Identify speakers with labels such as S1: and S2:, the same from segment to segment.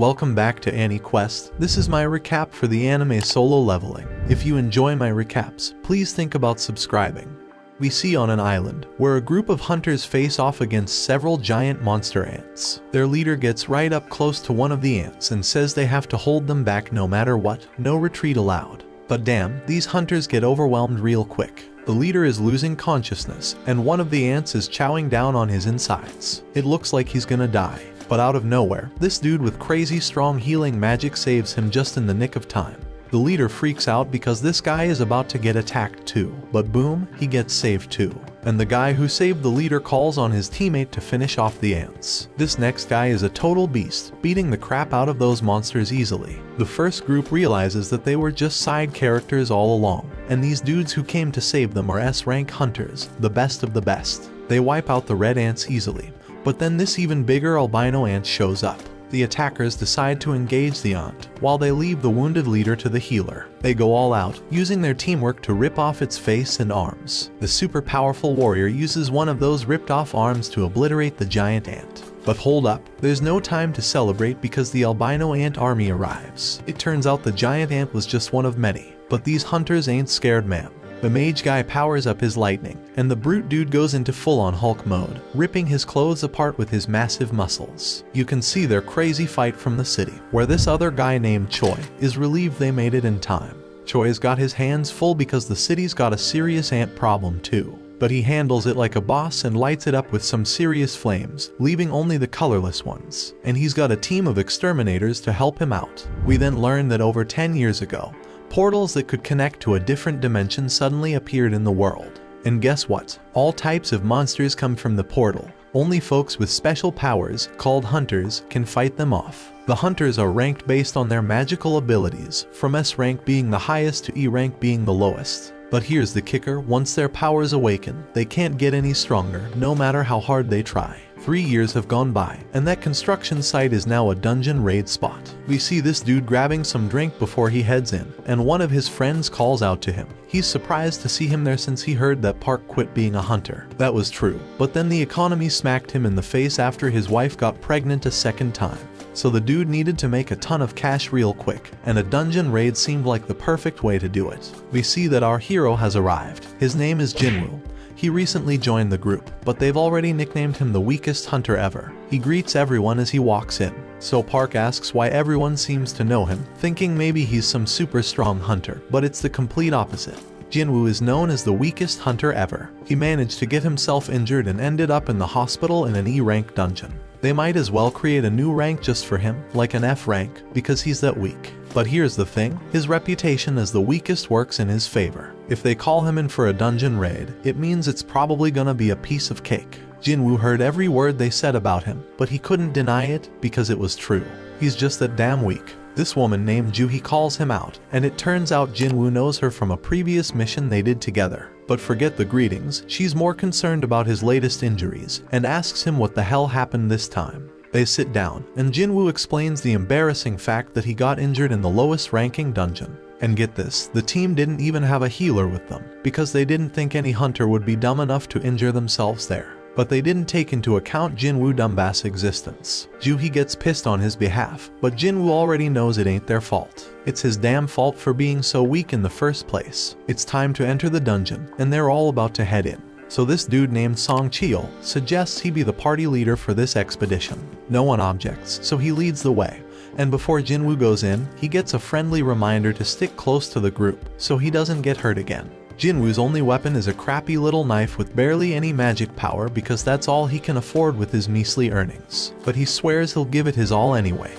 S1: welcome back to Annie Quest. This is my recap for the anime Solo Leveling. If you enjoy my recaps, please think about subscribing. We see on an island, where a group of hunters face off against several giant monster ants. Their leader gets right up close to one of the ants and says they have to hold them back no matter what, no retreat allowed. But damn, these hunters get overwhelmed real quick. The leader is losing consciousness, and one of the ants is chowing down on his insides. It looks like he's gonna die. But out of nowhere, this dude with crazy strong healing magic saves him just in the nick of time. The leader freaks out because this guy is about to get attacked too, but boom, he gets saved too. And the guy who saved the leader calls on his teammate to finish off the ants. This next guy is a total beast, beating the crap out of those monsters easily. The first group realizes that they were just side characters all along, and these dudes who came to save them are S-rank hunters, the best of the best. They wipe out the red ants easily, but then this even bigger albino ant shows up. The attackers decide to engage the ant, while they leave the wounded leader to the healer. They go all out, using their teamwork to rip off its face and arms. The super powerful warrior uses one of those ripped off arms to obliterate the giant ant. But hold up, there's no time to celebrate because the albino ant army arrives. It turns out the giant ant was just one of many, but these hunters ain't scared, man. The mage guy powers up his lightning, and the brute dude goes into full-on Hulk mode, ripping his clothes apart with his massive muscles. You can see their crazy fight from the city, where this other guy named Choi is relieved they made it in time. Choi's got his hands full because the city's got a serious ant problem too. But he handles it like a boss and lights it up with some serious flames, leaving only the colorless ones. And he's got a team of exterminators to help him out. We then learn that over 10 years ago, portals that could connect to a different dimension suddenly appeared in the world. And guess what? All types of monsters come from the portal. Only folks with special powers, called hunters, can fight them off. The hunters are ranked based on their magical abilities, from S rank being the highest to E rank being the lowest. But here's the kicker, once their powers awaken, they can't get any stronger, no matter how hard they try. 3 years have gone by, and that construction site is now a dungeon raid spot. We see this dude grabbing some drink before he heads in, and one of his friends calls out to him. He's surprised to see him there since he heard that Park quit being a hunter. That was true, but then the economy smacked him in the face after his wife got pregnant a second time. So the dude needed to make a ton of cash real quick, and a dungeon raid seemed like the perfect way to do it. We see that our hero has arrived. His name is Jin-Woo. He recently joined the group, but they've already nicknamed him the weakest hunter ever. He greets everyone as he walks in. So Park asks why everyone seems to know him, thinking maybe he's some super strong hunter, but it's the complete opposite. Jin-Woo is known as the weakest hunter ever. He managed to get himself injured and ended up in the hospital in an E-rank dungeon. They might as well create a new rank just for him, like an F rank, because he's that weak. But here's the thing, his reputation as the weakest works in his favor. If they call him in for a dungeon raid, it means it's probably gonna be a piece of cake. Jin-Woo heard every word they said about him, but he couldn't deny it because it was true. He's just that damn weak. This woman named Juhi calls him out, and it turns out Jin-Woo knows her from a previous mission they did together. But forget the greetings, she's more concerned about his latest injuries, and asks him what the hell happened this time. They sit down, and Jin-Woo explains the embarrassing fact that he got injured in the lowest ranking dungeon. And get this, the team didn't even have a healer with them, because they didn't think any hunter would be dumb enough to injure themselves there. But they didn't take into account Jin-Woo dumbass existence. Juhi gets pissed on his behalf, but Jin-Woo already knows it ain't their fault. It's his damn fault for being so weak in the first place. It's time to enter the dungeon, and they're all about to head in. So this dude named Song Cheol suggests he be the party leader for this expedition. No one objects, so he leads the way. And before Jin-Woo goes in, he gets a friendly reminder to stick close to the group, so he doesn't get hurt again. Jin-Woo's only weapon is a crappy little knife with barely any magic power because that's all he can afford with his measly earnings. But he swears he'll give it his all anyway.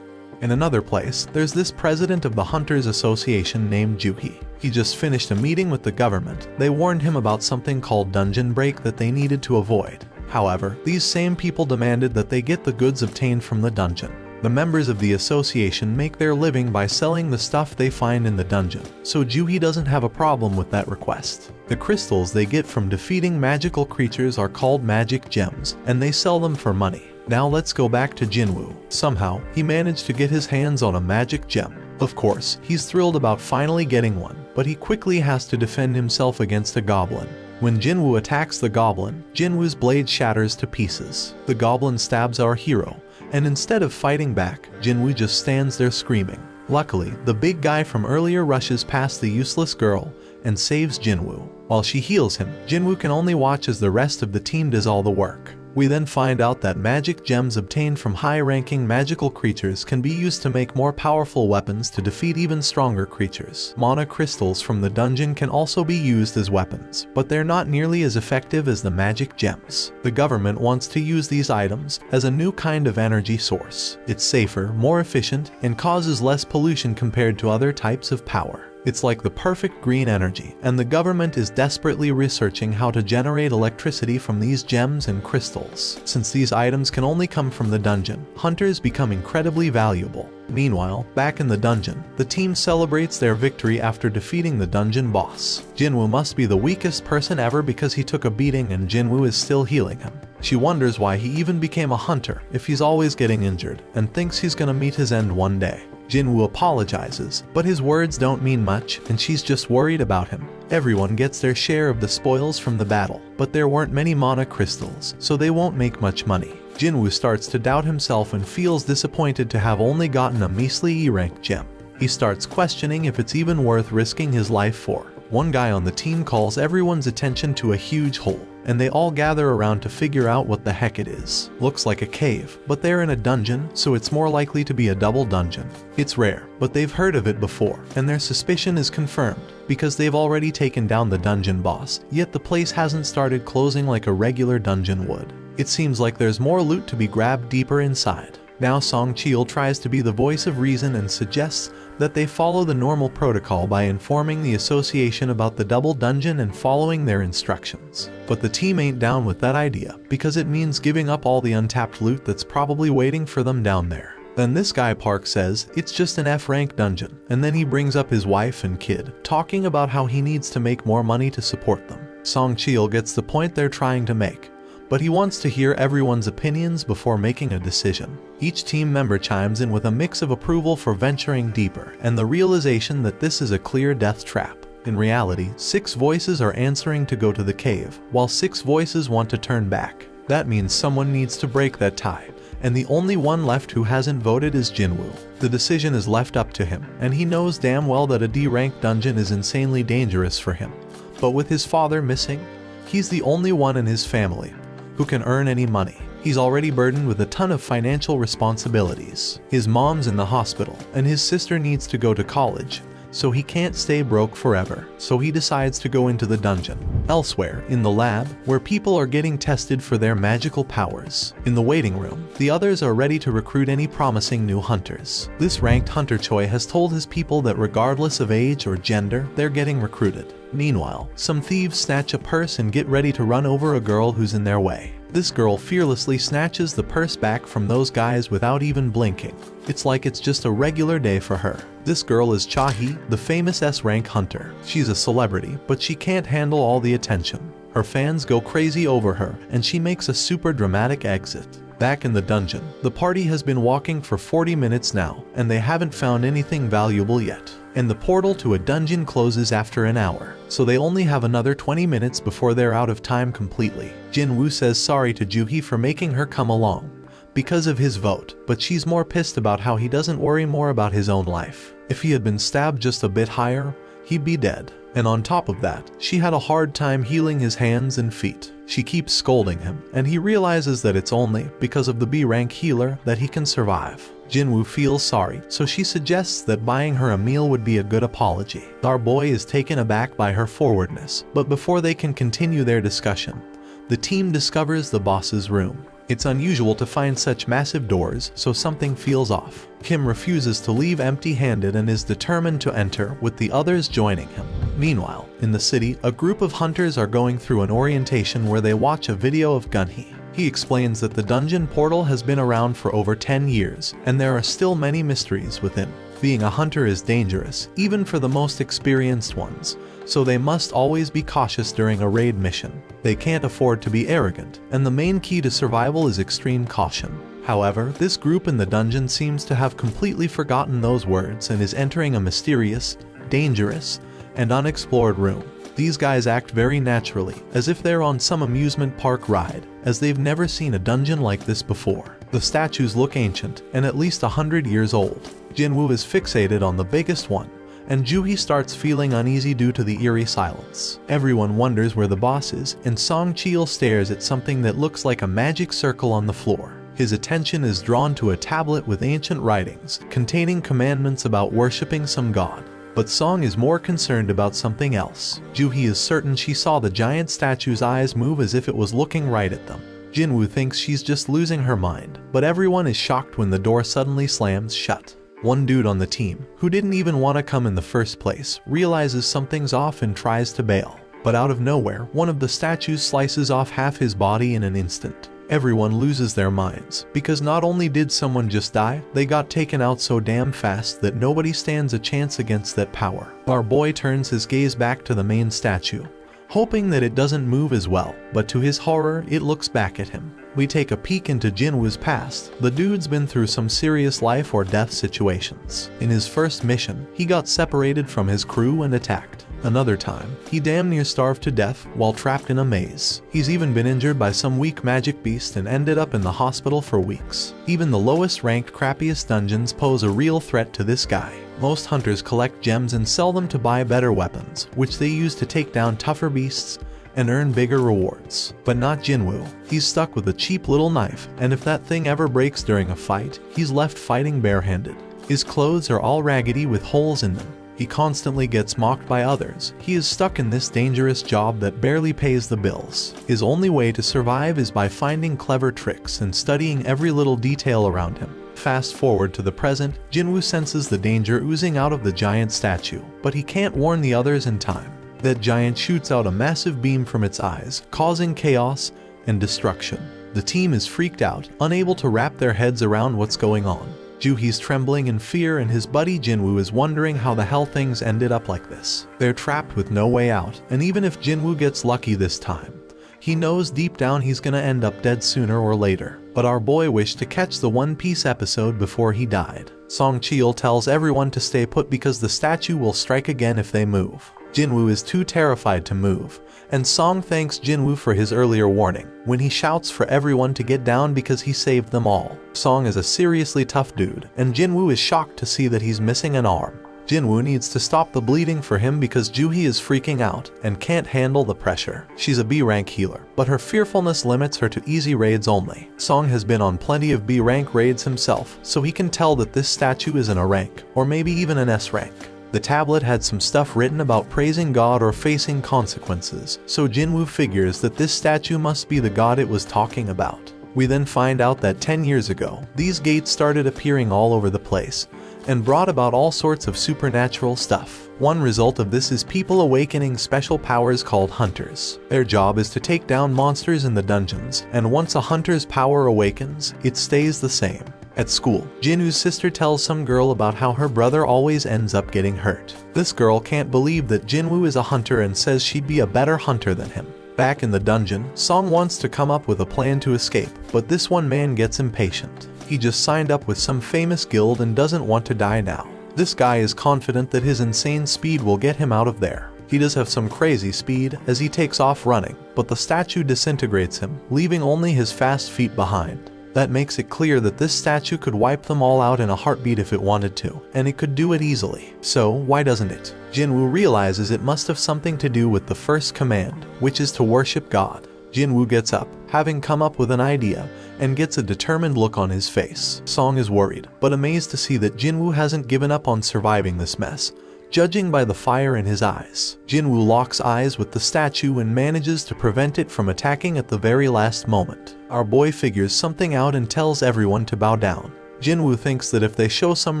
S1: In another place, there's this president of the Hunters Association named Juhi. He just finished a meeting with the government. They warned him about something called dungeon break that they needed to avoid. However, these same people demanded that they get the goods obtained from the dungeon. The members of the association make their living by selling the stuff they find in the dungeon, so Juhi doesn't have a problem with that request. The crystals they get from defeating magical creatures are called magic gems, and they sell them for money. Now let's go back to Jin-Woo. Somehow, he managed to get his hands on a magic gem. Of course, he's thrilled about finally getting one, but he quickly has to defend himself against a goblin. When Jin-Woo attacks the goblin, Jin-Woo's blade shatters to pieces. The goblin stabs our hero, and instead of fighting back, Jin-Woo just stands there screaming. Luckily, the big guy from earlier rushes past the useless girl and saves Jin-Woo. While she heals him, Jin-Woo can only watch as the rest of the team does all the work. We then find out that magic gems obtained from high-ranking magical creatures can be used to make more powerful weapons to defeat even stronger creatures. Mana crystals from the dungeon can also be used as weapons, but they're not nearly as effective as the magic gems. The government wants to use these items as a new kind of energy source. It's safer, more efficient, and causes less pollution compared to other types of power. It's like the perfect green energy, and the government is desperately researching how to generate electricity from these gems and crystals. Since these items can only come from the dungeon, hunters become incredibly valuable. Meanwhile, back in the dungeon, the team celebrates their victory after defeating the dungeon boss. Jin-Woo must be the weakest person ever because he took a beating and Jin-Woo is still healing him. She wonders why he even became a hunter if he's always getting injured, and thinks he's gonna meet his end one day. Jin-Woo apologizes, but his words don't mean much and she's just worried about him. Everyone gets their share of the spoils from the battle, but there weren't many mana crystals, so they won't make much money. Jin-Woo starts to doubt himself and feels disappointed to have only gotten a measly E-rank gem. He starts questioning if it's even worth risking his life for. One guy on the team calls everyone's attention to a huge hole, and they all gather around to figure out what the heck it is. Looks like a cave, but they're in a dungeon, so it's more likely to be a double dungeon. It's rare, but they've heard of it before, and their suspicion is confirmed, because they've already taken down the dungeon boss, yet the place hasn't started closing like a regular dungeon would. It seems like there's more loot to be grabbed deeper inside. Now Sung Jin-Woo tries to be the voice of reason and suggests that they follow the normal protocol by informing the association about the double dungeon and following their instructions. But the team ain't down with that idea, because it means giving up all the untapped loot that's probably waiting for them down there. Then this guy Park says it's just an F-rank dungeon, and then he brings up his wife and kid, talking about how he needs to make more money to support them. Sung Jin-Woo gets the point they're trying to make, but he wants to hear everyone's opinions before making a decision. Each team member chimes in with a mix of approval for venturing deeper and the realization that this is a clear death trap. In reality, 6 voices are answering to go to the cave, while 6 voices want to turn back. That means someone needs to break that tie, and the only one left who hasn't voted is Jin-Woo. The decision is left up to him, and he knows damn well that a D-rank dungeon is insanely dangerous for him. But with his father missing, he's the only one in his family who can earn any money. He's already burdened with a ton of financial responsibilities. His mom's in the hospital, and his sister needs to go to college, so he can't stay broke forever, so he decides to go into the dungeon. Elsewhere, in the lab, where people are getting tested for their magical powers. In the waiting room, the others are ready to recruit any promising new hunters. This ranked hunter Choi has told his people that regardless of age or gender, they're getting recruited. Meanwhile, some thieves snatch a purse and get ready to run over a girl who's in their way. This girl fearlessly snatches the purse back from those guys without even blinking. It's like it's just a regular day for her. This girl is Cha-hee, the famous S-rank hunter. She's a celebrity, but she can't handle all the attention. Her fans go crazy over her, and she makes a super dramatic exit. Back in the dungeon, the party has been walking for 40 minutes now, and they haven't found anything valuable yet. And the portal to a dungeon closes after an hour, so they only have another 20 minutes before they're out of time completely. Jin-Woo says sorry to Joo-hee for making her come along because of his vote, but she's more pissed about how he doesn't worry more about his own life. If he had been stabbed just a bit higher, he'd be dead. And on top of that, she had a hard time healing his hands and feet. She keeps scolding him, and he realizes that it's only because of the B-rank healer that he can survive. Jin-Woo feels sorry, so she suggests that buying her a meal would be a good apology. Our boy is taken aback by her forwardness, but before they can continue their discussion, the team discovers the boss's room. It's unusual to find such massive doors, so something feels off. Kim refuses to leave empty-handed and is determined to enter, with the others joining him. Meanwhile, in the city, a group of hunters are going through an orientation where they watch a video of Gun-hee. He explains that the dungeon portal has been around for over 10 years, and there are still many mysteries within. Being a hunter is dangerous, even for the most experienced ones, so they must always be cautious during a raid mission. They can't afford to be arrogant, and the main key to survival is extreme caution. However, this group in the dungeon seems to have completely forgotten those words and is entering a mysterious, dangerous, and unexplored room. These guys act very naturally, as if they're on some amusement park ride, as they've never seen a dungeon like this before. The statues look ancient and at least 100 years old. Jin-Woo is fixated on the biggest one, and Joo-hee starts feeling uneasy due to the eerie silence. Everyone wonders where the boss is, and Song Cheol stares at something that looks like a magic circle on the floor. His attention is drawn to a tablet with ancient writings, containing commandments about worshipping some god. But Song is more concerned about something else. Joo-hee is certain she saw the giant statue's eyes move as if it was looking right at them. Jin-Woo thinks she's just losing her mind, but everyone is shocked when the door suddenly slams shut. One dude on the team, who didn't even want to come in the first place, realizes something's off and tries to bail. But out of nowhere, one of the statues slices off half his body in an instant. Everyone loses their minds, because not only did someone just die, they got taken out so damn fast that nobody stands a chance against that power. Our boy turns his gaze back to the main statue, hoping that it doesn't move as well, but to his horror, it looks back at him. We take a peek into Jin-Woo's past. The dude's been through some serious life or death situations. In his first mission, he got separated from his crew and attacked. Another time, he damn near starved to death while trapped in a maze. He's even been injured by some weak magic beast and ended up in the hospital for weeks. Even the lowest ranked, crappiest dungeons pose a real threat to this guy. Most hunters collect gems and sell them to buy better weapons, which they use to take down tougher beasts and earn bigger rewards. But not Jin-Woo. He's stuck with a cheap little knife, and if that thing ever breaks during a fight, he's left fighting barehanded. His clothes are all raggedy with holes in them. He constantly gets mocked by others. He is stuck in this dangerous job that barely pays the bills. His only way to survive is by finding clever tricks and studying every little detail around him. Fast forward to the present, Jin-Woo senses the danger oozing out of the giant statue, but he can't warn the others in time. That giant shoots out a massive beam from its eyes, causing chaos and destruction. The team is freaked out, unable to wrap their heads around what's going on. Joo-hee's trembling in fear, and his buddy Jin-Woo is wondering how the hell things ended up like this. They're trapped with no way out, and even if Jin-Woo gets lucky this time, he knows deep down he's gonna end up dead sooner or later. But our boy wished to catch the One Piece episode before he died. Song Cheol tells everyone to stay put because the statue will strike again if they move. Jin-Woo is too terrified to move, and Song thanks Jin-Woo for his earlier warning, when he shouts for everyone to get down because he saved them all. Song is a seriously tough dude, and Jin-Woo is shocked to see that he's missing an arm. Jin-Woo needs to stop the bleeding for him because Joo-hee is freaking out and can't handle the pressure. She's a B-rank healer, but her fearfulness limits her to easy raids only. Song has been on plenty of B-rank raids himself, so he can tell that this statue isn't a rank, or maybe even an S rank. The tablet had some stuff written about praising God or facing consequences, so Jin-Woo figures that this statue must be the god it was talking about. We then find out that 10 years ago, these gates started appearing all over the place, and brought about all sorts of supernatural stuff. One result of this is people awakening special powers called hunters. Their job is to take down monsters in the dungeons, and once a hunter's power awakens, it stays the same. At school, Jin-Woo's sister tells some girl about how her brother always ends up getting hurt. This girl can't believe that Jin-Woo is a hunter and says she'd be a better hunter than him. Back in the dungeon, Song wants to come up with a plan to escape, but this one man gets impatient. He just signed up with some famous guild and doesn't want to die now. This guy is confident that his insane speed will get him out of there. He does have some crazy speed as he takes off running, but the statue disintegrates him, leaving only his fast feet behind. That makes it clear that this statue could wipe them all out in a heartbeat if it wanted to, and it could do it easily. So why doesn't it? Jin-Woo realizes it must have something to do with the first command, which is to worship God. Jin-Woo gets up, having come up with an idea, and gets a determined look on his face. Song is worried, but amazed to see that Jin-Woo hasn't given up on surviving this mess, judging by the fire in his eyes. Jin-Woo locks eyes with the statue and manages to prevent it from attacking at the very last moment. Our boy figures something out and tells everyone to bow down. Jin-Woo thinks that if they show some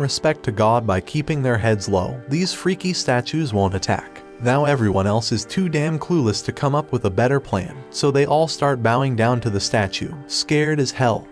S1: respect to God by keeping their heads low, these freaky statues won't attack. Now everyone else is too damn clueless to come up with a better plan, so they all start bowing down to the statue, scared as hell,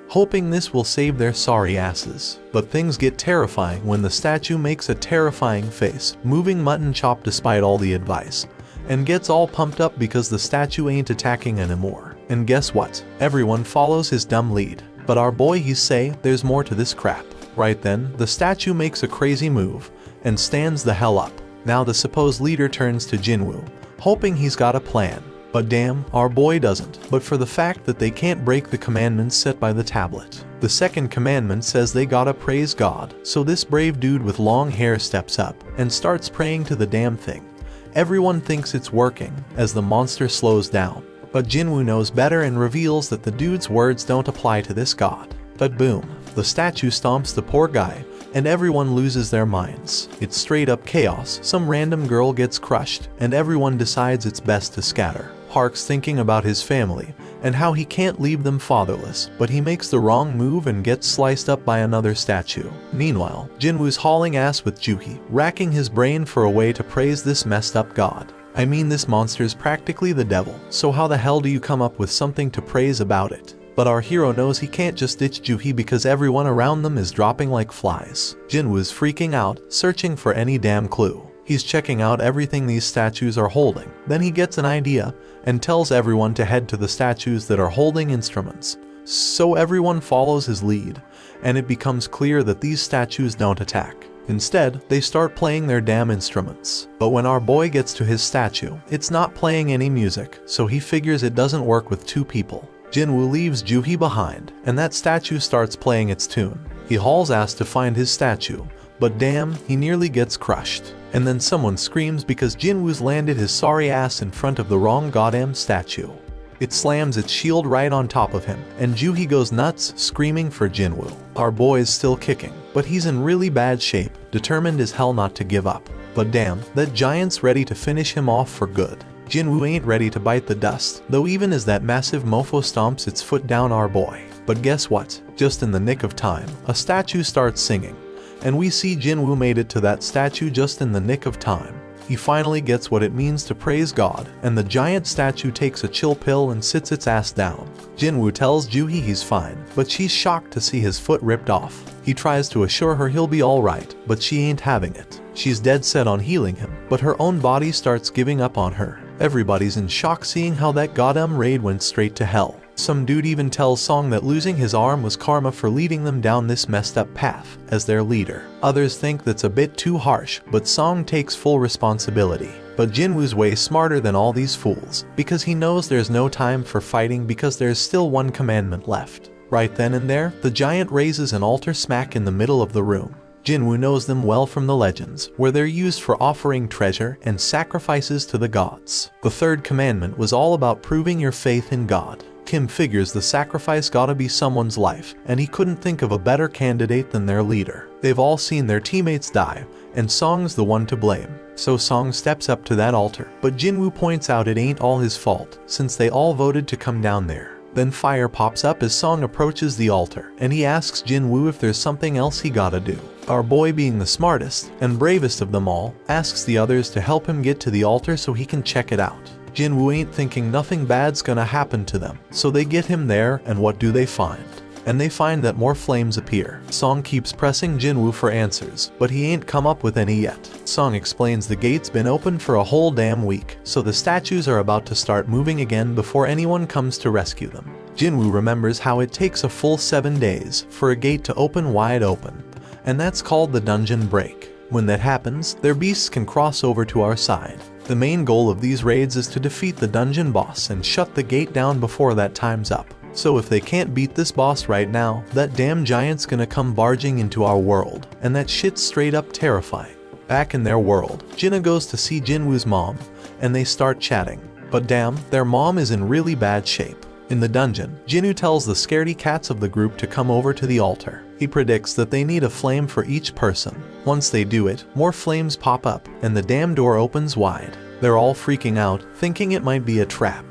S1: hoping this will save their sorry asses. But things get terrifying when the statue makes a terrifying face, moving mutton chop despite all the advice, and gets all pumped up because the statue ain't attacking anymore. And guess what? Everyone follows his dumb lead. But our boy he's say there's more to this crap. Right then, the statue makes a crazy move and stands the hell up. Now the supposed leader turns to Jin-Woo, hoping he's got a plan. But damn, our boy doesn't, but for the fact that they can't break the commandments set by the tablet. The second commandment says they gotta praise God, so this brave dude with long hair steps up and starts praying to the damn thing. Everyone thinks it's working as the monster slows down, but Jin-Woo knows better and reveals that the dude's words don't apply to this god. But boom, the statue stomps the poor guy, and everyone loses their minds. It's straight up chaos. Some random girl gets crushed, and everyone decides it's best to scatter. Hark's thinking about his family, and how he can't leave them fatherless, but he makes the wrong move and gets sliced up by another statue. Meanwhile, Jin-Woo's hauling ass with Juhi, racking his brain for a way to praise this messed up god. I mean, this monster's practically the devil, so how the hell do you come up with something to praise about it? But our hero knows he can't just ditch Juhi because everyone around them is dropping like flies. Jin-Woo's freaking out, searching for any damn clue. He's checking out everything these statues are holding. Then he gets an idea and tells everyone to head to the statues that are holding instruments. So everyone follows his lead, and it becomes clear that these statues don't attack. Instead, they start playing their damn instruments. But when our boy gets to his statue, it's not playing any music, so he figures it doesn't work with two people. Jin-Woo leaves Juhi behind, and that statue starts playing its tune. He hauls ass to find his statue, but damn, he nearly gets crushed. And then someone screams because Jin-Woo's landed his sorry ass in front of the wrong goddamn statue. It slams its shield right on top of him, and Juhi goes nuts, screaming for Jin-Woo. Our boy is still kicking, but he's in really bad shape, determined as hell not to give up. But damn, that giant's ready to finish him off for good. Jin-Woo ain't ready to bite the dust, though even as that massive mofo stomps its foot down our boy. But guess what? Just in the nick of time, a statue starts singing, and we see Jin-Woo made it to that statue just in the nick of time. He finally gets what it means to praise God, and the giant statue takes a chill pill and sits its ass down. Jin-Woo tells Juhi he's fine, but she's shocked to see his foot ripped off. He tries to assure her he'll be alright, but she ain't having it. She's dead set on healing him, but her own body starts giving up on her. Everybody's in shock seeing how that goddamn raid went straight to hell. Some dude even tells Sung that losing his arm was karma for leading them down this messed up path as their leader. Others think that's a bit too harsh, but Sung takes full responsibility. But Jin-Woo's way smarter than all these fools, because he knows there's no time for fighting because there's still one commandment left. Right then and there, the giant raises an altar smack in the middle of the room. Jin-Woo knows them well from the legends, where they're used for offering treasure and sacrifices to the gods. The third commandment was all about proving your faith in God. Kim figures the sacrifice gotta be someone's life, and he couldn't think of a better candidate than their leader. They've all seen their teammates die, and Sung's the one to blame. So Sung steps up to that altar, but Jin-Woo points out it ain't all his fault, since they all voted to come down there. Then fire pops up as Sung approaches the altar, and he asks Jin-Woo if there's something else he gotta do. Our boy, being the smartest and bravest of them all, asks the others to help him get to the altar so he can check it out. Jin-Woo ain't thinking nothing bad's gonna happen to them, so they get him there, and what do they find? And they find that more flames appear. Sung keeps pressing Jin-Woo for answers, but he ain't come up with any yet. Sung explains the gate's been open for a whole damn week, so the statues are about to start moving again before anyone comes to rescue them. Jin-Woo remembers how it takes a full 7 days for a gate to open wide open, and that's called the dungeon break. When that happens, their beasts can cross over to our side. The main goal of these raids is to defeat the dungeon boss and shut the gate down before that time's up. So if they can't beat this boss right now, that damn giant's gonna come barging into our world, and that shit's straight up terrifying. Back in their world, Jinna goes to see Jin-Woo's mom, and they start chatting. But damn, their mom is in really bad shape. In the dungeon, Jin-Woo tells the scaredy cats of the group to come over to the altar. He predicts that they need a flame for each person. Once they do it, more flames pop up, and the damn door opens wide. They're all freaking out, thinking it might be a trap.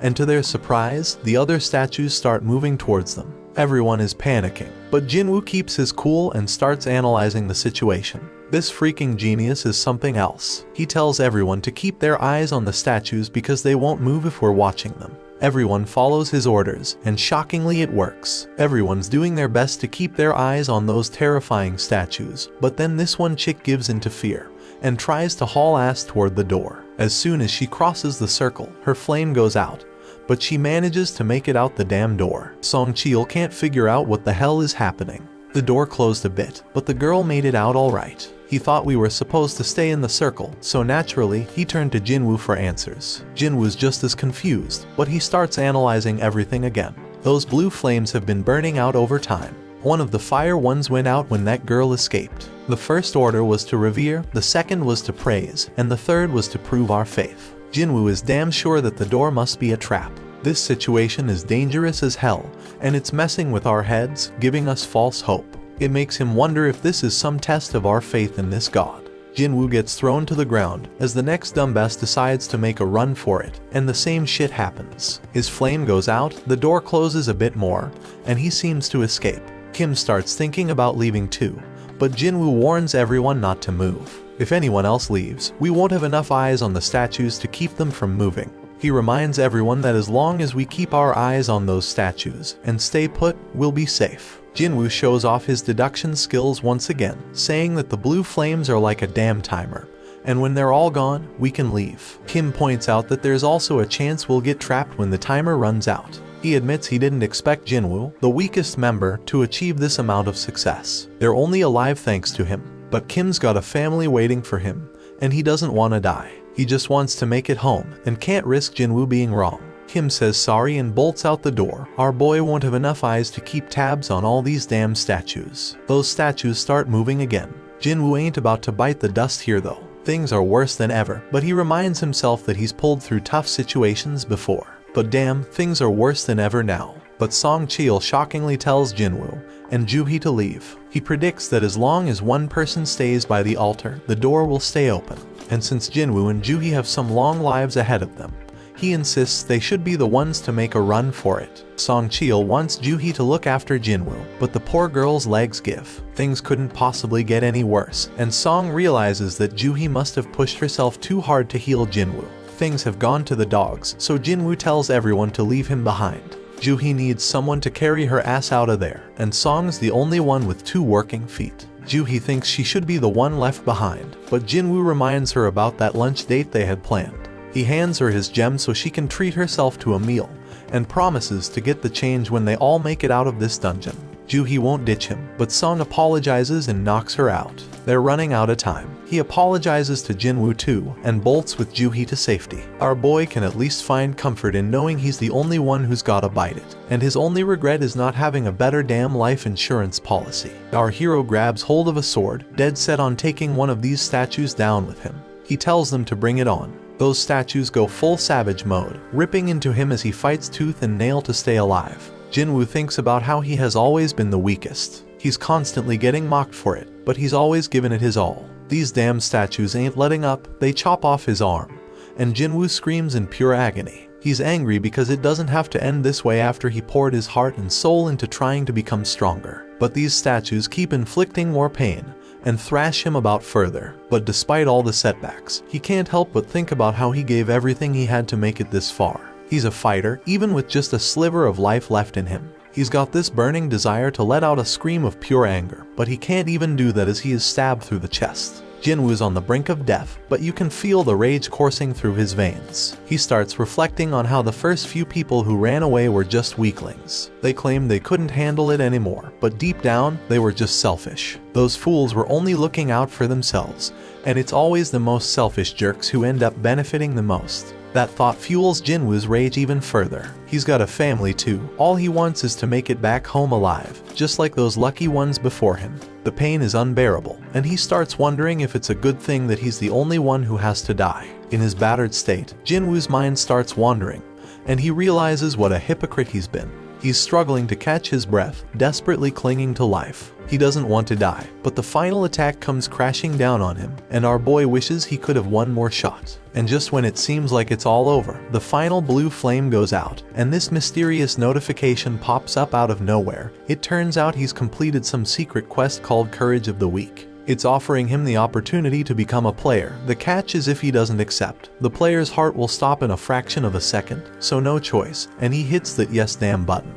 S1: And to their surprise, the other statues start moving towards them. Everyone is panicking, but Jin-Woo keeps his cool and starts analyzing the situation. This freaking genius is something else. He tells everyone to keep their eyes on the statues because they won't move if we're watching them. Everyone follows his orders, and shockingly it works. Everyone's doing their best to keep their eyes on those terrifying statues, but then this one chick gives into fear and tries to haul ass toward the door. As soon as she crosses the circle, her flame goes out, but she manages to make it out the damn door. Song Cheol can't figure out what the hell is happening. The door closed a bit, but the girl made it out alright. He thought we were supposed to stay in the circle, so naturally, he turned to Jin-Woo for answers. Jin-Woo's just as confused, but he starts analyzing everything again. Those blue flames have been burning out over time. One of the fire ones went out when that girl escaped. The first order was to revere, the second was to praise, and the third was to prove our faith. Jin-Woo is damn sure that the door must be a trap. This situation is dangerous as hell, and it's messing with our heads, giving us false hope. It makes him wonder if this is some test of our faith in this god. Jin-Woo gets thrown to the ground as the next dumbass decides to make a run for it, and the same shit happens. His flame goes out, the door closes a bit more, and he seems to escape. Kim starts thinking about leaving too, but Jin-Woo warns everyone not to move. If anyone else leaves, we won't have enough eyes on the statues to keep them from moving. He reminds everyone that as long as we keep our eyes on those statues and stay put, we'll be safe. Jin-Woo shows off his deduction skills once again, saying that the blue flames are like a damn timer, and when they're all gone, we can leave. Kim points out that there's also a chance we'll get trapped when the timer runs out. He admits he didn't expect Jin-Woo, the weakest member, to achieve this amount of success. They're only alive thanks to him, but Kim's got a family waiting for him, and he doesn't want to die. He just wants to make it home and can't risk Jin-Woo being wrong. Kim says sorry and bolts out the door. Our boy won't have enough eyes to keep tabs on all these damn statues. Those statues start moving again. Jin-Woo ain't about to bite the dust here though. Things are worse than ever, but he reminds himself that he's pulled through tough situations before. But damn, things are worse than ever now. But Song Cheol shockingly tells Jin-Woo and Joo-hee to leave. He predicts that as long as one person stays by the altar, the door will stay open. And since Jin-Woo and Joo-hee have some long lives ahead of them, he insists they should be the ones to make a run for it. Song Cheol wants Joo-hee to look after Jin-Woo, but the poor girl's legs give. Things couldn't possibly get any worse, and Song realizes that Joo-hee must have pushed herself too hard to heal Jin-Woo. Things have gone to the dogs, so Jin-Woo tells everyone to leave him behind. Joo-hee needs someone to carry her ass out of there, and Song's the only one with 2 working feet. Joo-hee thinks she should be the one left behind, but Jin-Woo reminds her about that lunch date they had planned. He hands her his gem so she can treat herself to a meal, and promises to get the change when they all make it out of this dungeon. Joo-hee won't ditch him, but Song apologizes and knocks her out. They're running out of time. He apologizes to Jin-Woo too, and bolts with Joo-hee to safety. Our boy can at least find comfort in knowing he's the only one who's gotta bite it, and his only regret is not having a better damn life insurance policy. Our hero grabs hold of a sword, dead set on taking one of these statues down with him. He tells them to bring it on. Those statues go full savage mode, ripping into him as he fights tooth and nail to stay alive. Jin-Woo thinks about how he has always been the weakest. He's constantly getting mocked for it, but he's always given it his all. These damn statues ain't letting up, they chop off his arm, and Jin-Woo screams in pure agony. He's angry because it doesn't have to end this way after he poured his heart and soul into trying to become stronger. But these statues keep inflicting more pain and thrash him about further. But despite all the setbacks, he can't help but think about how he gave everything he had to make it this far. He's a fighter, even with just a sliver of life left in him. He's got this burning desire to let out a scream of pure anger, but he can't even do that as he is stabbed through the chest. Jin-Woo's on the brink of death, but you can feel the rage coursing through his veins. He starts reflecting on how the first few people who ran away were just weaklings. They claimed they couldn't handle it anymore, but deep down, they were just selfish. Those fools were only looking out for themselves, and it's always the most selfish jerks who end up benefiting the most. That thought fuels Jin-Woo's rage even further. He's got a family too. All he wants is to make it back home alive, just like those lucky ones before him. The pain is unbearable, and he starts wondering if it's a good thing that he's the only one who has to die. In his battered state, Jin-Woo's mind starts wandering, and he realizes what a hypocrite he's been. He's struggling to catch his breath, desperately clinging to life. He doesn't want to die, but the final attack comes crashing down on him, and our boy wishes he could have one more shot. And just when it seems like it's all over, the final blue flame goes out, and this mysterious notification pops up out of nowhere. It turns out he's completed some secret quest called Courage of the Weak. It's offering him the opportunity to become a player. The catch is if he doesn't accept, the player's heart will stop in a fraction of a second, so no choice, and he hits that yes damn button.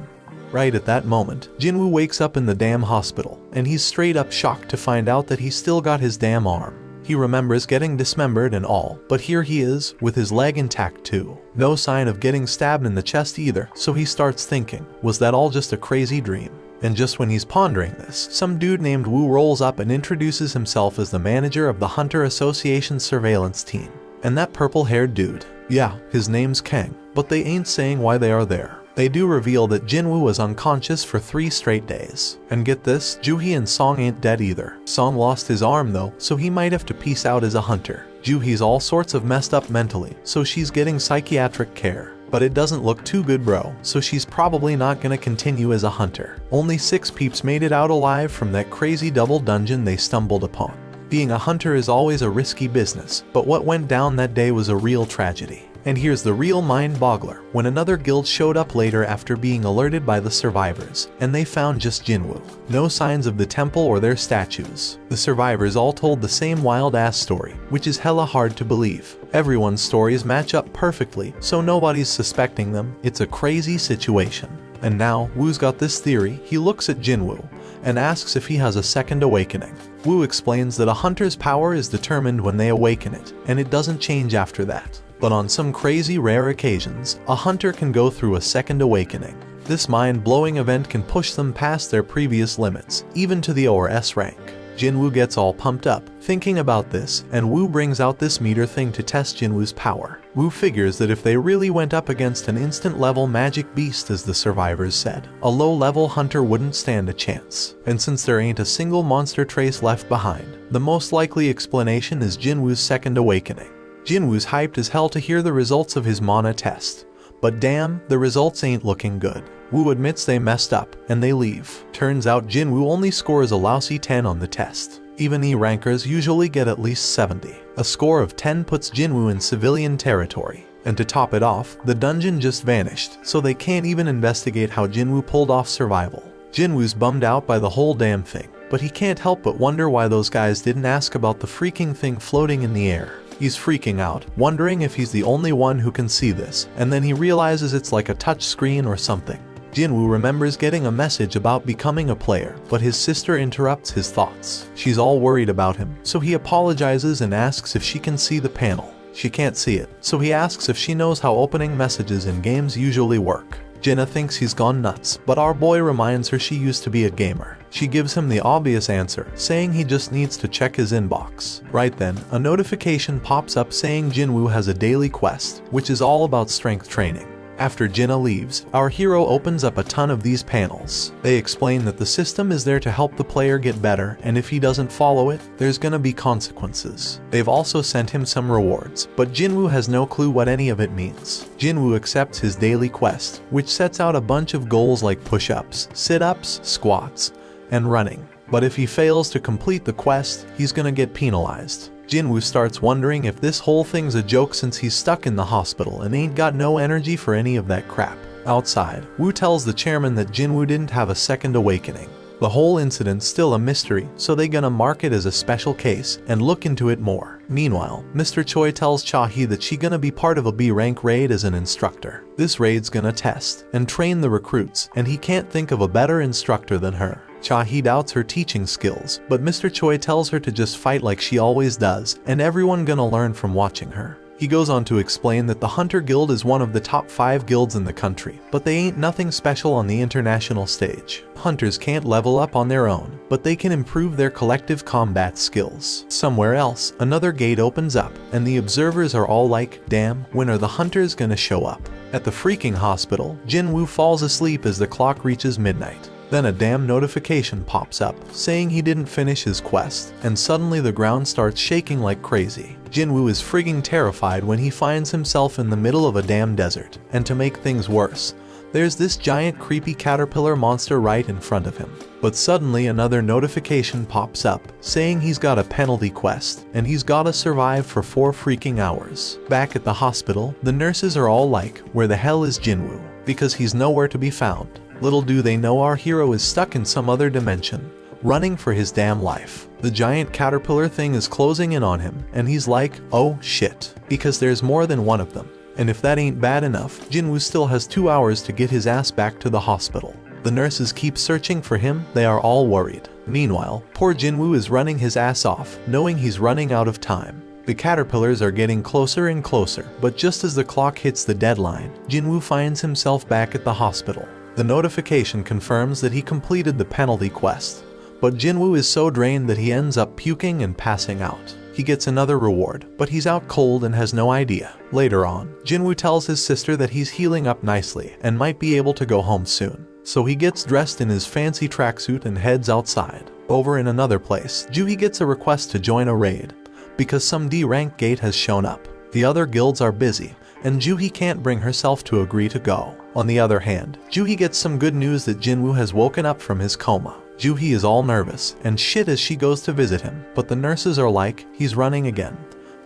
S1: Right at that moment, Jin-Woo wakes up in the damn hospital, and he's straight up shocked to find out that he's still got his damn arm. He remembers getting dismembered and all, but here he is, with his leg intact too. No sign of getting stabbed in the chest either, so he starts thinking, was that all just a crazy dream? And just when he's pondering this, some dude named Woo rolls up and introduces himself as the manager of the Hunter Association's surveillance team. And that purple-haired dude, yeah, his name's Kang, but they ain't saying why they are there. They do reveal that Jin-Woo was unconscious for 3 straight days. And get this, Juhee and Song ain't dead either. Song lost his arm though, so he might have to peace out as a hunter. Juhee's all sorts of messed up mentally, so she's getting psychiatric care. But it doesn't look too good, bro, so she's probably not gonna continue as a hunter. Only 6 peeps made it out alive from that crazy double dungeon they stumbled upon. Being a hunter is always a risky business, but what went down that day was a real tragedy. And here's the real mind-boggler, when another guild showed up later after being alerted by the survivors, and they found just Jin-Woo. No signs of the temple or their statues. The survivors all told the same wild-ass story, which is hella hard to believe. Everyone's stories match up perfectly, so nobody's suspecting them. It's a crazy situation. And now, Woo's got this theory. He looks at Jin-Woo and asks if he has a second awakening. Woo explains that a hunter's power is determined when they awaken it, and it doesn't change after that. But on some crazy rare occasions, a hunter can go through a second awakening. This mind-blowing event can push them past their previous limits, even to the O or S rank. Jin-Woo gets all pumped up, thinking about this, and Woo brings out this meter thing to test Jin-Woo's power. Woo figures that if they really went up against an instant-level magic beast as the survivors said, a low-level hunter wouldn't stand a chance. And since there ain't a single monster trace left behind, the most likely explanation is Jin-Woo's second awakening. Jin-Woo's hyped as hell to hear the results of his mana test. But damn, the results ain't looking good. Woo admits they messed up, and they leave. Turns out Jin-Woo only scores a lousy 10 on the test. Even E-rankers usually get at least 70. A score of 10 puts Jin-Woo in civilian territory. And to top it off, the dungeon just vanished, so they can't even investigate how Jin-Woo pulled off survival. Jin-Woo's bummed out by the whole damn thing, but he can't help but wonder why those guys didn't ask about the freaking thing floating in the air. He's freaking out, wondering if he's the only one who can see this, and then he realizes it's like a touch screen or something. Jin-Woo remembers getting a message about becoming a player, but his sister interrupts his thoughts. She's all worried about him, so he apologizes and asks if she can see the panel. She can't see it, so he asks if she knows how opening messages in games usually work. Jenna thinks he's gone nuts, but our boy reminds her she used to be a gamer. She gives him the obvious answer, saying he just needs to check his inbox. Right then, a notification pops up saying Jin-Woo has a daily quest, which is all about strength training. After Jenna leaves, our hero opens up a ton of these panels. They explain that the system is there to help the player get better, and if he doesn't follow it, there's gonna be consequences. They've also sent him some rewards, but Jin-Woo has no clue what any of it means. Jin-Woo accepts his daily quest, which sets out a bunch of goals like push-ups, sit-ups, squats, and running. But if he fails to complete the quest, he's gonna get penalized. Jin-Woo starts wondering if this whole thing's a joke since he's stuck in the hospital and ain't got no energy for any of that crap. Outside, Woo tells the chairman that Jin-Woo didn't have a second awakening. The whole incident's still a mystery, so they gonna mark it as a special case and look into it more. Meanwhile, Mr. Choi tells Cha-hee that she gonna be part of a B-rank raid as an instructor. This raid's gonna test and train the recruits, and he can't think of a better instructor than her. Cha-hee doubts her teaching skills, but Mr. Choi tells her to just fight like she always does, and everyone gonna learn from watching her. He goes on to explain that the Hunter Guild is one of the top 5 guilds in the country, but they ain't nothing special on the international stage. Hunters can't level up on their own, but they can improve their collective combat skills. Somewhere else, another gate opens up, and the observers are all like, damn, when are the hunters gonna show up? At the freaking hospital, Jin-Woo falls asleep as the clock reaches midnight. Then a damn notification pops up, saying he didn't finish his quest, and suddenly the ground starts shaking like crazy. Jin-Woo is frigging terrified when he finds himself in the middle of a damn desert, and to make things worse, there's this giant creepy caterpillar monster right in front of him. But suddenly another notification pops up, saying he's got a penalty quest, and he's gotta survive for 4 freaking hours. Back at the hospital, the nurses are all like, where the hell is Jin-Woo? Because he's nowhere to be found. Little do they know our hero is stuck in some other dimension, running for his damn life. The giant caterpillar thing is closing in on him, and he's like, oh shit, because there's more than one of them. And if that ain't bad enough, Jin-Woo still has 2 hours to get his ass back to the hospital. The nurses keep searching for him, they are all worried. Meanwhile, poor Jin-Woo is running his ass off, knowing he's running out of time. The caterpillars are getting closer and closer, but just as the clock hits the deadline, Jin-Woo finds himself back at the hospital. The notification confirms that he completed the penalty quest, but Jin-Woo is so drained that he ends up puking and passing out. He gets another reward, but he's out cold and has no idea. Later on, Jin-Woo tells his sister that he's healing up nicely and might be able to go home soon. So he gets dressed in his fancy tracksuit and heads outside. Over in another place, Juhi gets a request to join a raid, because some D-rank gate has shown up. The other guilds are busy, and Juhi can't bring herself to agree to go. On the other hand, Juhi gets some good news that Jin-Woo has woken up from his coma. Juhi is all nervous and shit as she goes to visit him, but the nurses are like, he's running again.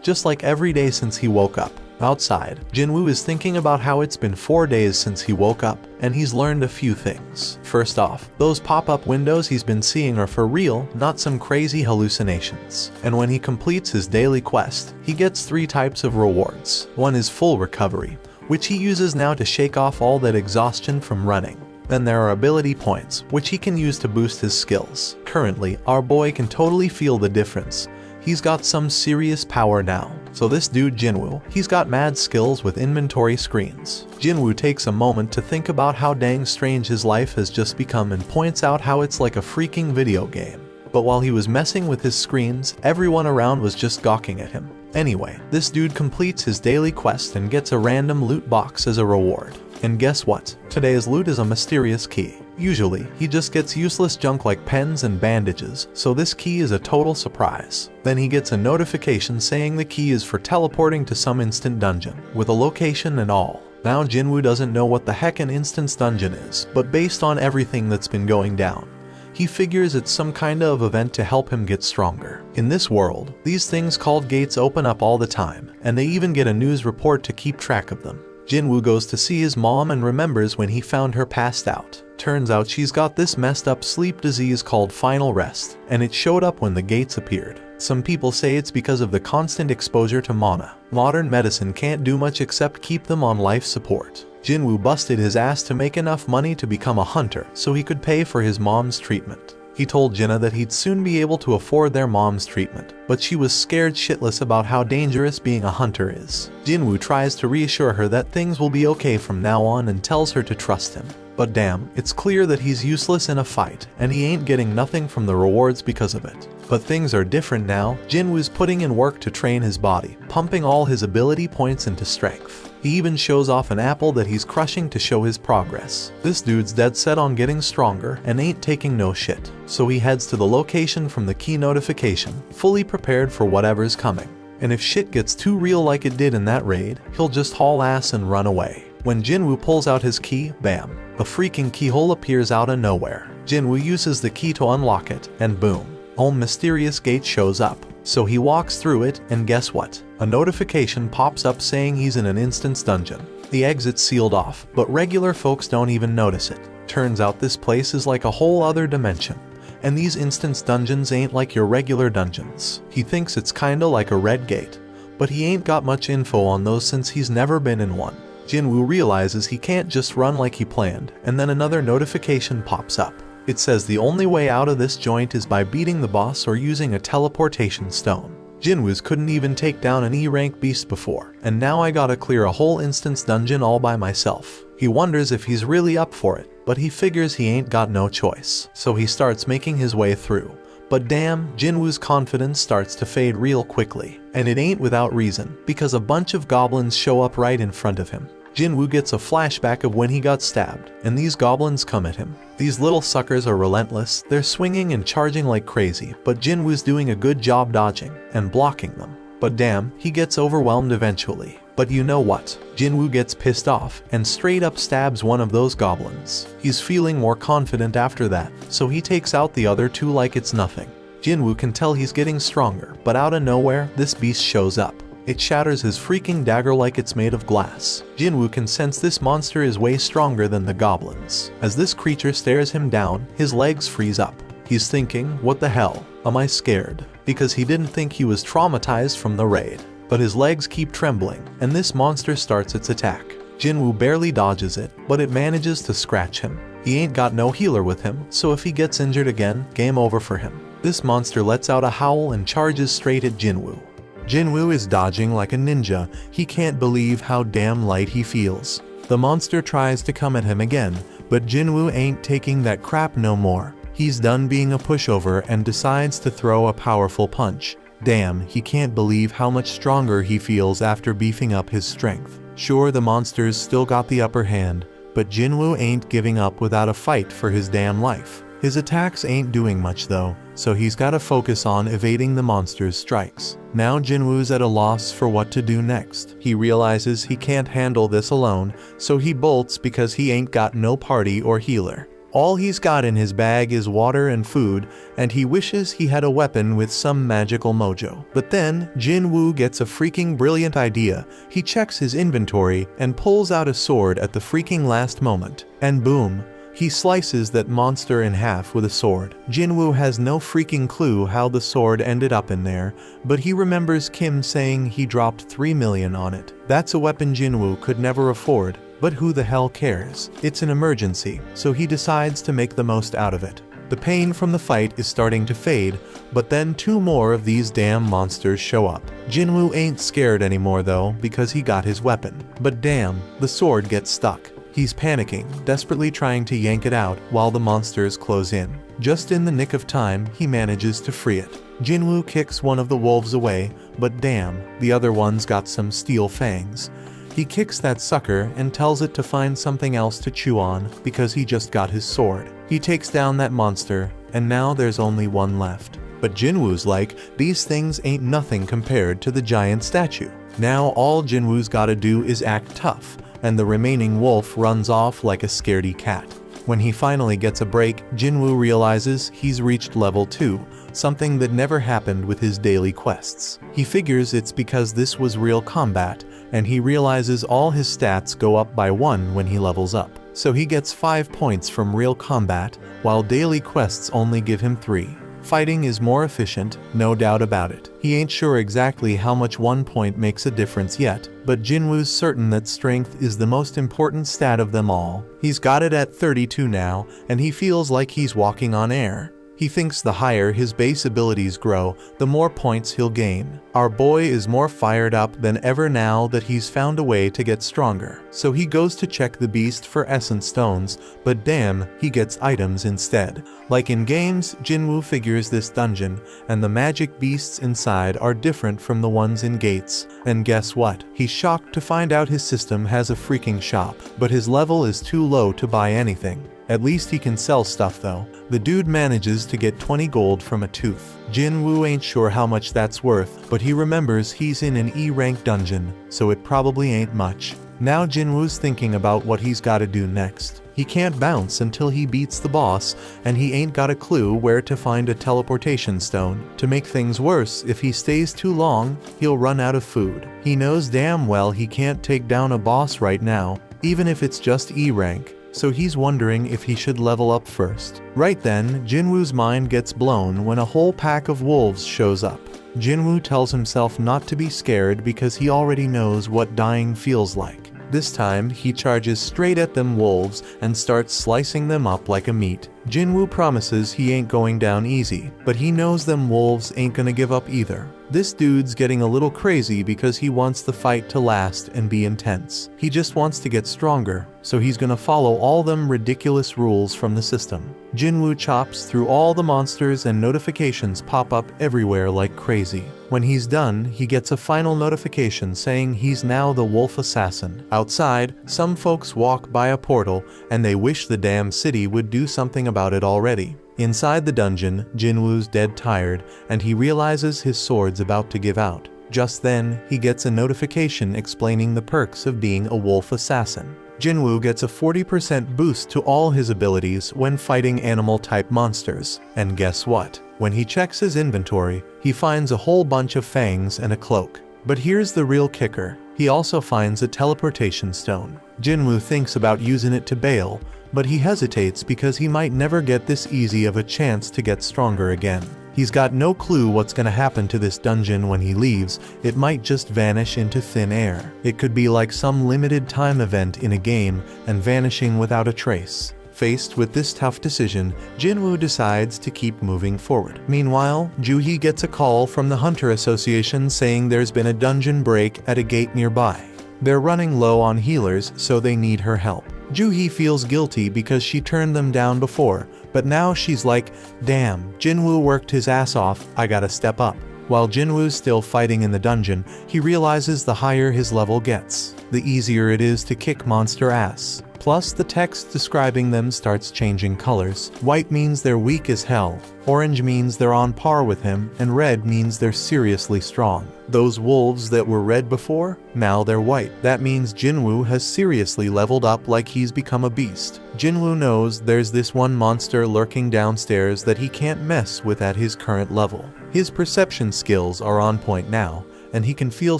S1: Just like every day since he woke up. Outside, Jin-Woo is thinking about how it's been 4 days since he woke up, and he's learned a few things. First off, those pop-up windows he's been seeing are for real, not some crazy hallucinations. And when he completes his daily quest, he gets 3 types of rewards. One is full recovery, which he uses now to shake off all that exhaustion from running. Then there are ability points, which he can use to boost his skills. Currently, our boy can totally feel the difference. He's got some serious power now. So this dude Jin-Woo, he's got mad skills with inventory screens. Jin-Woo takes a moment to think about how dang strange his life has just become and points out how it's like a freaking video game. But while he was messing with his screens, everyone around was just gawking at him. Anyway, this dude completes his daily quest and gets a random loot box as a reward. And guess what? Today's loot is a mysterious key. Usually, he just gets useless junk like pens and bandages, so this key is a total surprise. Then he gets a notification saying the key is for teleporting to some instant dungeon, with a location and all. Now Jin-Woo doesn't know what the heck an instance dungeon is, but based on everything that's been going down, he figures it's some kind of event to help him get stronger. In this world, these things called gates open up all the time, and they even get a news report to keep track of them. Jin-Woo goes to see his mom and remembers when he found her passed out. Turns out she's got this messed up sleep disease called final rest, and it showed up when the gates appeared. Some people say it's because of the constant exposure to mana. Modern medicine can't do much except keep them on life support. Jin-Woo busted his ass to make enough money to become a hunter so he could pay for his mom's treatment. He told Jinna that he'd soon be able to afford their mom's treatment, but she was scared shitless about how dangerous being a hunter is. Jin-Woo tries to reassure her that things will be okay from now on and tells her to trust him. But damn, it's clear that he's useless in a fight, and he ain't getting nothing from the rewards because of it. But things are different now. Jin-Woo's putting in work to train his body, pumping all his ability points into strength. He even shows off an apple that he's crushing to show his progress. This dude's dead set on getting stronger and ain't taking no shit. So he heads to the location from the key notification, fully prepared for whatever's coming. And if shit gets too real like it did in that raid, he'll just haul ass and run away. When Jin-Woo pulls out his key, bam, a freaking keyhole appears out of nowhere. Jin-Woo uses the key to unlock it, and boom, a mysterious gate shows up. So he walks through it, and guess what? A notification pops up saying he's in an instance dungeon. The exit's sealed off, but regular folks don't even notice it. Turns out this place is like a whole other dimension. And these instance dungeons ain't like your regular dungeons. He thinks it's kinda like a red gate, but he ain't got much info on those since he's never been in one. Jin-Woo realizes he can't just run like he planned, and then another notification pops up. It says the only way out of this joint is by beating the boss or using a teleportation stone. Jin-Woo's couldn't even take down an E-rank beast before, and now I gotta clear a whole instance dungeon all by myself. He wonders if he's really up for it, but he figures he ain't got no choice. So he starts making his way through. But damn, Jin-Woo's confidence starts to fade real quickly. And it ain't without reason, because a bunch of goblins show up right in front of him. Jin-Woo gets a flashback of when he got stabbed, and these goblins come at him. These little suckers are relentless, they're swinging and charging like crazy, but Jin-Woo's doing a good job dodging and blocking them. But damn, he gets overwhelmed eventually. But you know what? Jin-Woo gets pissed off and straight up stabs one of those goblins. He's feeling more confident after that, so he takes out the other two like it's nothing. Jin-Woo can tell he's getting stronger, but out of nowhere, this beast shows up. It shatters his freaking dagger like it's made of glass. Jin-Woo can sense this monster is way stronger than the goblins. As this creature stares him down, his legs freeze up. He's thinking, what the hell? Am I scared? Because he didn't think he was traumatized from the raid. But his legs keep trembling, and this monster starts its attack. Jin-Woo barely dodges it, but it manages to scratch him. He ain't got no healer with him, so if he gets injured again, game over for him. This monster lets out a howl and charges straight at Jin-Woo. Jin-Woo is dodging like a ninja. He can't believe how damn light he feels. The monster tries to come at him again, But Jin-Woo ain't taking that crap no more. He's done being a pushover and decides to throw a powerful punch. Damn, he can't believe how much stronger he feels after beefing up his strength. Sure, the monsters still got the upper hand, but Jin-Woo ain't giving up without a fight for his damn life. His attacks ain't doing much though, so he's gotta focus on evading the monster's strikes. Now Jin-Woo's at a loss for what to do next. He realizes he can't handle this alone, so he bolts because he ain't got no party or healer. All he's got in his bag is water and food, and he wishes he had a weapon with some magical mojo. But then, Jin-Woo gets a freaking brilliant idea. He checks his inventory and pulls out a sword at the freaking last moment. And boom, he slices that monster in half with a sword. Jin-Woo has no freaking clue how the sword ended up in there, but he remembers Kim saying he dropped 3 million on it. That's a weapon Jin-Woo could never afford. But who the hell cares? It's an emergency, so he decides to make the most out of it. The pain from the fight is starting to fade, but then 2 more of these damn monsters show up. Jin-Woo ain't scared anymore though, because he got his weapon. But damn, the sword gets stuck. He's panicking, desperately trying to yank it out while the monsters close in. Just in the nick of time, he manages to free it. Jin-Woo kicks one of the wolves away, but damn, the other one's got some steel fangs. He kicks that sucker and tells it to find something else to chew on because he just got his sword. He takes down that monster, and now there's only one left. But Jin-Woo's like, these things ain't nothing compared to the giant statue. Now all Jin-Woo's gotta do is act tough, and the remaining wolf runs off like a scaredy cat. When he finally gets a break, Jin-Woo realizes he's reached level 2, something that never happened with his daily quests. He figures it's because this was real combat, and he realizes all his stats go up by 1 when he levels up. So he gets 5 points from real combat, while daily quests only give him 3. Fighting is more efficient, no doubt about it. He ain't sure exactly how much 1 point makes a difference yet, but Jin-Woo's certain that strength is the most important stat of them all. He's got it at 32 now, and he feels like he's walking on air. He thinks the higher his base abilities grow, the more points he'll gain. Our boy is more fired up than ever now that he's found a way to get stronger. So he goes to check the beast for essence stones, but damn, he gets items instead. Like in games, Jin-Woo figures this dungeon, and the magic beasts inside are different from the ones in gates. And guess what? He's shocked to find out his system has a freaking shop, but his level is too low to buy anything. At least he can sell stuff though. The dude manages to get 20 gold from a tooth. Jin-Woo ain't sure how much that's worth, but he remembers he's in an E-rank dungeon, so it probably ain't much. Now Jin-Woo's thinking about what he's gotta do next. He can't bounce until he beats the boss, and he ain't got a clue where to find a teleportation stone. To make things worse, if he stays too long, he'll run out of food. He knows damn well he can't take down a boss right now, even if it's just E-rank. So he's wondering if he should level up first. Right then, Jin-Woo's mind gets blown when a whole pack of wolves shows up. Jin-Woo tells himself not to be scared because he already knows what dying feels like. This time, he charges straight at them wolves and starts slicing them up like a meat. Jin-Woo promises he ain't going down easy, but he knows them wolves ain't gonna give up either. This dude's getting a little crazy because he wants the fight to last and be intense. He just wants to get stronger, so he's gonna follow all them ridiculous rules from the system. Jin-Woo chops through all the monsters and notifications pop up everywhere like crazy. When he's done, he gets a final notification saying he's now the wolf assassin. Outside, some folks walk by a portal and they wish the damn city would do something about it already. Inside the dungeon, Jin-Woo's dead tired, and he realizes his sword's about to give out. Just then, he gets a notification explaining the perks of being a wolf assassin. Jin-Woo gets a 40% boost to all his abilities when fighting animal-type monsters. And guess what? When he checks his inventory, he finds a whole bunch of fangs and a cloak. But here's the real kicker. He also finds a teleportation stone. Jin-Woo thinks about using it to bail, but he hesitates because he might never get this easy of a chance to get stronger again. He's got no clue what's gonna happen to this dungeon when he leaves. It might just vanish into thin air. It could be like some limited time event in a game and vanishing without a trace. Faced with this tough decision, Jin-Woo decides to keep moving forward. Meanwhile, Ju-hee gets a call from the Hunter Association saying there's been a dungeon break at a gate nearby. They're running low on healers, so they need her help. Juhee feels guilty because she turned them down before, but now she's like, damn, Jin-Woo worked his ass off, I gotta step up. While Jin-Woo's still fighting in the dungeon, he realizes the higher his level gets, the easier it is to kick monster ass. Plus, the text describing them starts changing colors. White means they're weak as hell, orange means they're on par with him, and red means they're seriously strong. Those wolves that were red before, now they're white. That means Jin-Woo has seriously leveled up like he's become a beast. Jin-Woo knows there's this one monster lurking downstairs that he can't mess with at his current level. His perception skills are on point now, and he can feel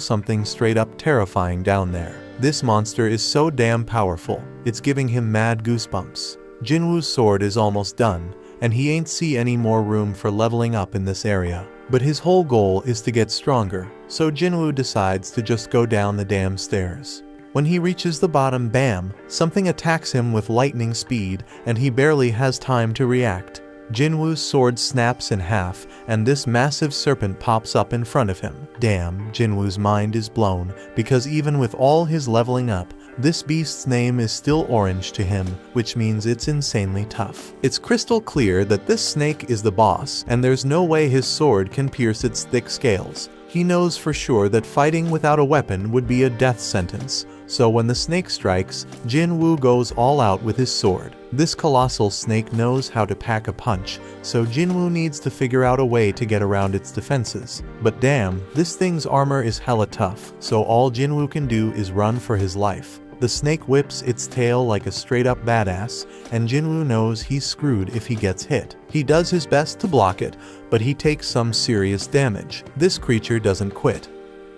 S1: something straight up terrifying down there. This monster is so damn powerful, it's giving him mad goosebumps. Jin-Woo's sword is almost done, and he ain't see any more room for leveling up in this area. But his whole goal is to get stronger, so Jin-Woo decides to just go down the damn stairs. When he reaches the bottom, bam, something attacks him with lightning speed, and he barely has time to react. Jin-Woo's sword snaps in half, and this massive serpent pops up in front of him. Damn, Jin-Woo's mind is blown, because even with all his leveling up, this beast's name is still orange to him, which means it's insanely tough. It's crystal clear that this snake is the boss, and there's no way his sword can pierce its thick scales. He knows for sure that fighting without a weapon would be a death sentence, so when the snake strikes, Jin-Woo goes all out with his sword. This colossal snake knows how to pack a punch, so Jin-Woo needs to figure out a way to get around its defenses. But damn, this thing's armor is hella tough, so all Jin-Woo can do is run for his life. The snake whips its tail like a straight-up badass, and Jin-Woo knows he's screwed if he gets hit. He does his best to block it, but he takes some serious damage. This creature doesn't quit.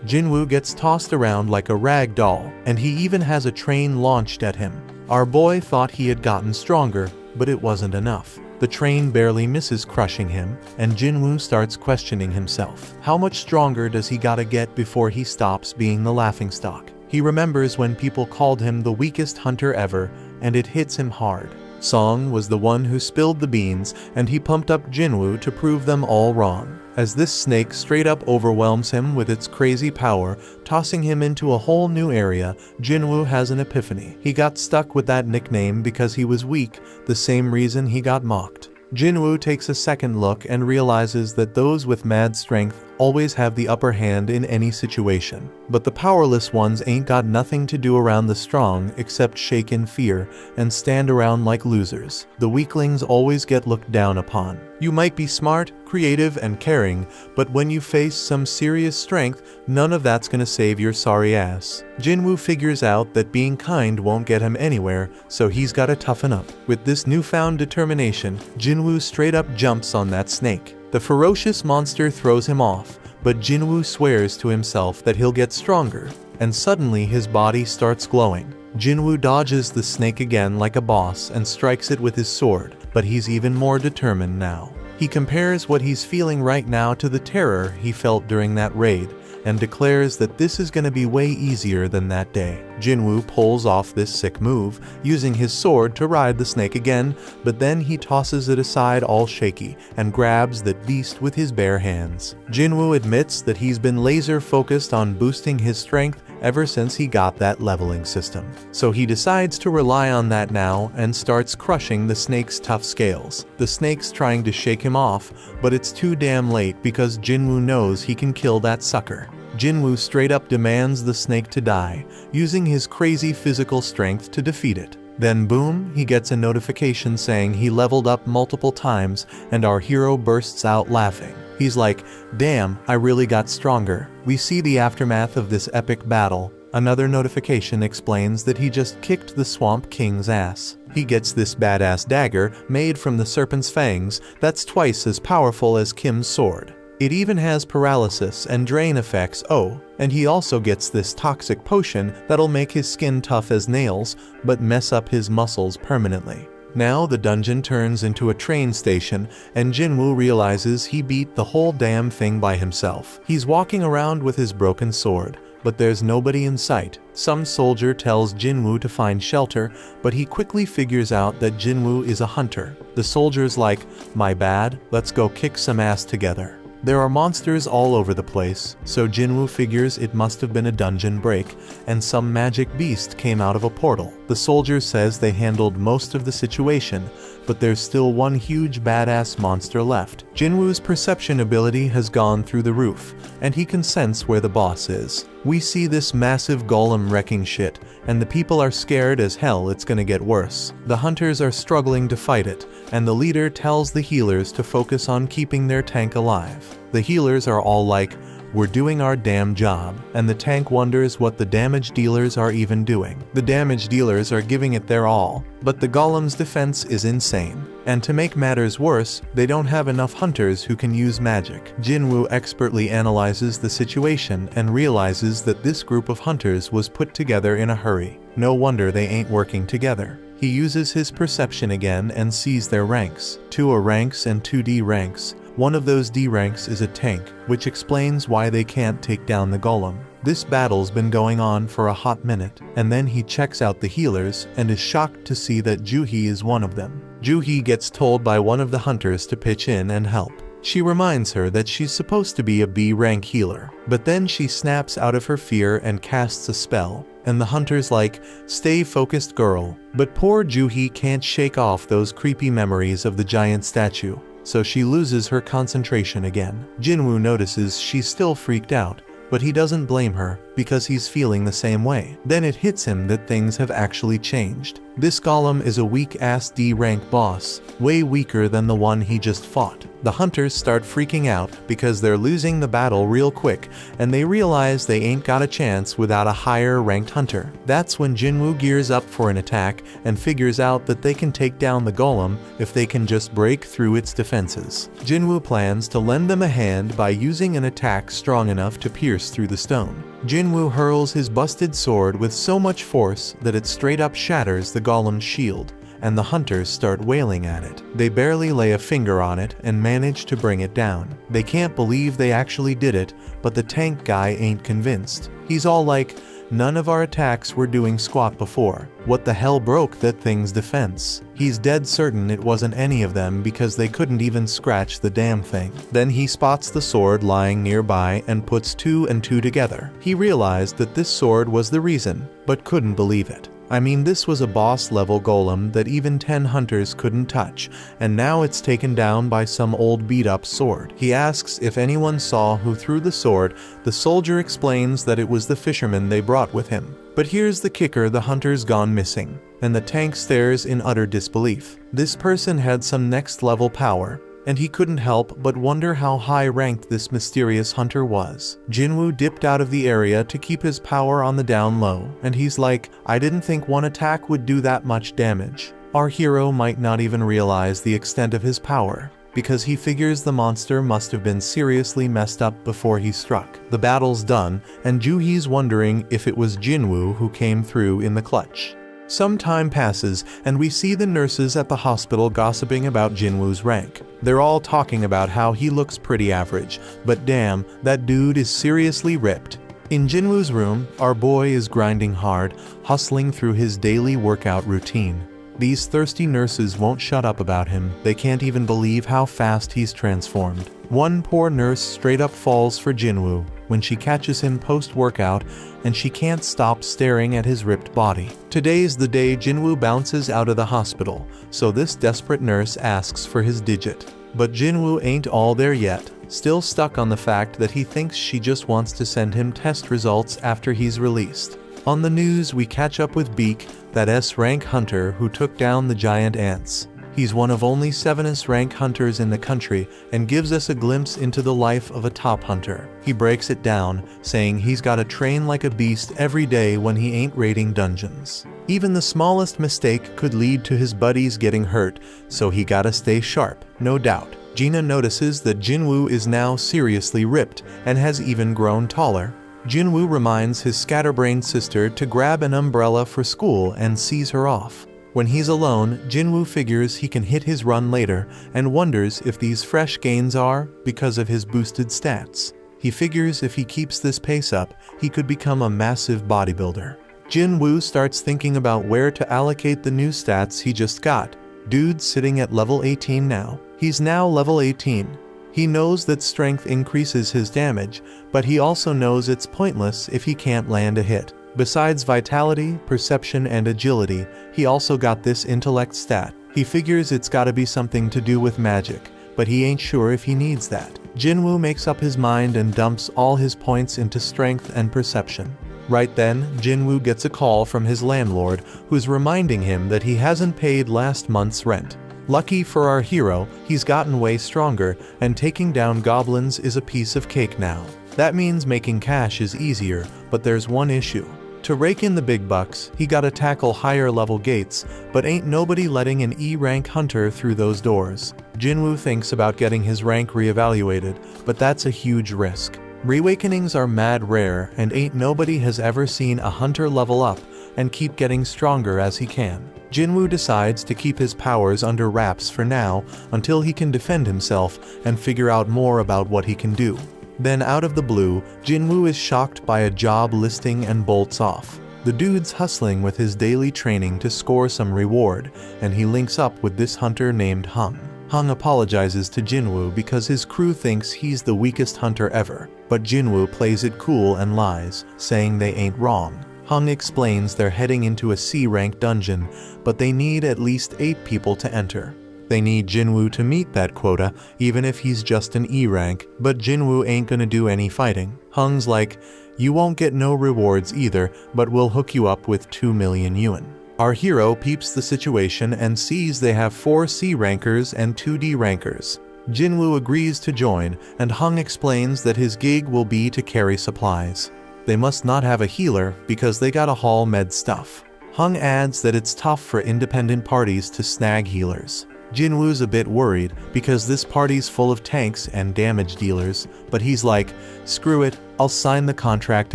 S1: Jin-Woo gets tossed around like a rag doll, and he even has a train launched at him. Our boy thought he had gotten stronger, but it wasn't enough. The train barely misses crushing him, and Jin-Woo starts questioning himself. How much stronger does he gotta get before he stops being the laughingstock? He remembers when people called him the weakest hunter ever, and it hits him hard. Song was the one who spilled the beans, and he pumped up Jin-Woo to prove them all wrong. As this snake straight up overwhelms him with its crazy power, tossing him into a whole new area, Jin-Woo has an epiphany. He got stuck with that nickname because he was weak, the same reason he got mocked. Jin-Woo takes a second look and realizes that those with mad strength always have the upper hand in any situation. But the powerless ones ain't got nothing to do around the strong except shake in fear and stand around like losers. The weaklings always get looked down upon. You might be smart, creative, and caring, but when you face some serious strength, none of that's gonna save your sorry ass. Jin-Woo figures out that being kind won't get him anywhere, so he's gotta toughen up. With this newfound determination, Jin-Woo straight up jumps on that snake. The ferocious monster throws him off, but Jin-Woo swears to himself that he'll get stronger, and suddenly his body starts glowing. Jin-Woo dodges the snake again like a boss and strikes it with his sword, but he's even more determined now. He compares what he's feeling right now to the terror he felt during that raid, and declares that this is gonna be way easier than that day. Jin-Woo pulls off this sick move, using his sword to ride the snake again, but then he tosses it aside all shaky and grabs that beast with his bare hands. Jin-Woo admits that he's been laser focused on boosting his strength ever since he got that leveling system. So he decides to rely on that now and starts crushing the snake's tough scales. The snake's trying to shake him off, but it's too damn late because Jin-Woo knows he can kill that sucker. Jin-Woo straight up demands the snake to die, using his crazy physical strength to defeat it. Then boom, he gets a notification saying he leveled up multiple times, and our hero bursts out laughing. He's like, damn, I really got stronger. We see the aftermath of this epic battle. Another notification explains that he just kicked the Swamp King's ass. He gets this badass dagger made from the serpent's fangs that's twice as powerful as Kim's sword. It even has paralysis and drain effects, and he also gets this toxic potion that'll make his skin tough as nails, but mess up his muscles permanently. Now the dungeon turns into a train station, and Jin-Woo realizes he beat the whole damn thing by himself. He's walking around with his broken sword, but there's nobody in sight. Some soldier tells Jin-Woo to find shelter, but he quickly figures out that Jin-Woo is a hunter. The soldier's like, my bad, let's go kick some ass together. There are monsters all over the place, so Jin-Woo figures it must have been a dungeon break, and some magic beast came out of a portal. The soldier says they handled most of the situation, but there's still one huge badass monster left. Jin-Woo's perception ability has gone through the roof, and he can sense where the boss is. We see this massive golem wrecking shit, and the people are scared as hell it's gonna get worse. The hunters are struggling to fight it, and the leader tells the healers to focus on keeping their tank alive. The healers are all like, "We're doing our damn job," and the tank wonders what the damage dealers are even doing. The damage dealers are giving it their all, but the golem's defense is insane. And to make matters worse, they don't have enough hunters who can use magic. Jin-Woo expertly analyzes the situation and realizes that this group of hunters was put together in a hurry. No wonder they ain't working together. He uses his perception again and sees their ranks. 2 A ranks and 2 D ranks. One of those D ranks is a tank, which explains why they can't take down the golem. This battle's been going on for a hot minute, and then he checks out the healers and is shocked to see that Juhee is one of them. Juhee gets told by one of the hunters to pitch in and help. She reminds her that she's supposed to be a B rank healer, but then she snaps out of her fear and casts a spell, and the hunter's like, "Stay focused, girl." But poor Juhee can't shake off those creepy memories of the giant statue, so she loses her concentration again. Jin-Woo notices she's still freaked out, but he doesn't blame her because he's feeling the same way. Then it hits him that things have actually changed. This golem is a weak-ass D-rank boss, way weaker than the one he just fought. The hunters start freaking out because they're losing the battle real quick, and they realize they ain't got a chance without a higher-ranked hunter. That's when Jin-Woo gears up for an attack and figures out that they can take down the golem if they can just break through its defenses. Jin-Woo plans to lend them a hand by using an attack strong enough to pierce through the stone. Jin-Woo hurls his busted sword with so much force that it straight up shatters the golem's shield, and the hunters start wailing at it. They barely lay a finger on it and manage to bring it down. They can't believe they actually did it, but the tank guy ain't convinced. He's all like, "None of our attacks were doing squat before. What the hell broke that thing's defense?" He's dead certain it wasn't any of them because they couldn't even scratch the damn thing. Then he spots the sword lying nearby and puts 2 and 2 together. He realized that this sword was the reason, but couldn't believe it. I mean, this was a boss-level golem that even 10 hunters couldn't touch, and now it's taken down by some old beat-up sword. He asks if anyone saw who threw the sword. The soldier explains that it was the fisherman they brought with him. But here's the kicker: the hunter's gone missing, and the tank stares in utter disbelief. This person had some next-level power, and he couldn't help but wonder how high-ranked this mysterious hunter was. Jin-Woo dipped out of the area to keep his power on the down low, and he's like, "I didn't think one attack would do that much damage." Our hero might not even realize the extent of his power, because he figures the monster must have been seriously messed up before he struck. The battle's done, and Juhee's wondering if it was Jin-Woo who came through in the clutch. Some time passes, and we see the nurses at the hospital gossiping about Jin-Woo's rank. They're all talking about how he looks pretty average, but damn, that dude is seriously ripped. In Jin-Woo's room, our boy is grinding hard, hustling through his daily workout routine. These thirsty nurses won't shut up about him. They can't even believe how fast he's transformed. One poor nurse straight up falls for Jin-Woo when she catches him post-workout, and she can't stop staring at his ripped body. Today's the day Jin-Woo bounces out of the hospital, so this desperate nurse asks for his digit. But Jin-Woo ain't all there yet, still stuck on the fact that he thinks she just wants to send him test results after he's released. On the news, we catch up with Beak, that S-rank hunter who took down the giant ants. He's one of only 7 S-rank hunters in the country and gives us a glimpse into the life of a top hunter. He breaks it down, saying he's gotta train like a beast every day when he ain't raiding dungeons. Even the smallest mistake could lead to his buddies getting hurt, so he gotta stay sharp, no doubt. Gina notices that Jin-Woo is now seriously ripped and has even grown taller. Jin-Woo reminds his scatterbrained sister to grab an umbrella for school and sees her off. When he's alone, Jin-Woo figures he can hit his run later and wonders if these fresh gains are because of his boosted stats. He figures if he keeps this pace up, he could become a massive bodybuilder. Jin-Woo starts thinking about where to allocate the new stats he just got. Dude's sitting at level 18 now. He's now level 18. He knows that strength increases his damage, but he also knows it's pointless if he can't land a hit. Besides vitality, perception, and agility, he also got this intellect stat. He figures it's gotta be something to do with magic, but he ain't sure if he needs that. Jin-Woo makes up his mind and dumps all his points into strength and perception. Right then, Jin-Woo gets a call from his landlord, who's reminding him that he hasn't paid last month's rent. Lucky for our hero, he's gotten way stronger, and taking down goblins is a piece of cake now. That means making cash is easier, but there's one issue. To rake in the big bucks, he gotta tackle higher level gates, but ain't nobody letting an E-rank hunter through those doors. Jin-Woo thinks about getting his rank reevaluated, but that's a huge risk. Reawakenings are mad rare, and ain't nobody has ever seen a hunter level up and keep getting stronger as he can. Jin-Woo decides to keep his powers under wraps for now until he can defend himself and figure out more about what he can do. Then out of the blue, Jin-Woo is shocked by a job listing and bolts off. The dude's hustling with his daily training to score some reward, and he links up with this hunter named Hung. Hung apologizes to Jin-Woo because his crew thinks he's the weakest hunter ever, but Jin-Woo plays it cool and lies, saying they ain't wrong. Hung explains they're heading into a C-rank dungeon, but they need at least 8 people to enter. They need Jin-Woo to meet that quota, even if he's just an E-rank, but Jin-Woo ain't gonna do any fighting. Hung's like, you won't get no rewards either, but we'll hook you up with 2 million yuan. Our hero peeps the situation and sees they have 4 C-rankers and 2 D-rankers. Jin-Woo agrees to join, and Hung explains that his gig will be to carry supplies. They must not have a healer because they gotta haul med stuff. Hung adds that it's tough for independent parties to snag healers. Jin-Woo's a bit worried because this party's full of tanks and damage dealers, but he's like, screw it, I'll sign the contract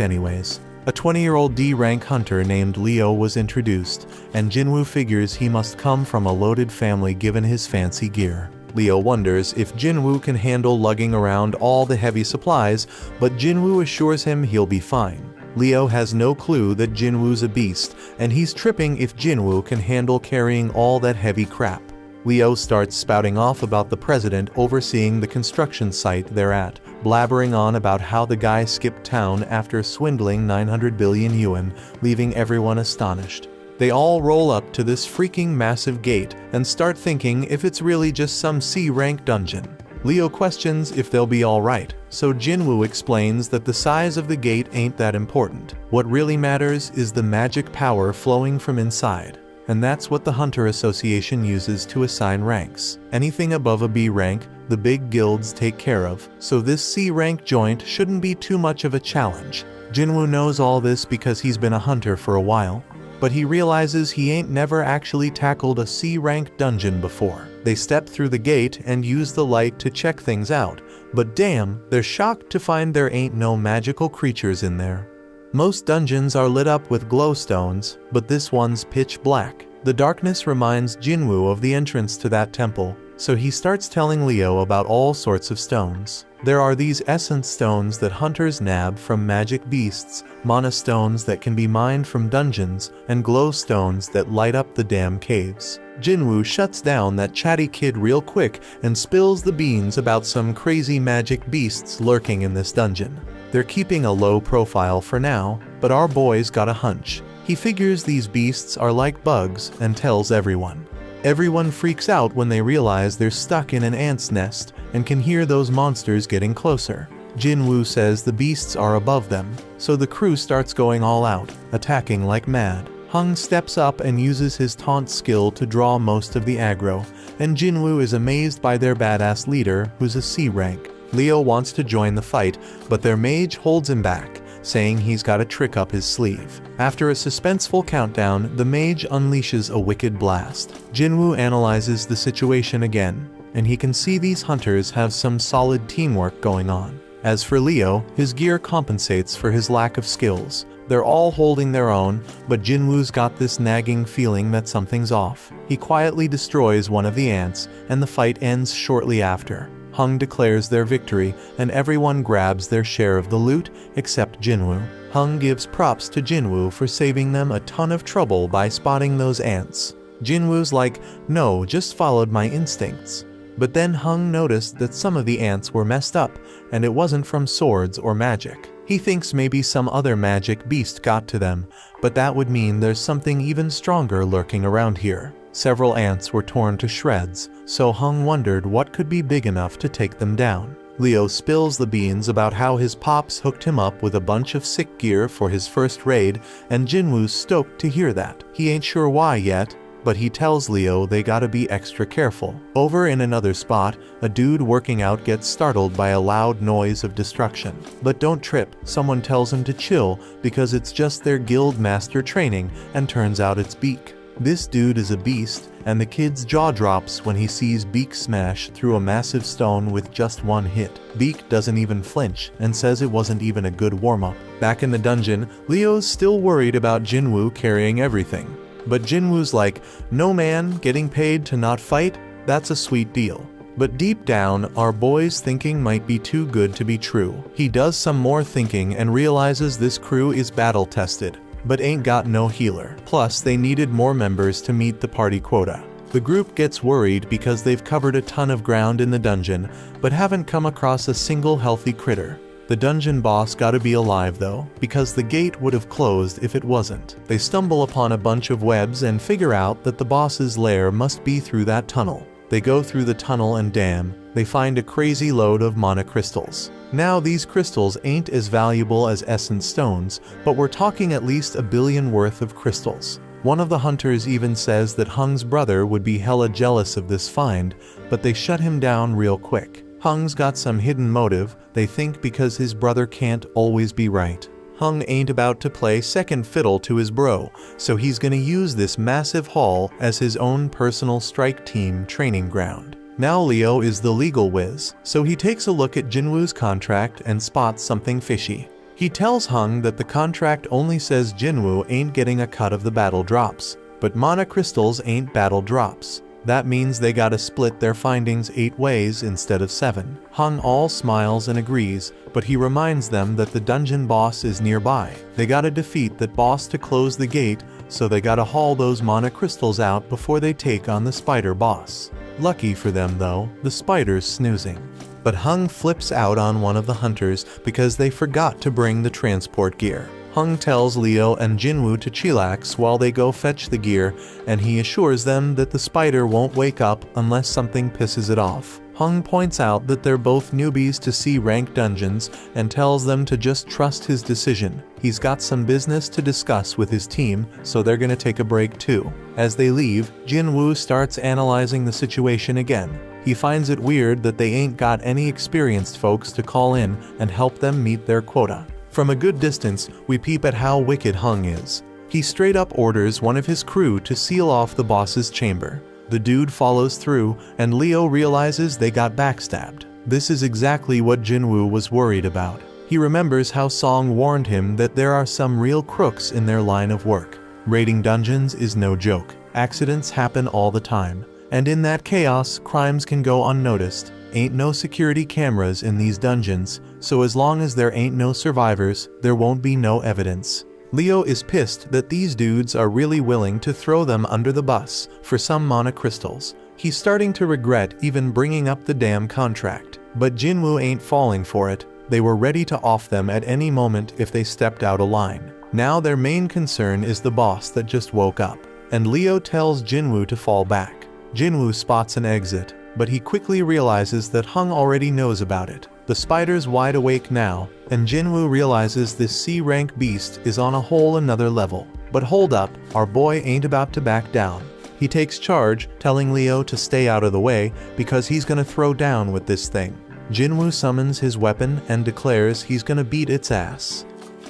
S1: anyways. A 20-year-old D-rank hunter named Leo was introduced, and Jin-Woo figures he must come from a loaded family given his fancy gear. Leo wonders if Jin-Woo can handle lugging around all the heavy supplies, but Jin-Woo assures him he'll be fine. Leo has no clue that Jin-Woo's a beast, and he's tripping if Jin-Woo can handle carrying all that heavy crap. Leo starts spouting off about the president overseeing the construction site they're at, blabbering on about how the guy skipped town after swindling 900 billion yuan, leaving everyone astonished. They all roll up to this freaking massive gate and start thinking if it's really just some C-rank dungeon. Leo questions if they'll be alright, so Jin-Woo explains that the size of the gate ain't that important. What really matters is the magic power flowing from inside. And that's what the Hunter Association uses to assign ranks. Anything above a B rank, the big guilds take care of, so this C rank joint shouldn't be too much of a challenge. Jin-Woo knows all this because he's been a hunter for a while, but he realizes he ain't never actually tackled a C rank dungeon before. They step through the gate and use the light to check things out, but damn, they're shocked to find there ain't no magical creatures in there. Most dungeons are lit up with glowstones, but this one's pitch black. The darkness reminds Jin-Woo of the entrance to that temple, so he starts telling Leo about all sorts of stones. There are these essence stones that hunters nab from magic beasts, mana stones that can be mined from dungeons, and glow stones that light up the damn caves. Jin-Woo shuts down that chatty kid real quick and spills the beans about some crazy magic beasts lurking in this dungeon. They're keeping a low profile for now, but our boy's got a hunch. He figures these beasts are like bugs and tells everyone. Everyone freaks out when they realize they're stuck in an ant's nest and can hear those monsters getting closer. Jin-Woo says the beasts are above them, so the crew starts going all out, attacking like mad. Hung steps up and uses his taunt skill to draw most of the aggro, and Jin-Woo is amazed by their badass leader, who's a C rank. Leo wants to join the fight, but their mage holds him back, saying he's got a trick up his sleeve. After a suspenseful countdown, the mage unleashes a wicked blast. Jin-Woo analyzes the situation again, and he can see these hunters have some solid teamwork going on. As for Leo, his gear compensates for his lack of skills. They're all holding their own, but Jin-Woo's got this nagging feeling that something's off. He quietly destroys one of the ants, and the fight ends shortly after. Hung declares their victory, and everyone grabs their share of the loot, except Jin-Woo. Hung gives props to Jin-Woo for saving them a ton of trouble by spotting those ants. Jin-Woo's like, no, just followed my instincts. But then Hung noticed that some of the ants were messed up, and it wasn't from swords or magic. He thinks maybe some other magic beast got to them, but that would mean there's something even stronger lurking around here. Several ants were torn to shreds, so Hung wondered what could be big enough to take them down. Leo spills the beans about how his pops hooked him up with a bunch of sick gear for his first raid, and Jin-Woo's stoked to hear that. He ain't sure why yet, but he tells Leo they gotta be extra careful. Over in another spot, a dude working out gets startled by a loud noise of destruction. But don't trip, someone tells him to chill because it's just their guild master training, and turns out it's Beak. This dude is a beast, and the kid's jaw drops when he sees Beak smash through a massive stone with just one hit. Beak doesn't even flinch, and says it wasn't even a good warm-up. Back in the dungeon, Leo's still worried about Jin-Woo carrying everything. But Jin-Woo's like, no man, getting paid to not fight? That's a sweet deal. But deep down, our boy's thinking might be too good to be true. He does some more thinking and realizes this crew is battle-tested, but ain't got no healer. Plus, they needed more members to meet the party quota. The group gets worried because they've covered a ton of ground in the dungeon, but haven't come across a single healthy critter. The dungeon boss gotta be alive though, because the gate would have closed if it wasn't. They stumble upon a bunch of webs and figure out that the boss's lair must be through that tunnel. They go through the tunnel and damn, they find a crazy load of mana crystals. Now these crystals ain't as valuable as essence stones, but we're talking at least 1 billion worth of crystals. One of the hunters even says that Hung's brother would be hella jealous of this find, but they shut him down real quick. Hung's got some hidden motive, they think because his brother can't always be right. Hung ain't about to play second fiddle to his bro, so he's gonna use this massive haul as his own personal strike team training ground. Now Leo is the legal whiz, so he takes a look at Jin-Woo's contract and spots something fishy. He tells Hung that the contract only says Jin-Woo ain't getting a cut of the battle drops, but mana crystals ain't battle drops. That means they gotta split their findings 8 ways instead of 7. Hung all smiles and agrees, but he reminds them that the dungeon boss is nearby. They gotta defeat that boss to close the gate, so they gotta haul those mana crystals out before they take on the spider boss. Lucky for them though, the spider's snoozing. But Hung flips out on one of the hunters because they forgot to bring the transport gear. Hung tells Leo and Jin-Woo to chillax while they go fetch the gear, and he assures them that the spider won't wake up unless something pisses it off. Hung points out that they're both newbies to C-rank dungeons and tells them to just trust his decision. He's got some business to discuss with his team, so they're gonna take a break too. As they leave, Jin-Woo starts analyzing the situation again. He finds it weird that they ain't got any experienced folks to call in and help them meet their quota. From a good distance, we peep at how wicked Hung is. He straight up orders one of his crew to seal off the boss's chamber. The dude follows through, and Leo realizes they got backstabbed. This is exactly what Jin-Woo was worried about. He remembers how Song warned him that there are some real crooks in their line of work. Raiding dungeons is no joke. Accidents happen all the time. And in that chaos, crimes can go unnoticed. Ain't no security cameras in these dungeons, so as long as there ain't no survivors, there won't be no evidence. Leo is pissed that these dudes are really willing to throw them under the bus for some mana crystals. He's starting to regret even bringing up the damn contract. But Jin-Woo ain't falling for it. They were ready to off them at any moment if they stepped out of line. Now their main concern is the boss that just woke up, and Leo tells Jin-Woo to fall back. Jin-Woo spots an exit, but he quickly realizes that Hung already knows about it. The spider's wide awake now, and Jin-Woo realizes this C-rank beast is on a whole another level. But hold up, our boy ain't about to back down. He takes charge, telling Leo to stay out of the way because he's gonna throw down with this thing. Jin-Woo summons his weapon and declares he's gonna beat its ass.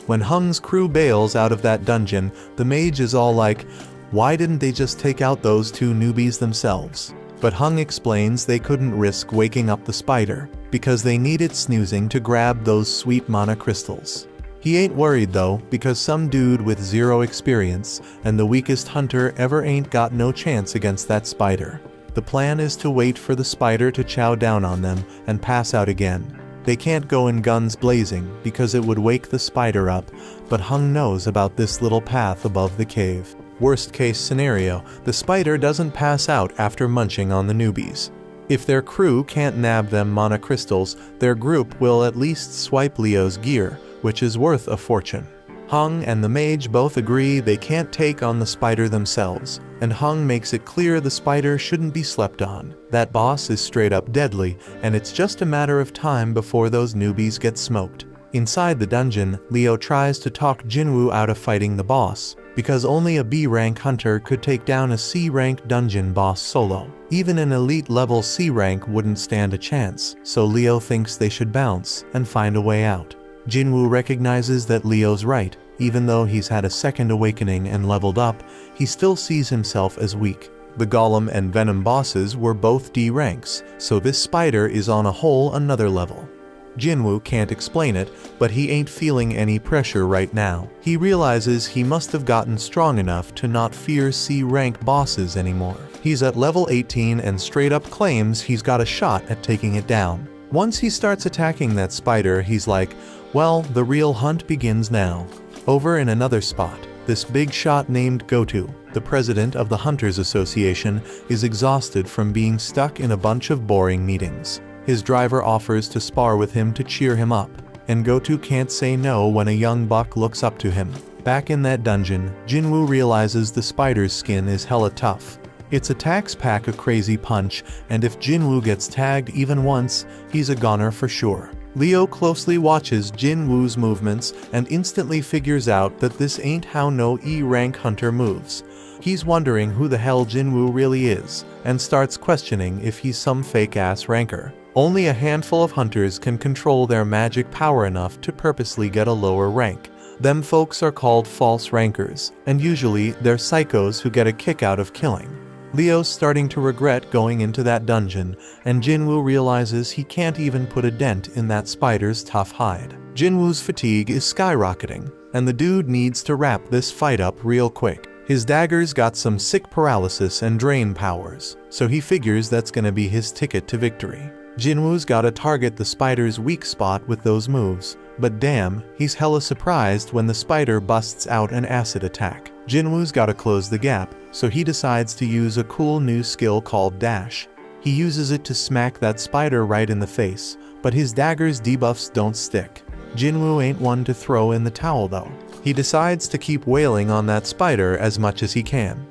S1: When Hung's crew bails out of that dungeon, the mage is all like, why didn't they just take out those 2 newbies themselves? But Hung explains they couldn't risk waking up the spider, because they needed snoozing to grab those sweet mana crystals. He ain't worried though, because some dude with 0 experience, and the weakest hunter ever ain't got no chance against that spider. The plan is to wait for the spider to chow down on them and pass out again. They can't go in guns blazing, because it would wake the spider up, but Hung knows about this little path above the cave. Worst case scenario, the spider doesn't pass out after munching on the newbies. If their crew can't nab them mana crystals, their group will at least swipe Leo's gear, which is worth a fortune. Hung and the mage both agree they can't take on the spider themselves, and Hung makes it clear the spider shouldn't be slept on. That boss is straight up deadly, and it's just a matter of time before those newbies get smoked. Inside the dungeon, Leo tries to talk Jin-Woo out of fighting the boss, because only a B-rank hunter could take down a C-rank dungeon boss solo. Even an elite level C-rank wouldn't stand a chance, so Leo thinks they should bounce and find a way out. Jin-Woo recognizes that Leo's right. Even though he's had a second awakening and leveled up, he still sees himself as weak. The Golem and Venom bosses were both D ranks, so this spider is on a whole another level. Jin-Woo can't explain it, but he ain't feeling any pressure right now. He realizes he must have gotten strong enough to not fear C-rank bosses anymore. He's at level 18 and straight up claims he's got a shot at taking it down. Once he starts attacking that spider, he's like, well, the real hunt begins now. Over in another spot, this big shot named Gotu, the president of the Hunters Association, is exhausted from being stuck in a bunch of boring meetings. His driver offers to spar with him to cheer him up, and Gotu can't say no when a young buck looks up to him. Back in that dungeon, Jin-Woo realizes the spider's skin is hella tough. Its attacks pack a crazy punch, and if Jin-Woo gets tagged even once, he's a goner for sure. Leo closely watches Jin-Woo's movements and instantly figures out that this ain't how no E-rank hunter moves. He's wondering who the hell Jin-Woo really is, and starts questioning if he's some fake-ass ranker. Only a handful of hunters can control their magic power enough to purposely get a lower rank. Them folks are called false rankers, and usually they're psychos who get a kick out of killing. Leo's starting to regret going into that dungeon, and Jin-Woo realizes he can't even put a dent in that spider's tough hide. Jin-Woo's fatigue is skyrocketing, and the dude needs to wrap this fight up real quick. His dagger's got some sick paralysis and drain powers, so he figures that's gonna be his ticket to victory. Jin-Woo's gotta target the spider's weak spot with those moves, but damn, he's hella surprised when the spider busts out an acid attack. Jin-Woo's gotta close the gap, so he decides to use a cool new skill called Dash. He uses it to smack that spider right in the face, but his dagger's debuffs don't stick. Jin-Woo ain't one to throw in the towel though. He decides to keep wailing on that spider as much as he can.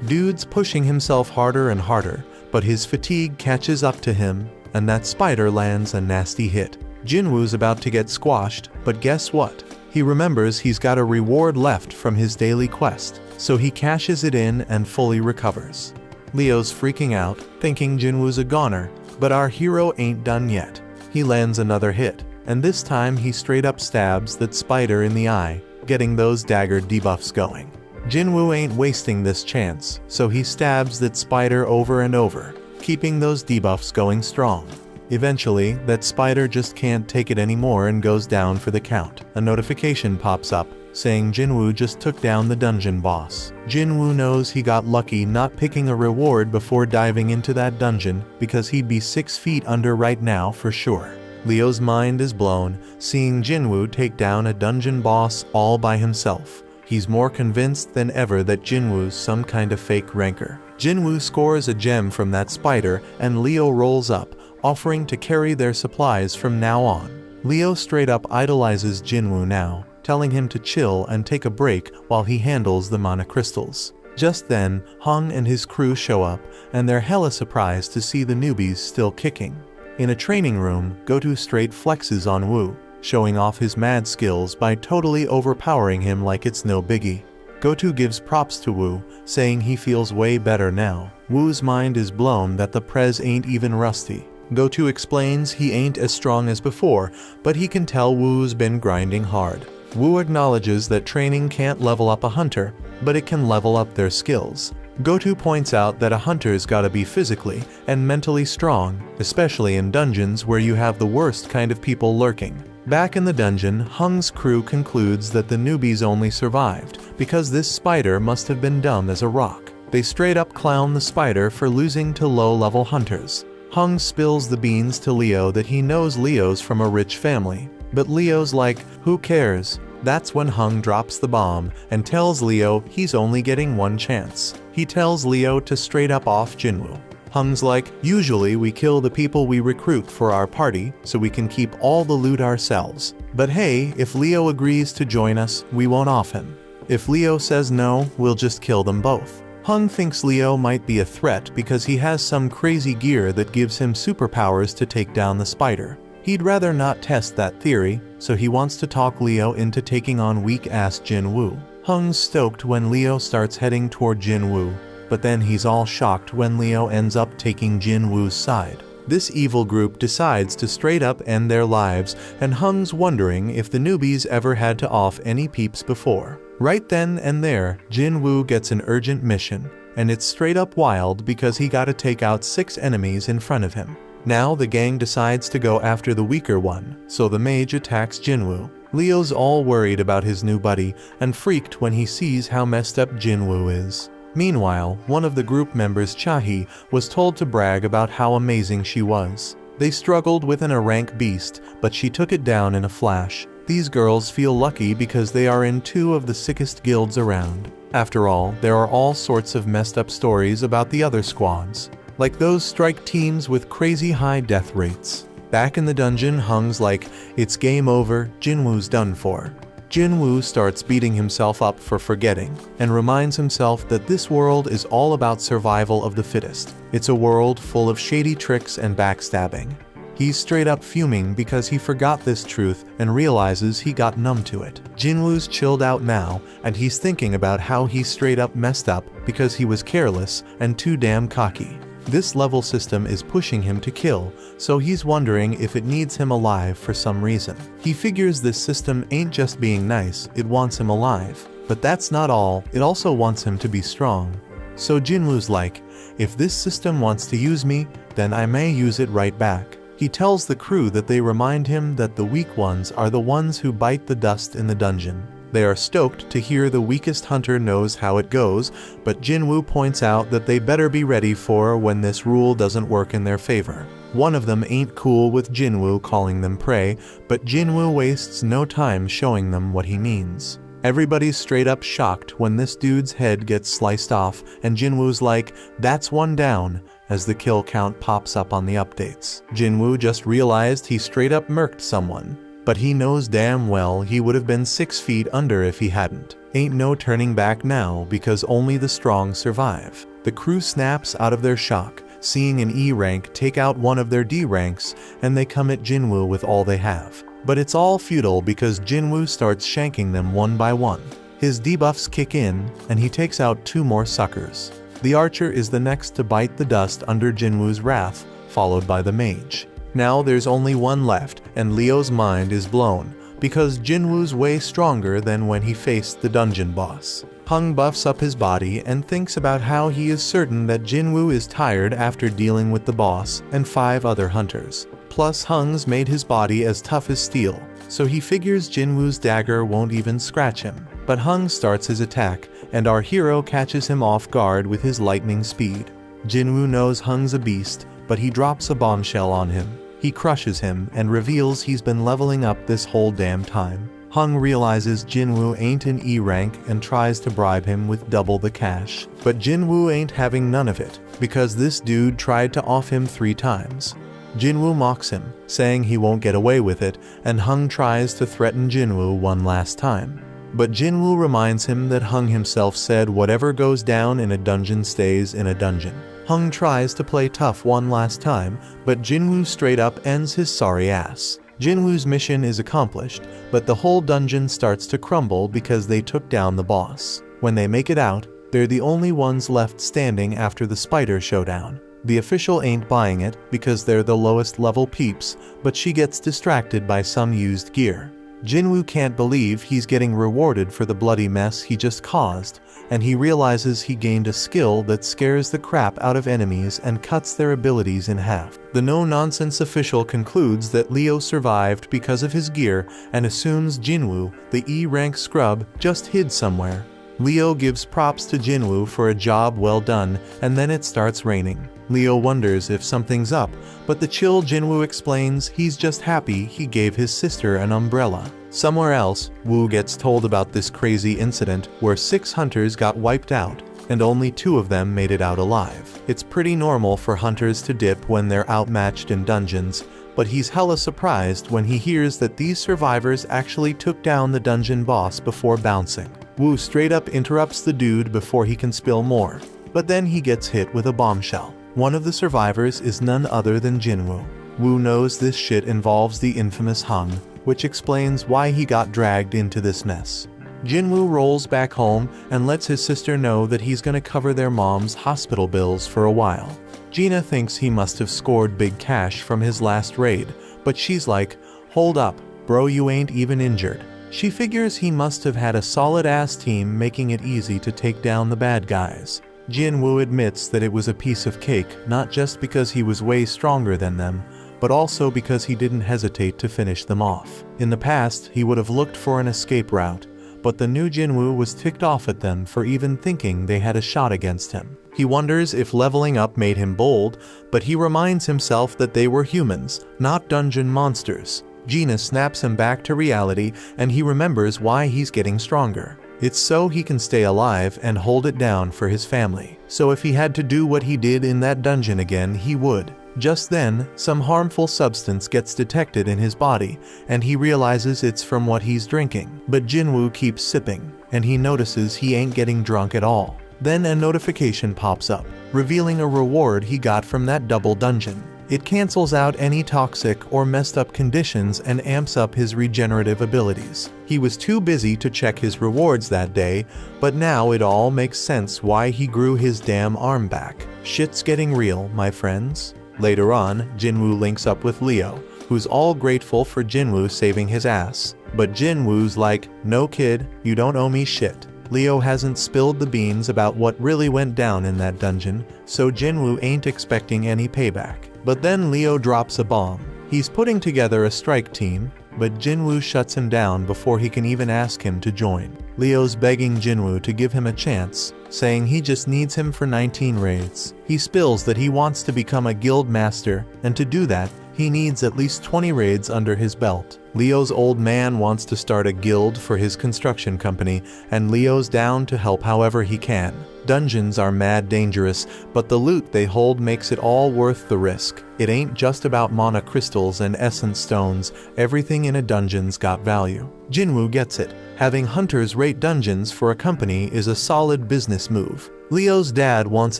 S1: Dude's pushing himself harder and harder, but his fatigue catches up to him, and that spider lands a nasty hit. Jin-Woo's about to get squashed, but guess what? He remembers he's got a reward left from his daily quest, so he cashes it in and fully recovers. Leo's freaking out, thinking Jin-Woo's a goner, but our hero ain't done yet. He lands another hit, and this time he straight up stabs that spider in the eye, getting those dagger debuffs going. Jin-Woo ain't wasting this chance, so he stabs that spider over and over, keeping those debuffs going strong. Eventually, that spider just can't take it anymore and goes down for the count. A notification pops up, saying Jin-Woo just took down the dungeon boss. Jin-Woo knows he got lucky not picking a reward before diving into that dungeon, because he'd be 6 feet under right now for sure. Leo's mind is blown, seeing Jin-Woo take down a dungeon boss all by himself. He's more convinced than ever that Jin-Woo's some kind of fake ranker. Jin-Woo scores a gem from that spider, and Leo rolls up, offering to carry their supplies from now on. Leo straight up idolizes Jin-Woo now, telling him to chill and take a break while he handles the mana crystals. Just then, Hung and his crew show up, and they're hella surprised to see the newbies still kicking. In a training room, Gotu straight flexes on Woo, showing off his mad skills by totally overpowering him like it's no biggie. Gotu gives props to Woo, saying he feels way better now. Woo's mind is blown that the prez ain't even rusty. Gotu explains he ain't as strong as before, but he can tell Woo's been grinding hard. Woo acknowledges that training can't level up a hunter, but it can level up their skills. Gotu points out that a hunter's gotta be physically and mentally strong, especially in dungeons where you have the worst kind of people lurking. Back in the dungeon, Hung's crew concludes that the newbies only survived because this spider must have been dumb as a rock. They straight up clown the spider for losing to low-level hunters. Hung spills the beans to Leo that he knows Leo's from a rich family, but Leo's like, who cares? That's when Hung drops the bomb and tells Leo he's only getting one chance. He tells Leo to straight up off Jin-Woo. Hung's like, usually we kill the people we recruit for our party so we can keep all the loot ourselves. But hey, if Leo agrees to join us, we won't off him. If Leo says no, we'll just kill them both. Hung thinks Leo might be a threat because he has some crazy gear that gives him superpowers to take down the spider. He'd rather not test that theory, so he wants to talk Leo into taking on weak-ass Jin-Woo. Hung's stoked when Leo starts heading toward Jin-Woo, but then he's all shocked when Leo ends up taking Jin-Woo's side. This evil group decides to straight up end their lives, and Hung's wondering if the newbies ever had to off any peeps before. Right then and there, Jin-Woo gets an urgent mission, and it's straight up wild because he gotta take out 6 enemies in front of him. Now the gang decides to go after the weaker one, so the mage attacks Jin-Woo. Leo's all worried about his new buddy and freaked when he sees how messed up Jin-Woo is. Meanwhile, one of the group members, Chahi, was told to brag about how amazing she was. They struggled with a rank beast, but she took it down in a flash. These girls feel lucky because they are in 2 of the sickest guilds around. After all, there are all sorts of messed up stories about the other squads, like those strike teams with crazy high death rates. Back in the dungeon, Hung's like, it's game over, Jin-Woo's done for. Jin-Woo starts beating himself up for forgetting, and reminds himself that this world is all about survival of the fittest. It's a world full of shady tricks and backstabbing. He's straight up fuming because he forgot this truth and realizes he got numb to it. Jin-Woo's chilled out now, and he's thinking about how he straight up messed up because he was careless and too damn cocky. This level system is pushing him to kill, so he's wondering if it needs him alive for some reason. He figures this system ain't just being nice, it wants him alive. But that's not all, it also wants him to be strong. So Jin-Woo's like, if this system wants to use me, then I may use it right back. He tells the crew that they remind him that the weak ones are the ones who bite the dust in the dungeon. They are stoked to hear the weakest hunter knows how it goes, but Jin-Woo points out that they better be ready for when this rule doesn't work in their favor. One of them ain't cool with Jin-Woo calling them prey, but Jin-Woo wastes no time showing them what he means. Everybody's straight up shocked when this dude's head gets sliced off, and Jin-Woo's like, that's one down, as the kill count pops up on the updates. Jin-Woo just realized he straight up murked someone. But he knows damn well he would have been 6 feet under if he hadn't. Ain't no turning back now because only the strong survive. The crew snaps out of their shock, seeing an E rank take out one of their D ranks, and they come at Jin-Woo with all they have. But it's all futile because Jin-Woo starts shanking them one by one. His debuffs kick in, and he takes out 2 more suckers. The archer is the next to bite the dust under Jin-Woo's wrath, followed by the mage. Now there's only one left, and Leo's mind is blown, because Jin-Woo's way stronger than when he faced the dungeon boss. Hung buffs up his body and thinks about how he is certain that Jin-Woo is tired after dealing with the boss and 5 other hunters. Plus Hung's made his body as tough as steel, so he figures Jin-Woo's dagger won't even scratch him. But Hung starts his attack, and our hero catches him off guard with his lightning speed. Jin-Woo knows Hung's a beast, but he drops a bombshell on him. He crushes him and reveals he's been leveling up this whole damn time. Hung realizes Jin-Woo ain't an E rank and tries to bribe him with double the cash. But Jin-Woo ain't having none of it, because this dude tried to off him 3 times. Jin-Woo mocks him, saying he won't get away with it, and Hung tries to threaten Jin-Woo one last time. But Jin-Woo reminds him that Hung himself said whatever goes down in a dungeon stays in a dungeon. Hung tries to play tough one last time, but Jin-Woo straight up ends his sorry ass. Jin-Woo's mission is accomplished, but the whole dungeon starts to crumble because they took down the boss. When they make it out, they're the only ones left standing after the spider showdown. The official ain't buying it because they're the lowest level peeps, but she gets distracted by some used gear. Jin-Woo can't believe he's getting rewarded for the bloody mess he just caused, and he realizes he gained a skill that scares the crap out of enemies and cuts their abilities in half. The no-nonsense official concludes that Leo survived because of his gear and assumes Jin-Woo, the E-rank scrub, just hid somewhere. Leo gives props to Jin-Woo for a job well done, and then it starts raining. Leo wonders if something's up, but the chill Jin-Woo explains he's just happy he gave his sister an umbrella. Somewhere else, Woo gets told about this crazy incident where 6 hunters got wiped out, and only 2 of them made it out alive. It's pretty normal for hunters to dip when they're outmatched in dungeons, but he's hella surprised when he hears that these survivors actually took down the dungeon boss before bouncing. Woo straight up interrupts the dude before he can spill more, but then he gets hit with a bombshell. One of the survivors is none other than Jin-Woo. Woo knows this shit involves the infamous Hung, which explains why he got dragged into this mess. Jin-Woo rolls back home and lets his sister know that he's gonna cover their mom's hospital bills for a while. Gina thinks he must have scored big cash from his last raid, but she's like, hold up, bro, you ain't even injured. She figures he must have had a solid-ass team making it easy to take down the bad guys. Jin-Woo admits that it was a piece of cake, not just because he was way stronger than them, but also because he didn't hesitate to finish them off. In the past, he would have looked for an escape route, but the new Jin-Woo was ticked off at them for even thinking they had a shot against him. He wonders if leveling up made him bold, but he reminds himself that they were humans, not dungeon monsters. Gina snaps him back to reality, and he remembers why he's getting stronger. It's so he can stay alive and hold it down for his family. So if he had to do what he did in that dungeon again, he would. Just then, some harmful substance gets detected in his body, and he realizes it's from what he's drinking. But Jin-Woo keeps sipping, and he notices he ain't getting drunk at all. Then a notification pops up, revealing a reward he got from that double dungeon. It cancels out any toxic or messed up conditions and amps up his regenerative abilities. He was too busy to check his rewards that day, but now it all makes sense why he grew his damn arm back. Shit's getting real, my friends. Later on, Jin-Woo links up with Leo, who's all grateful for Jin-Woo saving his ass. But Jin-Woo's like, no kid, you don't owe me shit. Leo hasn't spilled the beans about what really went down in that dungeon, so Jin-Woo ain't expecting any payback. But then Leo drops a bomb. He's putting together a strike team, but Jin-Woo shuts him down before he can even ask him to join. Leo's begging Jin-Woo to give him a chance, saying he just needs him for 19 raids. He spills that he wants to become a guild master, and to do that, he needs at least 20 raids under his belt. Leo's old man wants to start a guild for his construction company, and Leo's down to help however he can. Dungeons are mad dangerous, but the loot they hold makes it all worth the risk. It ain't just about mana crystals and essence stones, everything in a dungeon's got value. Jin-Woo gets it. Having hunters rate dungeons for a company is a solid business move. Leo's dad wants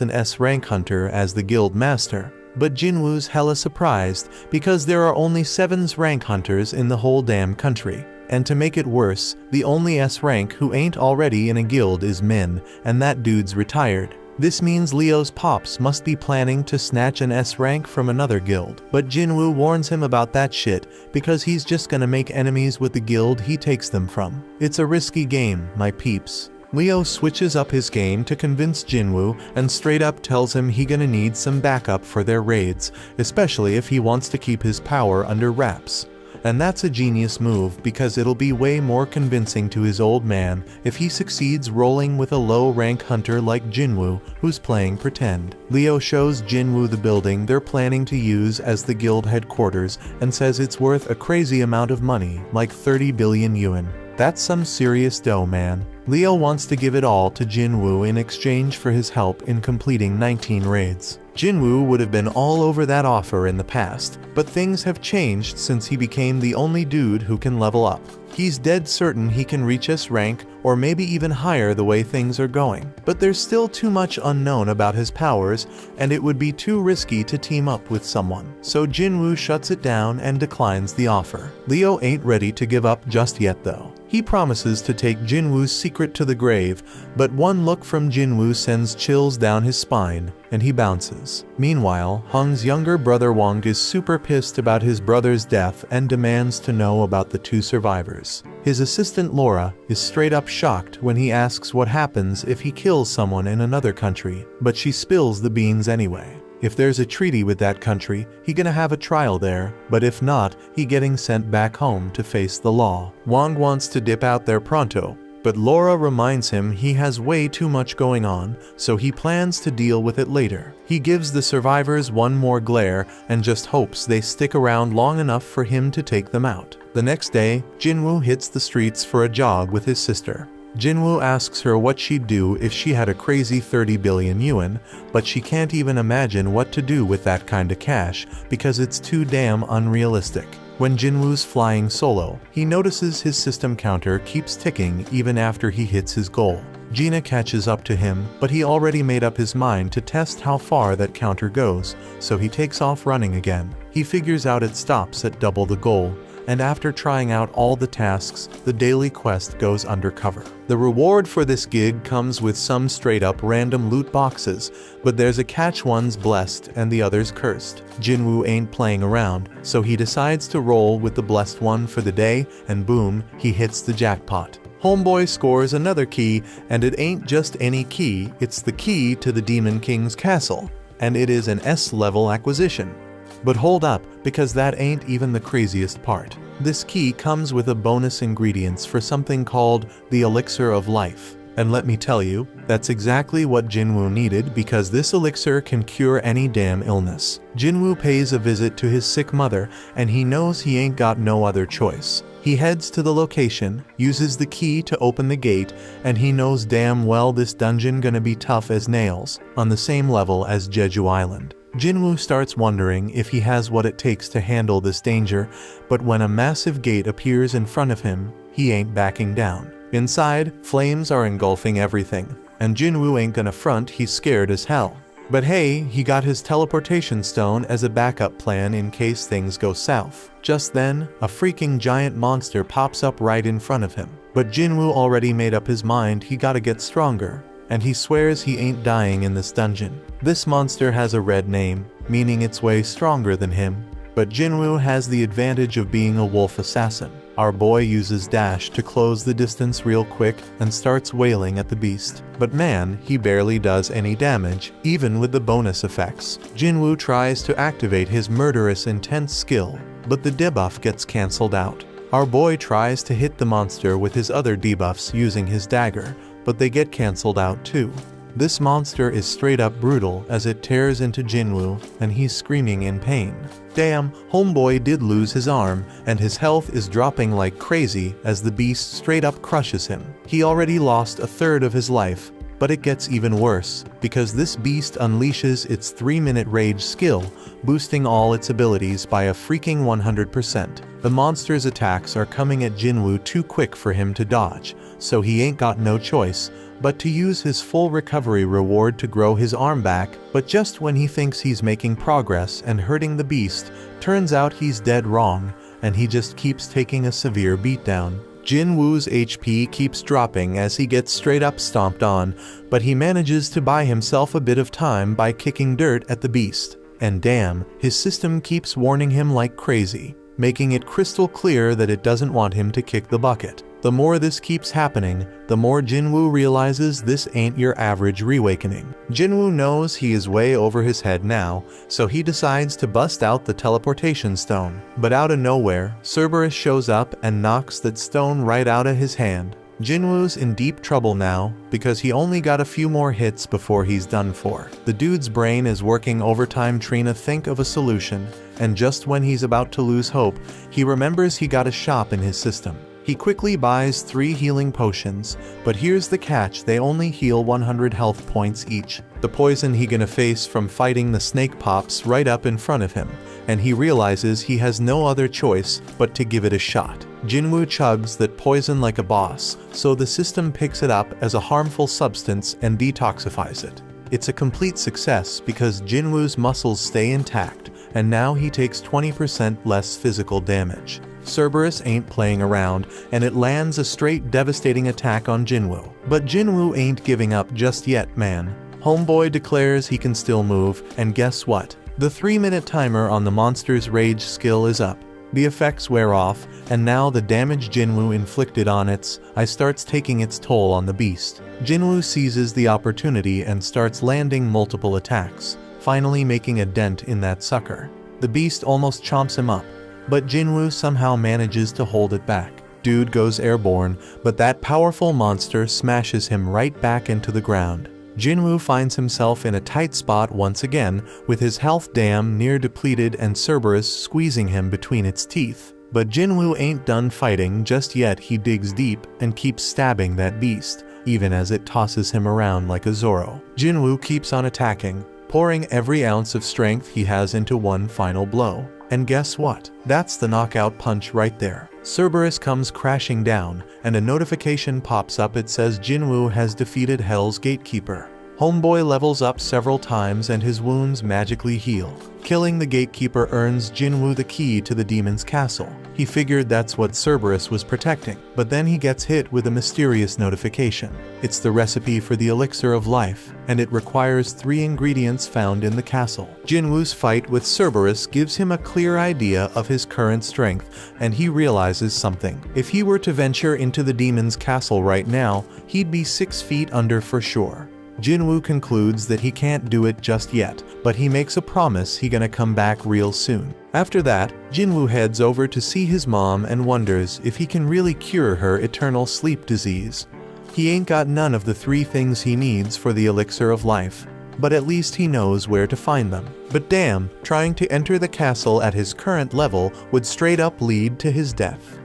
S1: an S-rank hunter as the guild master, but Jin-Woo's hella surprised because there are only 7 rank hunters in the whole damn country. And to make it worse, the only S-rank who ain't already in a guild is Min, and that dude's retired. This means Leo's pops must be planning to snatch an S-rank from another guild. But Jin-Woo warns him about that shit because he's just gonna make enemies with the guild he takes them from. It's a risky game, my peeps. Leo switches up his game to convince Jin-Woo and straight up tells him he gonna need some backup for their raids, especially if he wants to keep his power under wraps. And that's a genius move because it'll be way more convincing to his old man if he succeeds rolling with a low-rank hunter like Jin-Woo who's playing pretend. Leo shows Jin-Woo the building they're planning to use as the guild headquarters and says it's worth a crazy amount of money, like 30 billion yuan. That's some serious dough, man. Leo wants to give it all to Jin-Woo in exchange for his help in completing 19 raids. Jin-Woo would have been all over that offer in the past, but things have changed since he became the only dude who can level up. He's dead certain he can reach S rank or maybe even higher the way things are going. But there's still too much unknown about his powers, and it would be too risky to team up with someone. So Jin-Woo shuts it down and declines the offer. Leo ain't ready to give up just yet though. He promises to take Jin-Woo's secret to the grave, but one look from Jin-Woo sends chills down his spine, and he bounces. Meanwhile, Hung's younger brother Wang is super pissed about his brother's death and demands to know about the 2 survivors. His assistant Laura is straight up shocked when he asks what happens if he kills someone in another country, but she spills the beans anyway. If there's a treaty with that country, he gonna have a trial there, but if not, he getting sent back home to face the law. Wang wants to dip out there pronto, but Laura reminds him he has way too much going on, so he plans to deal with it later. He gives the survivors one more glare and just hopes they stick around long enough for him to take them out. The next day, Jin-Woo hits the streets for a jog with his sister. Jin-Woo asks her what she'd do if she had a crazy 30 billion yuan, but she can't even imagine what to do with that kind of cash because it's too damn unrealistic. When Jin-Woo's flying solo, he notices his system counter keeps ticking even after he hits his goal. Gina catches up to him, but he already made up his mind to test how far that counter goes, so he takes off running again. He figures out it stops at double the goal, and after trying out all the tasks, the daily quest goes undercover. The reward for this gig comes with some straight-up random loot boxes, but there's a catch: one's blessed and the other's cursed. Jin-Woo ain't playing around, so he decides to roll with the blessed one for the day, and boom, he hits the jackpot. Homeboy scores another key, and it ain't just any key, it's the key to the Demon King's castle, and it is an S-level acquisition. But hold up, because that ain't even the craziest part. This key comes with a bonus ingredients for something called the Elixir of Life. And let me tell you, that's exactly what Jin-Woo needed, because this elixir can cure any damn illness. Jin-Woo pays a visit to his sick mother, and he knows he ain't got no other choice. He heads to the location, uses the key to open the gate, and he knows damn well this dungeon gonna be tough as nails, on the same level as Jeju Island. Jin-Woo starts wondering if he has what it takes to handle this danger, but when a massive gate appears in front of him, he ain't backing down. Inside, flames are engulfing everything, and Jin-Woo ain't gonna front, he's scared as hell. But hey, he got his teleportation stone as a backup plan in case things go south. Just then, a freaking giant monster pops up right in front of him. But Jin-Woo already made up his mind he gotta get stronger, and he swears he ain't dying in this dungeon. This monster has a red name, meaning it's way stronger than him, but Jin-Woo has the advantage of being a wolf assassin. Our boy uses dash to close the distance real quick and starts wailing at the beast. But man, he barely does any damage, even with the bonus effects. Jin-Woo tries to activate his murderous intense skill, but the debuff gets cancelled out. Our boy tries to hit the monster with his other debuffs using his dagger, but they get cancelled out too. This monster is straight up brutal as it tears into Jin-Woo, and he's screaming in pain. Damn, homeboy did lose his arm, and his health is dropping like crazy as the beast straight up crushes him. He already lost a third of his life, but it gets even worse, because this beast unleashes its 3-minute rage skill, boosting all its abilities by a freaking 100%. The monster's attacks are coming at Jin-Woo too quick for him to dodge, so he ain't got no choice but to use his full recovery reward to grow his arm back. But just when he thinks he's making progress and hurting the beast, turns out he's dead wrong, and he just keeps taking a severe beatdown. Jin-Woo's HP keeps dropping as he gets straight up stomped on, but he manages to buy himself a bit of time by kicking dirt at the beast. And damn, his system keeps warning him like crazy, making it crystal clear that it doesn't want him to kick the bucket. The more this keeps happening, the more Jin-Woo realizes this ain't your average reawakening. Jin-Woo knows he is way over his head now, so he decides to bust out the teleportation stone. But out of nowhere, Cerberus shows up and knocks that stone right out of his hand. Jin-Woo's in deep trouble now, because he only got a few more hits before he's done for. The dude's brain is working overtime trying to think of a solution, and just when he's about to lose hope, he remembers he got a shop in his system. He quickly buys 3 healing potions, but here's the catch: they only heal 100 health points each. The poison he gonna face from fighting the snake pops right up in front of him, and he realizes he has no other choice but to give it a shot. Jin-Woo chugs that poison like a boss, so the system picks it up as a harmful substance and detoxifies it. It's a complete success because Jin-Woo's muscles stay intact, and now he takes 20% less physical damage. Cerberus ain't playing around, and it lands a straight devastating attack on Jin-Woo. But Jin-Woo ain't giving up just yet, man. Homeboy declares he can still move, and guess what? The 3-minute timer on the monster's rage skill is up. The effects wear off, and now the damage Jin-Woo inflicted on its eye starts taking its toll on the beast. Jin-Woo seizes the opportunity and starts landing multiple attacks, finally making a dent in that sucker. The beast almost chomps him up, but Jin-Woo somehow manages to hold it back. Dude goes airborne, but that powerful monster smashes him right back into the ground. Jin-Woo finds himself in a tight spot once again, with his health damn near depleted and Cerberus squeezing him between its teeth. But Jin-Woo ain't done fighting just yet. He digs deep and keeps stabbing that beast, even as it tosses him around like a Zoro. Jin-Woo keeps on attacking, pouring every ounce of strength he has into one final blow. And guess what? That's the knockout punch right there. Cerberus comes crashing down, and a notification pops up. It says Jin-Woo has defeated Hell's Gatekeeper. Homeboy levels up several times and his wounds magically heal. Killing the Gatekeeper earns Jin-Woo the key to the demon's castle. He figured that's what Cerberus was protecting, but then he gets hit with a mysterious notification. It's the recipe for the elixir of life, and it requires 3 ingredients found in the castle. Jin-Woo's fight with Cerberus gives him a clear idea of his current strength, and he realizes something. If he were to venture into the demon's castle right now, he'd be 6 feet under for sure. Jin-Woo concludes that he can't do it just yet, but he makes a promise he gonna come back real soon. After that, Jin-Woo heads over to see his mom and wonders if he can really cure her eternal sleep disease. He ain't got none of the 3 things he needs for the elixir of life, but at least he knows where to find them. But damn, trying to enter the castle at his current level would straight up lead to his death.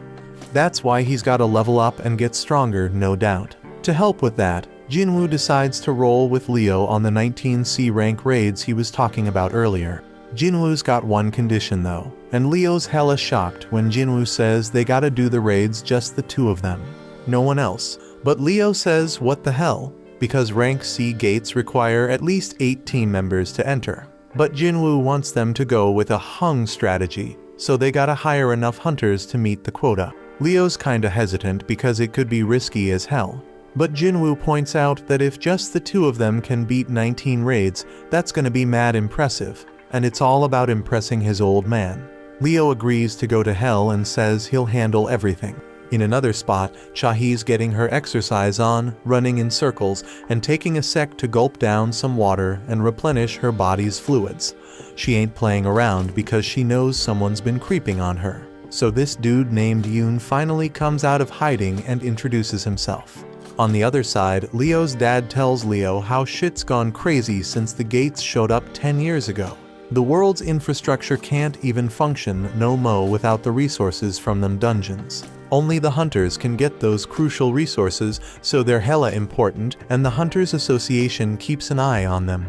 S1: That's why he's gotta level up and get stronger, no doubt. To help with that, Jin-Woo decides to roll with Leo on the 19C rank raids he was talking about earlier. Jin-Woo's got one condition though, and Leo's hella shocked when Jin-Woo says they gotta do the raids just the 2 of them. No one else. But Leo says what the hell, because rank C gates require at least 8 team members to enter. But Jin-Woo wants them to go with a hung strategy, so they gotta hire enough hunters to meet the quota. Leo's kinda hesitant because it could be risky as hell. But Jin-Woo points out that if just the 2 of them can beat 19 raids, that's gonna be mad impressive, and it's all about impressing his old man. Leo agrees to go to hell and says he'll handle everything. In another spot, Chahee's getting her exercise on, running in circles, and taking a sec to gulp down some water and replenish her body's fluids. She ain't playing around because she knows someone's been creeping on her. So this dude named Yoon finally comes out of hiding and introduces himself. On the other side, Leo's dad tells Leo how shit's gone crazy since the gates showed up 10 years ago. The world's infrastructure can't even function no mo without the resources from them dungeons. Only the hunters can get those crucial resources, so they're hella important, and the Hunters Association keeps an eye on them.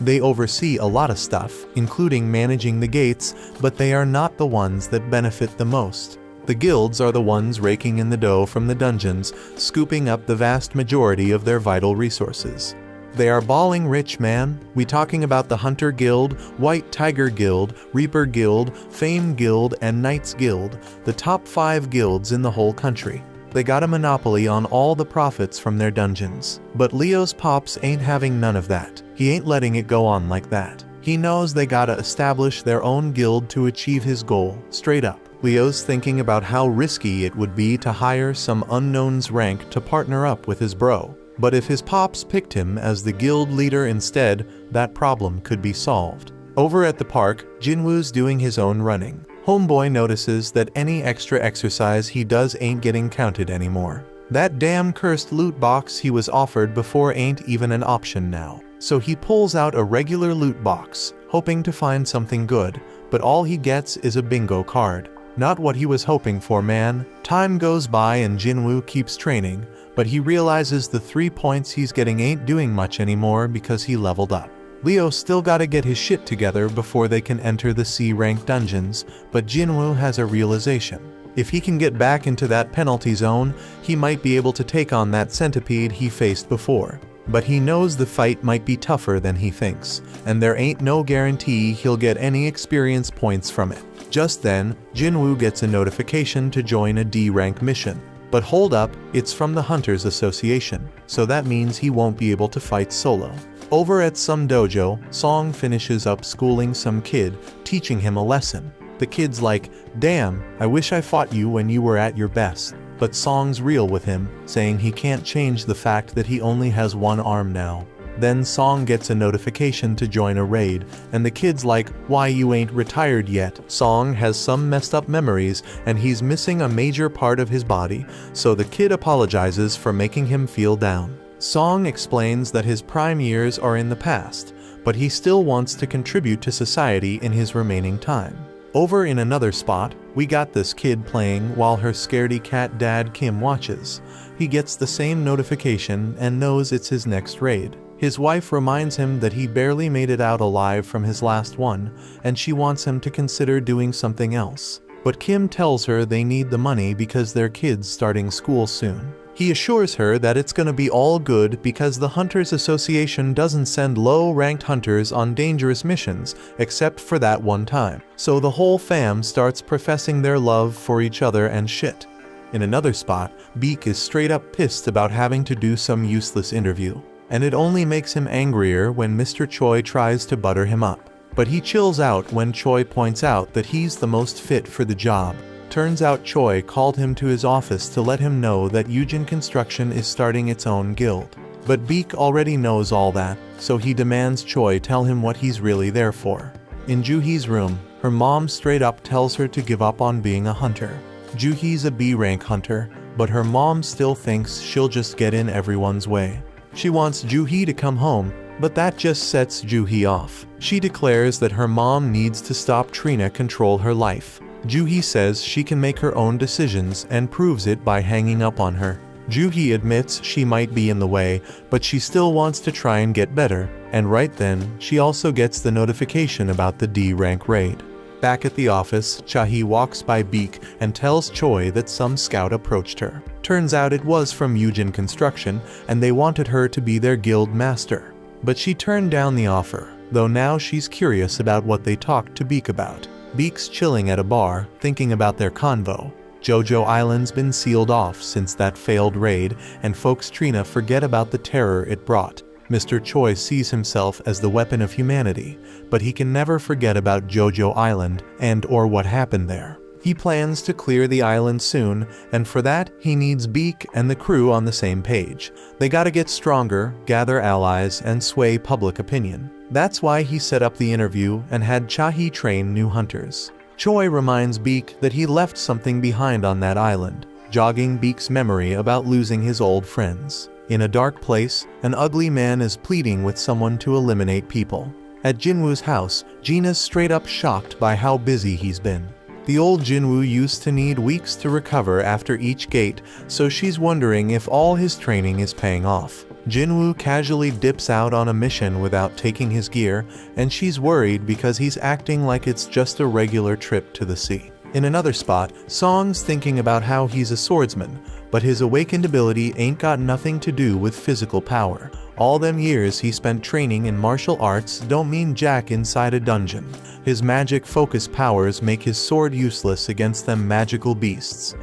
S1: They oversee a lot of stuff, including managing the gates, but they are not the ones that benefit the most. The guilds are the ones raking in the dough from the dungeons, scooping up the vast majority of their vital resources. They are balling rich, man. We talking about the Hunter Guild, White Tiger Guild, Reaper Guild, Fame Guild, and Knights Guild, the top 5 guilds in the whole country. They got a monopoly on all the profits from their dungeons. But Leo's pops ain't having none of that. He ain't letting it go on like that. He knows they gotta establish their own guild to achieve his goal, straight up. Leo's thinking about how risky it would be to hire some unknown's rank to partner up with his bro. But if his pops picked him as the guild leader instead, that problem could be solved. Over at the park, Jin-Woo's doing his own running. Homeboy notices that any extra exercise he does ain't getting counted anymore. That damn cursed loot box he was offered before ain't even an option now. So he pulls out a regular loot box, hoping to find something good, but all he gets is a bingo card. Not what he was hoping for, man. Time goes by and Jin-Woo keeps training, but he realizes the 3 points he's getting ain't doing much anymore because he leveled up. Leo still gotta get his shit together before they can enter the C-rank dungeons, but Jin-Woo has a realization. If he can get back into that penalty zone, he might be able to take on that centipede he faced before. But he knows the fight might be tougher than he thinks, and there ain't no guarantee he'll get any experience points from it. Just then, Jin-Woo gets a notification to join a D-rank mission. But hold up, it's from the Hunters Association, so that means he won't be able to fight solo. Over at some dojo, Song finishes up schooling some kid, teaching him a lesson. The kid's like, "Damn, I wish I fought you when you were at your best." But Song's real with him, saying he can't change the fact that he only has one arm now. Then Song gets a notification to join a raid, and the kid's like, "Why you ain't retired yet?" Song has some messed up memories, and he's missing a major part of his body, so the kid apologizes for making him feel down. Song explains that his prime years are in the past, but he still wants to contribute to society in his remaining time. Over in another spot, we got this kid playing while her scaredy cat dad Kim watches. He gets the same notification and knows it's his next raid. His wife reminds him that he barely made it out alive from his last one, and she wants him to consider doing something else. But Kim tells her they need the money because their kid's starting school soon. He assures her that it's gonna be all good because the Hunters Association doesn't send low-ranked hunters on dangerous missions except for that one time. So the whole fam starts professing their love for each other and shit. In another spot, Beak is straight up pissed about having to do some useless interview. And it only makes him angrier when Mr. Choi tries to butter him up. But he chills out when Choi points out that he's the most fit for the job. Turns out Choi called him to his office to let him know that Yujin Construction is starting its own guild. But Beak already knows all that, so he demands Choi tell him what he's really there for. In Juhi's room, her mom straight up tells her to give up on being a hunter. Juhi's a B-rank hunter, but her mom still thinks she'll just get in everyone's way. She wants Juhi to come home, but that just sets Juhi off. She declares that her mom needs to stop Trina control her life. Juhi says she can make her own decisions and proves it by hanging up on her. Juhi admits she might be in the way, but she still wants to try and get better, and right then, she also gets the notification about the D-rank raid. Back at the office, Chahi walks by Beak and tells Choi that some scout approached her. Turns out it was from Yujin Construction, and they wanted her to be their guild master. But she turned down the offer, though now she's curious about what they talked to Beak about. Beak's chilling at a bar, thinking about their convo. Jojo Island's been sealed off since that failed raid, and folks Trina forget about the terror it brought. Mr. Choi sees himself as the weapon of humanity, but he can never forget about Jojo Island and/or what happened there. He plans to clear the island soon, and for that, he needs Beak and the crew on the same page. They gotta get stronger, gather allies, and sway public opinion. That's why he set up the interview and had Chahi train new hunters. Choi reminds Beak that he left something behind on that island, jogging Beak's memory about losing his old friends. In a dark place, an ugly man is pleading with someone to eliminate people. At Jin-Woo's house, Gina's straight up shocked by how busy he's been. The old Jin-Woo used to need weeks to recover after each gate, so she's wondering if all his training is paying off. Jin-Woo casually dips out on a mission without taking his gear, and she's worried because he's acting like it's just a regular trip to the sea. In another spot, Song's thinking about how he's a swordsman, but his awakened ability ain't got nothing to do with physical power. All them years he spent training in martial arts don't mean jack inside a dungeon. His magic focus powers make his sword useless against them magical beasts.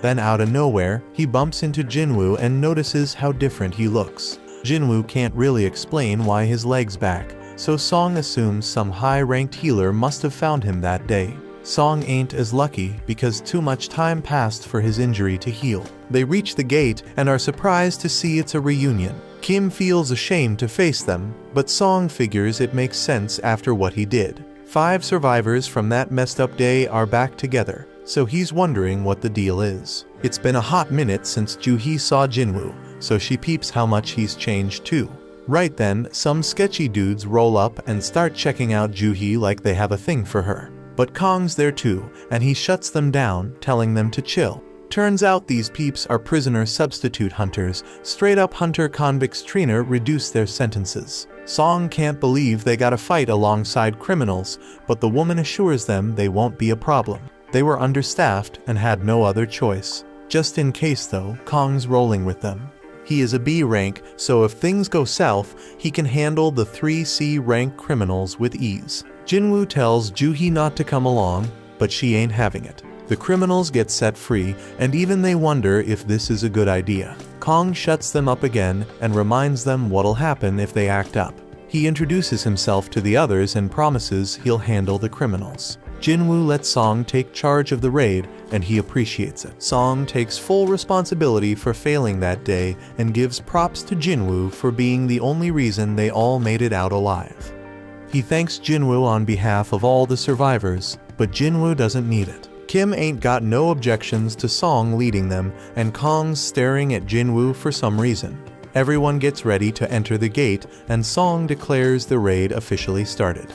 S1: Then out of nowhere, he bumps into Jin-Woo and notices how different he looks. Jin-Woo can't really explain why his leg's back, so Song assumes some high-ranked healer must have found him that day. Song ain't as lucky because too much time passed for his injury to heal. They reach the gate and are surprised to see it's a reunion. Kim feels ashamed to face them, but Song figures it makes sense after what he did. 5 survivors from that messed up day are back together, so he's wondering what the deal is. It's been a hot minute since Juhi saw Jin-Woo, so she peeps how much he's changed too. Right then, some sketchy dudes roll up and start checking out Juhi like they have a thing for her. But Kong's there too, and he shuts them down, telling them to chill. Turns out these peeps are prisoner substitute hunters. Straight up hunter convicts Trina reduced their sentences. Song can't believe they gotta fight alongside criminals, but the woman assures them they won't be a problem. They were understaffed and had no other choice. Just in case though, Kong's rolling with them. He is a B rank, so if things go south, he can handle the 3 C rank criminals with ease. Jin-Woo tells Juhi not to come along, but she ain't having it. The criminals get set free, and even they wonder if this is a good idea. Kong shuts them up again and reminds them what'll happen if they act up. He introduces himself to the others and promises he'll handle the criminals. Jin-Woo lets Song take charge of the raid, and he appreciates it. Song takes full responsibility for failing that day and gives props to Jin-Woo for being the only reason they all made it out alive. He thanks Jin-Woo on behalf of all the survivors, but Jin-Woo doesn't need it. Kim ain't got no objections to Song leading them, and Kong's staring at Jin-Woo for some reason. Everyone gets ready to enter the gate, and Song declares the raid officially started.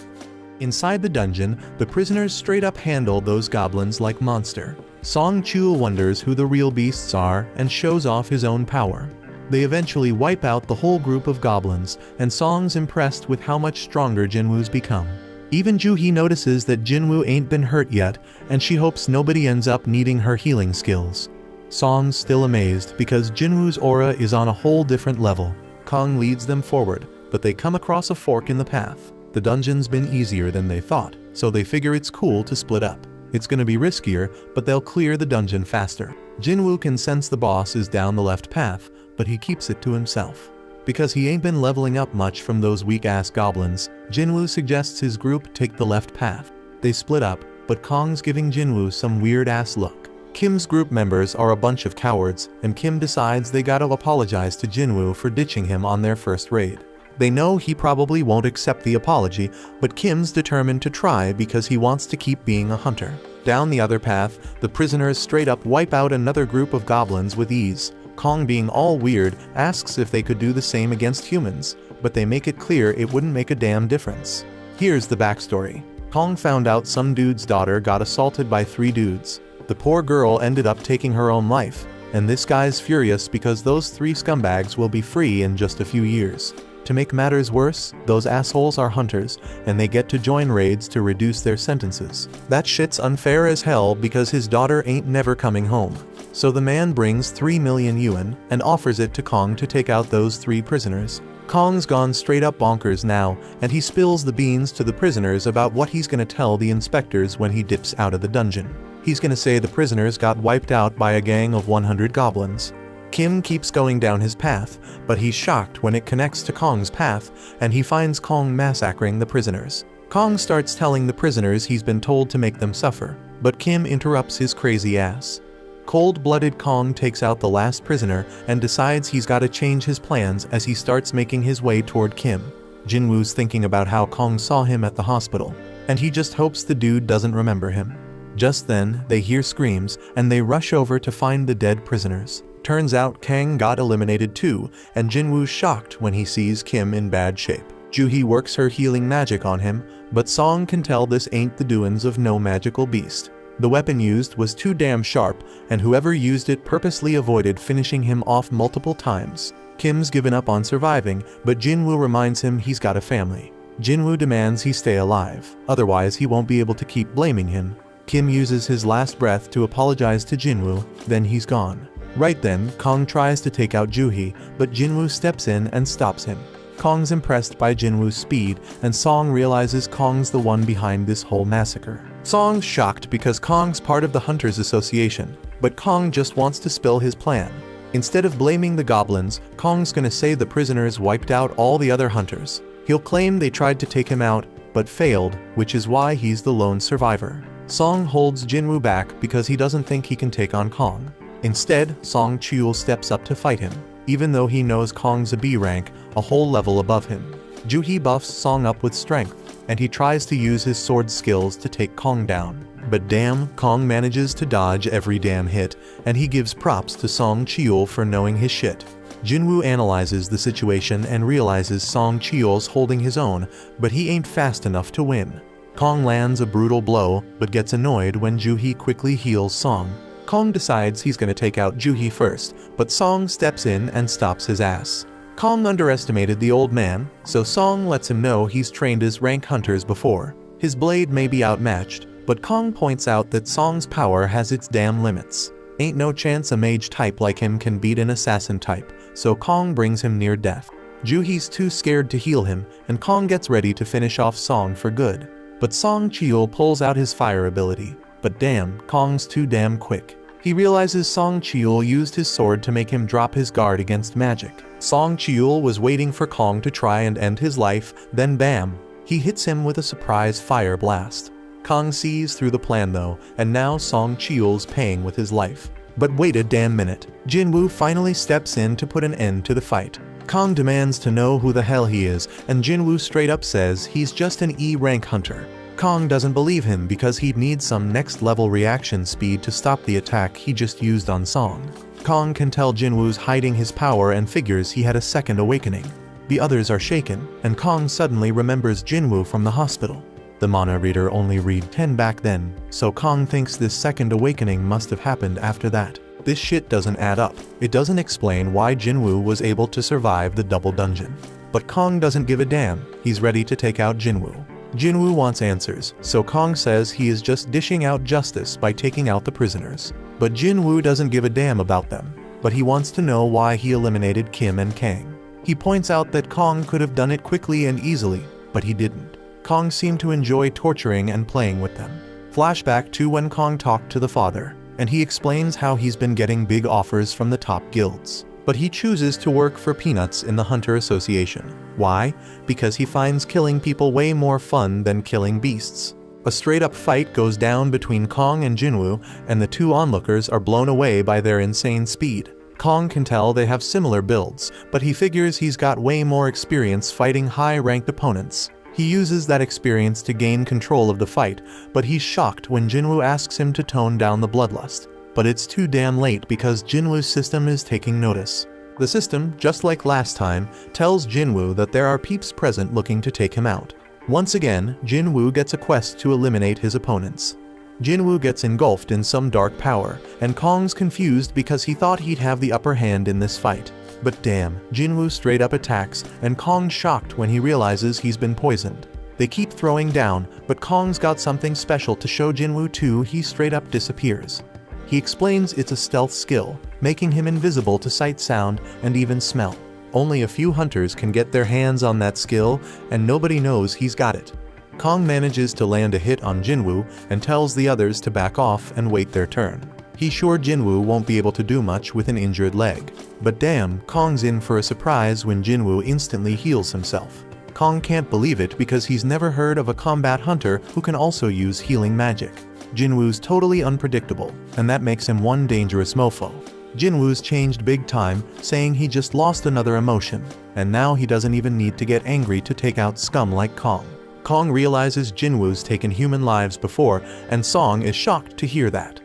S1: Inside the dungeon, the prisoners straight up handle those goblins like monster. Song Jin-Woo wonders who the real beasts are and shows off his own power. They eventually wipe out the whole group of goblins, and Song's impressed with how much stronger Jin-Woo's become. Even Joo-hee notices that Jin-Woo ain't been hurt yet, and she hopes nobody ends up needing her healing skills. Song's still amazed because Jin-Woo's aura is on a whole different level. Kong leads them forward, but they come across a fork in the path. The dungeon's been easier than they thought, so they figure it's cool to split up. It's gonna be riskier, but they'll clear the dungeon faster. Jin-Woo can sense the boss is down the left path, but he keeps it to himself. Because he ain't been leveling up much from those weak-ass goblins, Jin-Woo suggests his group take the left path. They split up, but Kong's giving Jin-Woo some weird-ass look. Kim's group members are a bunch of cowards, and Kim decides they gotta apologize to Jin-Woo for ditching him on their first raid. They know he probably won't accept the apology, but Kim's determined to try because he wants to keep being a hunter. Down the other path, the prisoners straight up wipe out another group of goblins with ease. Kong, being all weird, asks if they could do the same against humans, but they make it clear it wouldn't make a damn difference. Here's the backstory. Kong found out some dude's daughter got assaulted by 3 dudes. The poor girl ended up taking her own life, and this guy's furious because those 3 scumbags will be free in just a few years. To make matters worse, those assholes are hunters, and they get to join raids to reduce their sentences. That shit's unfair as hell because his daughter ain't never coming home. So the man brings 3 million yuan and offers it to Kong to take out those 3 prisoners. Kong's gone straight up bonkers now, and he spills the beans to the prisoners about what he's gonna tell the inspectors when he dips out of the dungeon. He's gonna say the prisoners got wiped out by a gang of 100 goblins. Kim keeps going down his path, but he's shocked when it connects to Kong's path, and he finds Kong massacring the prisoners. Kong starts telling the prisoners he's been told to make them suffer, but Kim interrupts his crazy ass. Cold-blooded Kong takes out the last prisoner and decides he's gotta change his plans as he starts making his way toward Kim. Jin-Woo's thinking about how Kong saw him at the hospital, and he just hopes the dude doesn't remember him. Just then, they hear screams, and they rush over to find the dead prisoners. Turns out Kang got eliminated too, and Jin-Woo's shocked when he sees Kim in bad shape. Joo-hee works her healing magic on him, but Song can tell this ain't the doings of no magical beast. The weapon used was too damn sharp, and whoever used it purposely avoided finishing him off multiple times. Kim's given up on surviving, but Jin-Woo reminds him he's got a family. Jin-Woo demands he stay alive, otherwise he won't be able to keep blaming him. Kim uses his last breath to apologize to Jin-Woo, then he's gone. Right then, Kong tries to take out Joo-hee, but Jin-Woo steps in and stops him. Kong's impressed by Jin-Woo's speed, and Song realizes Kong's the one behind this whole massacre. Song's shocked because Kong's part of the Hunters Association, but Kong just wants to spill his plan. Instead of blaming the goblins, Kong's gonna say the prisoners wiped out all the other hunters. He'll claim they tried to take him out, but failed, which is why he's the lone survivor. Song holds Jin-Woo back because he doesn't think he can take on Kong. Instead, Song Jin-Woo steps up to fight him, even though he knows Kong's a B rank, a whole level above him. Joo-hee buffs Song up with strength, and he tries to use his sword skills to take Kong down. But damn, Kong manages to dodge every damn hit, and he gives props to Song Jin-Woo for knowing his shit. Jin-Woo analyzes the situation and realizes Song Jin-Woo's holding his own, but he ain't fast enough to win. Kong lands a brutal blow, but gets annoyed when Joo-hee quickly heals Song. Kong decides he's gonna take out Joo-hee first, but Song steps in and stops his ass. Kong underestimated the old man, so Song lets him know he's trained as rank hunters before. His blade may be outmatched, but Kong points out that Song's power has its damn limits. Ain't no chance a mage type like him can beat an assassin type, so Kong brings him near death. Joo-hee's too scared to heal him, and Kong gets ready to finish off Song for good. But Song Jin-Woo pulls out his fire ability. But damn, Kong's too damn quick. He realizes Song Jin-Woo used his sword to make him drop his guard against magic. Song Jin-Woo was waiting for Kong to try and end his life, then bam, he hits him with a surprise fire blast. Kong sees through the plan though, and now Song Jin-Woo's paying with his life. But wait a damn minute, Jin-Woo finally steps in to put an end to the fight. Kong demands to know who the hell he is, and Jin-Woo straight up says he's just an E-rank hunter. Kong doesn't believe him because he'd need some next-level reaction speed to stop the attack he just used on Song. Kong can tell Jin-Woo's hiding his power and figures he had a second awakening. The others are shaken, and Kong suddenly remembers Jin-Woo from the hospital. The mana reader only read 10 back then, so Kong thinks this second awakening must have happened after that. This shit doesn't add up. It doesn't explain why Jin-Woo was able to survive the double dungeon. But Kong doesn't give a damn, he's ready to take out Jin-Woo. Jin-Woo wants answers, so Kong says he is just dishing out justice by taking out the prisoners. But Jin-Woo doesn't give a damn about them, but he wants to know why he eliminated Kim and Kang. He points out that Kong could have done it quickly and easily, but he didn't. Kong seemed to enjoy torturing and playing with them. Flashback to when Kong talked to the father, and he explains how he's been getting big offers from the top guilds. But he chooses to work for peanuts in the Hunter Association. Why? Because he finds killing people way more fun than killing beasts. A straight-up fight goes down between Kong and Jin-Woo, and the two onlookers are blown away by their insane speed. Kong can tell they have similar builds, but he figures he's got way more experience fighting high-ranked opponents. He uses that experience to gain control of the fight, but he's shocked when Jin-Woo asks him to tone down the bloodlust. But it's too damn late because Jin-Woo's system is taking notice. The system, just like last time, tells Jin-Woo that there are peeps present looking to take him out. Once again, Jin-Woo gets a quest to eliminate his opponents. Jin-Woo gets engulfed in some dark power, and Kong's confused because he thought he'd have the upper hand in this fight. But damn, Jin-Woo straight up attacks, and Kong's shocked when he realizes he's been poisoned. They keep throwing down, but Kong's got something special to show Jin-Woo too. He straight up disappears. He explains it's a stealth skill, making him invisible to sight, sound, and even smell. Only a few hunters can get their hands on that skill, and nobody knows he's got it. Kong manages to land a hit on Jin-Woo and tells the others to back off and wait their turn. He's sure Jin-Woo won't be able to do much with an injured leg. But damn, Kong's in for a surprise when Jin-Woo instantly heals himself. Kong can't believe it because he's never heard of a combat hunter who can also use healing magic. Jin-Woo's totally unpredictable, and that makes him one dangerous mofo. Jin-Woo's changed big time, saying he just lost another emotion, and now he doesn't even need to get angry to take out scum like Kong. Kong realizes Jin-Woo's taken human lives before, and Song is shocked to hear that.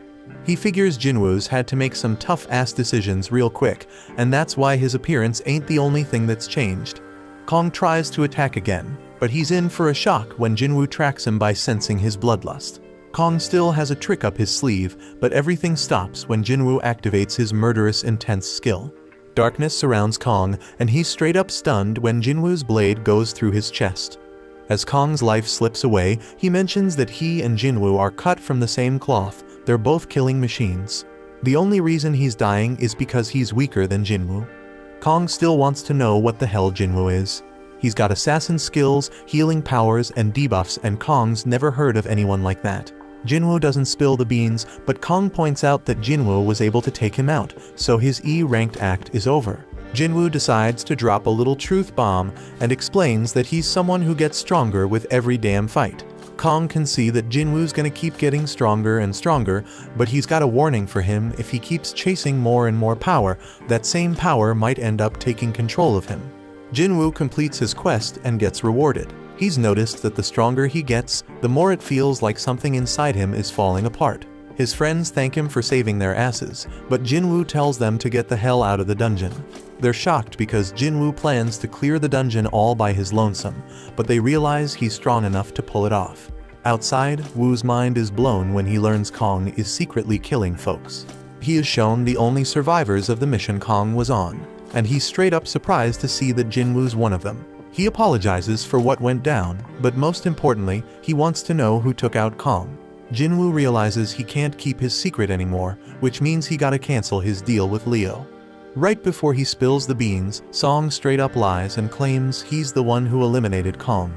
S1: He figures Jin-Woo's had to make some tough-ass decisions real quick, and that's why his appearance ain't the only thing that's changed. Kong tries to attack again, but he's in for a shock when Jin-Woo tracks him by sensing his bloodlust. Kong still has a trick up his sleeve, but everything stops when Jin-Woo activates his murderous intense skill. Darkness surrounds Kong, and he's straight up stunned when Jin-Woo's blade goes through his chest. As Kong's life slips away, he mentions that he and Jin-Woo are cut from the same cloth. They're both killing machines. The only reason he's dying is because he's weaker than Jin-Woo. Kong still wants to know what the hell Jin-Woo is. He's got assassin skills, healing powers, and debuffs, and Kong's never heard of anyone like that. Jin-Woo doesn't spill the beans, but Kong points out that Jin-Woo was able to take him out, so his E-ranked act is over. Jin-Woo decides to drop a little truth bomb and explains that he's someone who gets stronger with every damn fight. Kong can see that Jin-Woo's gonna keep getting stronger and stronger, but he's got a warning for him: if he keeps chasing more and more power, that same power might end up taking control of him. Jin-Woo completes his quest and gets rewarded. He's noticed that the stronger he gets, the more it feels like something inside him is falling apart. His friends thank him for saving their asses, but Jin-Woo tells them to get the hell out of the dungeon. They're shocked because Jin-Woo plans to clear the dungeon all by his lonesome, but they realize he's strong enough to pull it off. Outside, Woo's mind is blown when he learns Kong is secretly killing folks. He is shown the only survivors of the mission Kong was on, and he's straight up surprised to see that Jin-Woo's one of them. He apologizes for what went down, but most importantly, he wants to know who took out Kong. Jin-Woo realizes he can't keep his secret anymore, which means he gotta cancel his deal with Leo. Right before he spills the beans, Song straight up lies and claims he's the one who eliminated Kong.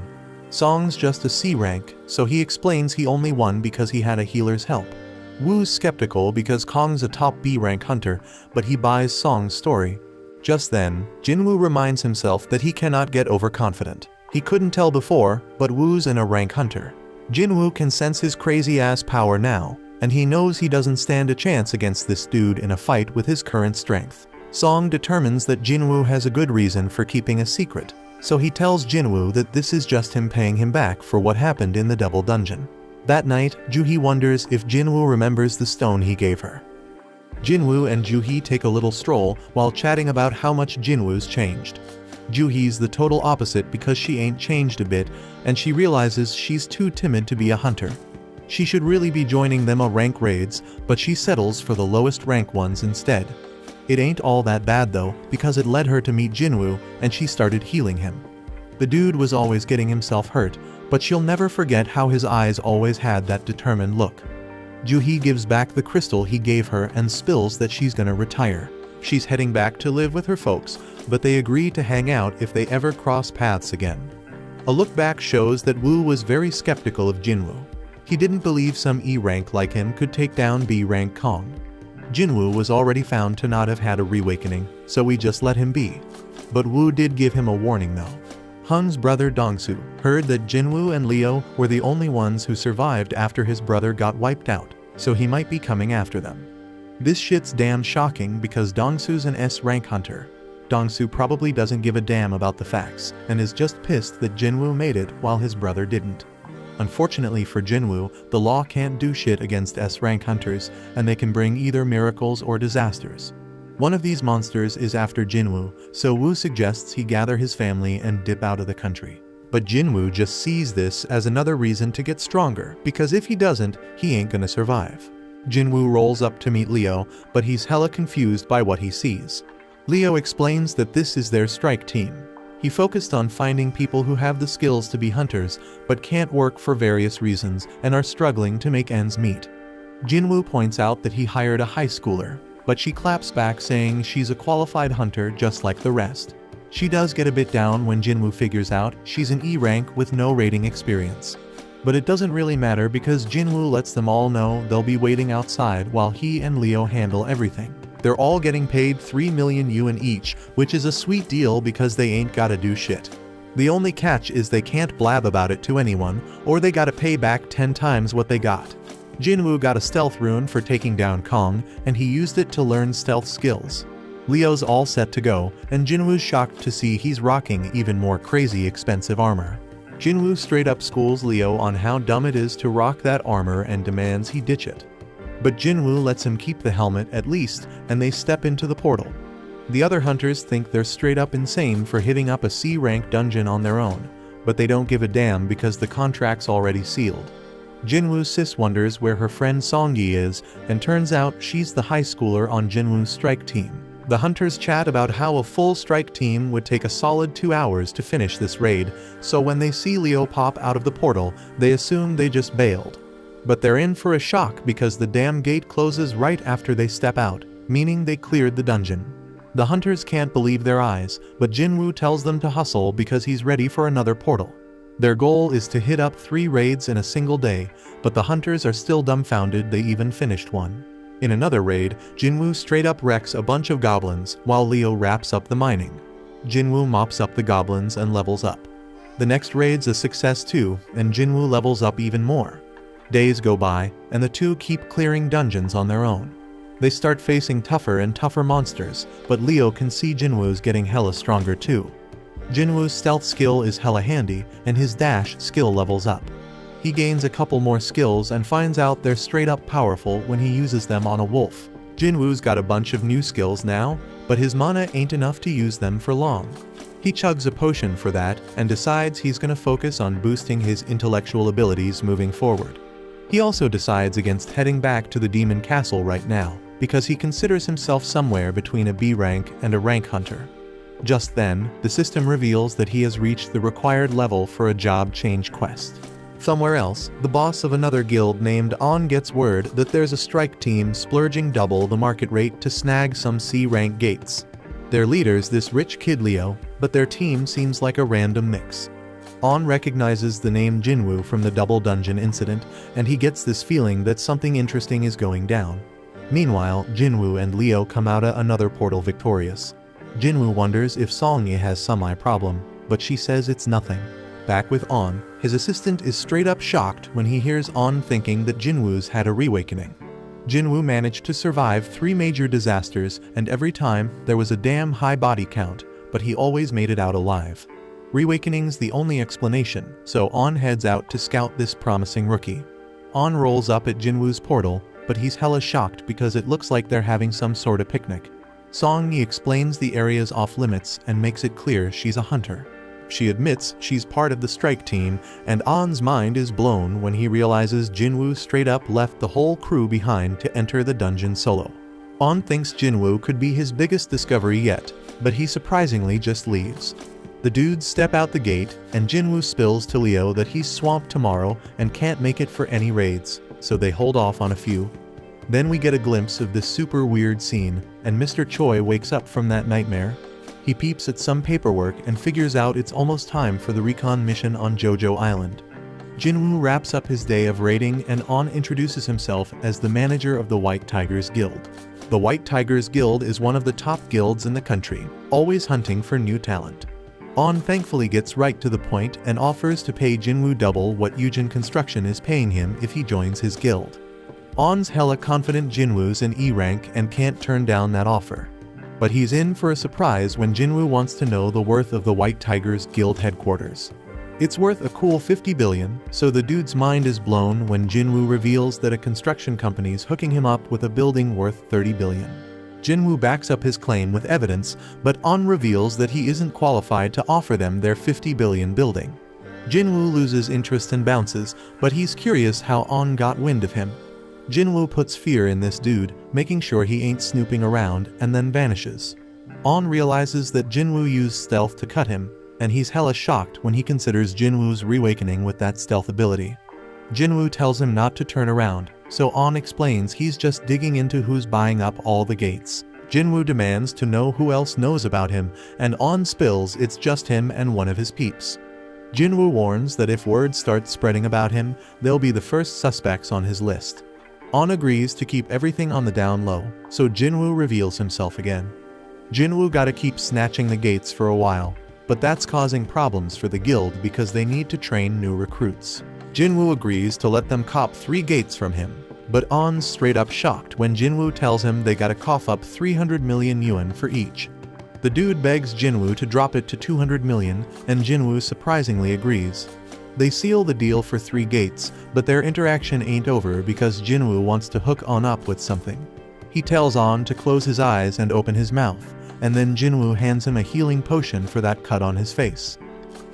S1: Song's just a C rank, so he explains he only won because he had a healer's help. Woo's skeptical because Kong's a top B rank hunter, but he buys Song's story. Just then, Jin-Woo reminds himself that he cannot get overconfident. He couldn't tell before, but Woo's an A-rank hunter. Jin-Woo can sense his crazy-ass power now, and he knows he doesn't stand a chance against this dude in a fight with his current strength. Song determines that Jin-Woo has a good reason for keeping a secret, so he tells Jin-Woo that this is just him paying him back for what happened in the double dungeon. That night, Ju-hee wonders if Jin-Woo remembers the stone he gave her. Jin-Woo and Ju-hee take a little stroll while chatting about how much Jin-Woo's changed. Juhi's the total opposite because she ain't changed a bit, and she realizes she's too timid to be a hunter. She should really be joining them on rank raids, but she settles for the lowest rank ones instead. It ain't all that bad though, because it led her to meet Jin-Woo, and she started healing him. The dude was always getting himself hurt, but she'll never forget how his eyes always had that determined look. Juhi gives back the crystal he gave her and spills that she's gonna retire. She's heading back to live with her folks, but they agree to hang out if they ever cross paths again. A look back shows that Woo was very skeptical of Jin-Woo. He didn't believe some E rank like him could take down B rank Kong. Jin-Woo was already found to not have had a reawakening, so we just let him be. But Woo did give him a warning though. Hun's brother Dongsu heard that Jin-Woo and Leo were the only ones who survived after his brother got wiped out, so he might be coming after them. This shit's damn shocking because Dongsu's an S rank hunter. Dongsu probably doesn't give a damn about the facts and is just pissed that Jin-Woo made it while his brother didn't. Unfortunately for Jin-Woo, the law can't do shit against S-rank hunters, and they can bring either miracles or disasters. One of these monsters is after Jin-Woo, so Woo suggests he gather his family and dip out of the country. But Jin-Woo just sees this as another reason to get stronger, because if he doesn't, he ain't gonna survive. Jin-Woo rolls up to meet Leo, but he's hella confused by what he sees. Leo explains that this is their strike team. He focused on finding people who have the skills to be hunters, but can't work for various reasons and are struggling to make ends meet. Jin-Woo points out that he hired a high schooler, but she claps back saying she's a qualified hunter just like the rest. She does get a bit down when Jin-Woo figures out she's an E rank with no raiding experience. But it doesn't really matter because Jin-Woo lets them all know they'll be waiting outside while he and Leo handle everything. They're all getting paid 3 million yuan each, which is a sweet deal because they ain't gotta do shit. The only catch is they can't blab about it to anyone, or they gotta pay back 10 times what they got. Jin-Woo got a stealth rune for taking down Kong, and he used it to learn stealth skills. Leo's all set to go, and Jin-Woo's shocked to see he's rocking even more crazy expensive armor. Jin-Woo straight up schools Leo on how dumb it is to rock that armor and demands he ditch it. But Jin-Woo lets him keep the helmet at least, and they step into the portal. The other hunters think they're straight up insane for hitting up a C-rank dungeon on their own, but they don't give a damn because the contract's already sealed. Jin-Woo's sis wonders where her friend Song-Yi is, and turns out she's the high schooler on Jin-Woo's strike team. The hunters chat about how a full strike team would take a solid 2 hours to finish this raid, so when they see Leo pop out of the portal, they assume they just bailed. But they're in for a shock because the damn gate closes right after they step out, meaning they cleared the dungeon. The hunters can't believe their eyes, but Jin-Woo tells them to hustle because he's ready for another portal. Their goal is to hit up 3 raids in a single day, but the hunters are still dumbfounded they even finished one. In another raid, Jin-Woo straight up wrecks a bunch of goblins while Leo wraps up the mining. Jin-Woo mops up the goblins and levels up. The next raid's a success too, and Jin-Woo levels up even more. Days go by, and the two keep clearing dungeons on their own. They start facing tougher and tougher monsters, but Leo can see Jin-Woo's getting hella stronger too. Jin-Woo's stealth skill is hella handy, and his dash skill levels up. He gains a couple more skills and finds out they're straight up powerful when he uses them on a wolf. Jin-Woo's got a bunch of new skills now, but his mana ain't enough to use them for long. He chugs a potion for that, and decides he's gonna focus on boosting his intellectual abilities moving forward. He also decides against heading back to the Demon Castle right now, because he considers himself somewhere between a B rank and a rank hunter. Just then, the system reveals that he has reached the required level for a job change quest. Somewhere else, the boss of another guild named On gets word that there's a strike team splurging double the market rate to snag some C-rank gates. Their leader's this rich kid Leo, but their team seems like a random mix. On recognizes the name Jin-Woo from the double dungeon incident, and he gets this feeling that something interesting is going down. Meanwhile, Jin-Woo and Leo come out of another portal victorious. Jin-Woo wonders if Song-Yi has some eye problem, but she says it's nothing. Back with On, his assistant is straight up shocked when he hears On thinking that Jin-Woo's had a reawakening. Jin-Woo managed to survive 3 major disasters, and every time there was a damn high body count, but he always made it out alive. Reawakening's the only explanation, so On heads out to scout this promising rookie. On rolls up at Jin-Woo's portal, but he's hella shocked because it looks like they're having some sort of picnic. Song Yi explains the area's off-limits and makes it clear she's a hunter. She admits she's part of the strike team, and On's mind is blown when he realizes Jin-Woo straight up left the whole crew behind to enter the dungeon solo. On thinks Jin-Woo could be his biggest discovery yet, but he surprisingly just leaves. The dudes step out the gate, and Jin-Woo spills to Leo that he's swamped tomorrow and can't make it for any raids, so they hold off on a few. Then we get a glimpse of this super weird scene, and Mr. Choi wakes up from that nightmare. He peeps at some paperwork and figures out it's almost time for the recon mission on Jojo Island. Jin-Woo wraps up his day of raiding and On introduces himself as the manager of the White Tigers Guild. The White Tigers Guild is one of the top guilds in the country, always hunting for new talent. On thankfully gets right to the point and offers to pay Jin-Woo double what Yujin Construction is paying him if he joins his guild. On's hella confident Jin-Woo's in E rank and can't turn down that offer. But he's in for a surprise when Jin-Woo wants to know the worth of the White Tigers Guild headquarters. It's worth a cool 50 billion, so the dude's mind is blown when Jin-Woo reveals that a construction company's hooking him up with a building worth 30 billion. Jin-Woo backs up his claim with evidence, but On reveals that he isn't qualified to offer them their 50 billion building. Jin-Woo loses interest and bounces, but he's curious how On got wind of him. Jin-Woo puts fear in this dude, making sure he ain't snooping around, and then vanishes. On realizes that Jin-Woo used stealth to cut him, and he's hella shocked when he considers Jin-Woo's reawakening with that stealth ability. Jin-Woo tells him not to turn around, so On explains he's just digging into who's buying up all the gates. Jin-Woo demands to know who else knows about him, and On spills it's just him and one of his peeps. Jin-Woo warns that if word starts spreading about him, they'll be the first suspects on his list. On agrees to keep everything on the down low, so Jin-Woo reveals himself again. Jin-Woo gotta keep snatching the gates for a while, but that's causing problems for the guild because they need to train new recruits. Jin-Woo agrees to let them cop 3 gates from him, but On's straight up shocked when Jin-Woo tells him they gotta cough up 300 million yuan for each. The dude begs Jin-Woo to drop it to 200 million, and Jin-Woo surprisingly agrees. They seal the deal for 3 gates, but their interaction ain't over because Jin-Woo wants to hook On up with something. He tells On to close his eyes and open his mouth, and then Jin-Woo hands him a healing potion for that cut on his face.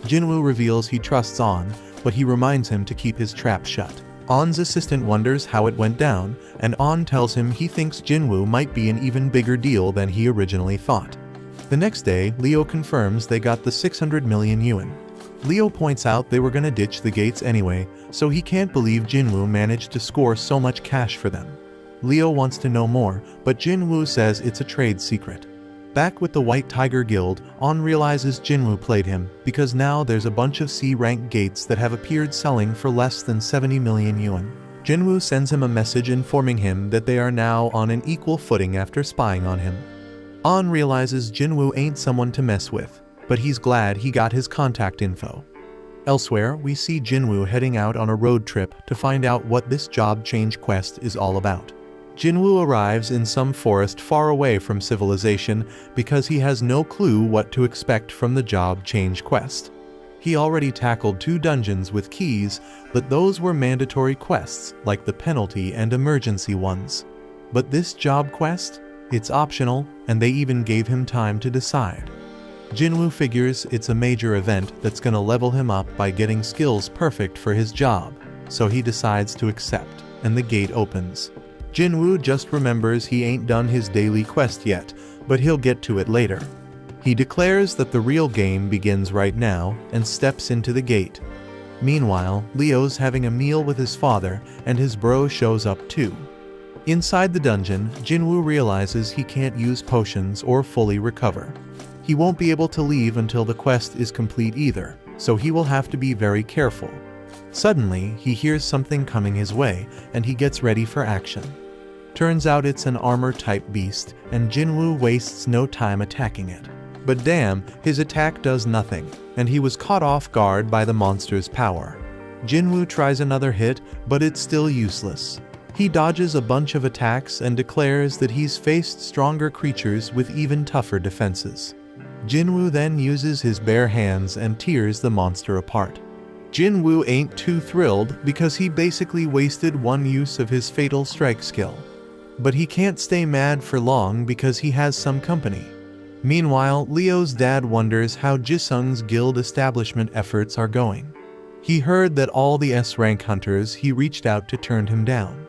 S1: Jin-Woo reveals he trusts On, but he reminds him to keep his trap shut. On's assistant wonders how it went down, and On tells him he thinks Jin-Woo might be an even bigger deal than he originally thought. The next day, Leo confirms they got the 600 million yuan. Leo points out they were gonna ditch the gates anyway, so he can't believe Jin-Woo managed to score so much cash for them. Leo wants to know more, but Jin-Woo says it's a trade secret. Back with the White Tiger Guild, On realizes Jin-Woo played him, because now there's a bunch of C-rank gates that have appeared selling for less than 70 million yuan. Jin-Woo sends him a message informing him that they are now on an equal footing after spying on him. On realizes Jin-Woo ain't someone to mess with, but he's glad he got his contact info. Elsewhere, we see Jin-Woo heading out on a road trip to find out what this job change quest is all about. Jin-Woo arrives in some forest far away from civilization because he has no clue what to expect from the job change quest. He already tackled 2 dungeons with keys, but those were mandatory quests like the penalty and emergency ones. But this job quest? It's optional, and they even gave him time to decide. Jin-Woo figures it's a major event that's gonna level him up by getting skills perfect for his job, so he decides to accept, and the gate opens. Jin-Woo just remembers he ain't done his daily quest yet, but he'll get to it later. He declares that the real game begins right now and steps into the gate. Meanwhile, Leo's having a meal with his father, and his bro shows up too. Inside the dungeon, Jin-Woo realizes he can't use potions or fully recover. He won't be able to leave until the quest is complete either, so he will have to be very careful. Suddenly, he hears something coming his way, and he gets ready for action. Turns out it's an armor-type beast, and Jin-Woo wastes no time attacking it. But damn, his attack does nothing, and he was caught off guard by the monster's power. Jin-Woo tries another hit, but it's still useless. He dodges a bunch of attacks and declares that he's faced stronger creatures with even tougher defenses. Jin-Woo then uses his bare hands and tears the monster apart. Jin-Woo ain't too thrilled because he basically wasted 1 use of his fatal strike skill. But he can't stay mad for long because he has some company. Meanwhile, Leo's dad wonders how Jisung's guild establishment efforts are going. He heard that all the S-rank hunters he reached out to turned him down.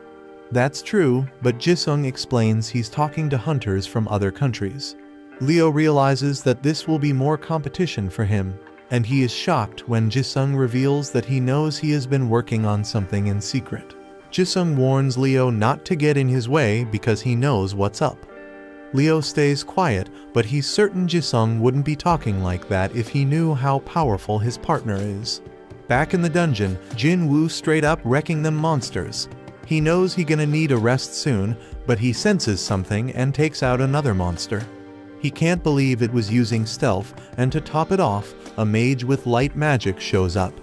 S1: That's true, but Jisung explains he's talking to hunters from other countries. Leo realizes that this will be more competition for him, and he is shocked when Jisung reveals that he knows he has been working on something in secret. Jisung warns Leo not to get in his way because he knows what's up. Leo stays quiet, but he's certain Jisung wouldn't be talking like that if he knew how powerful his partner is. Back in the dungeon, Jin-Woo straight up wrecking them monsters. He knows he's gonna need a rest soon, but he senses something and takes out another monster. He can't believe it was using stealth, and to top it off, a mage with light magic shows up.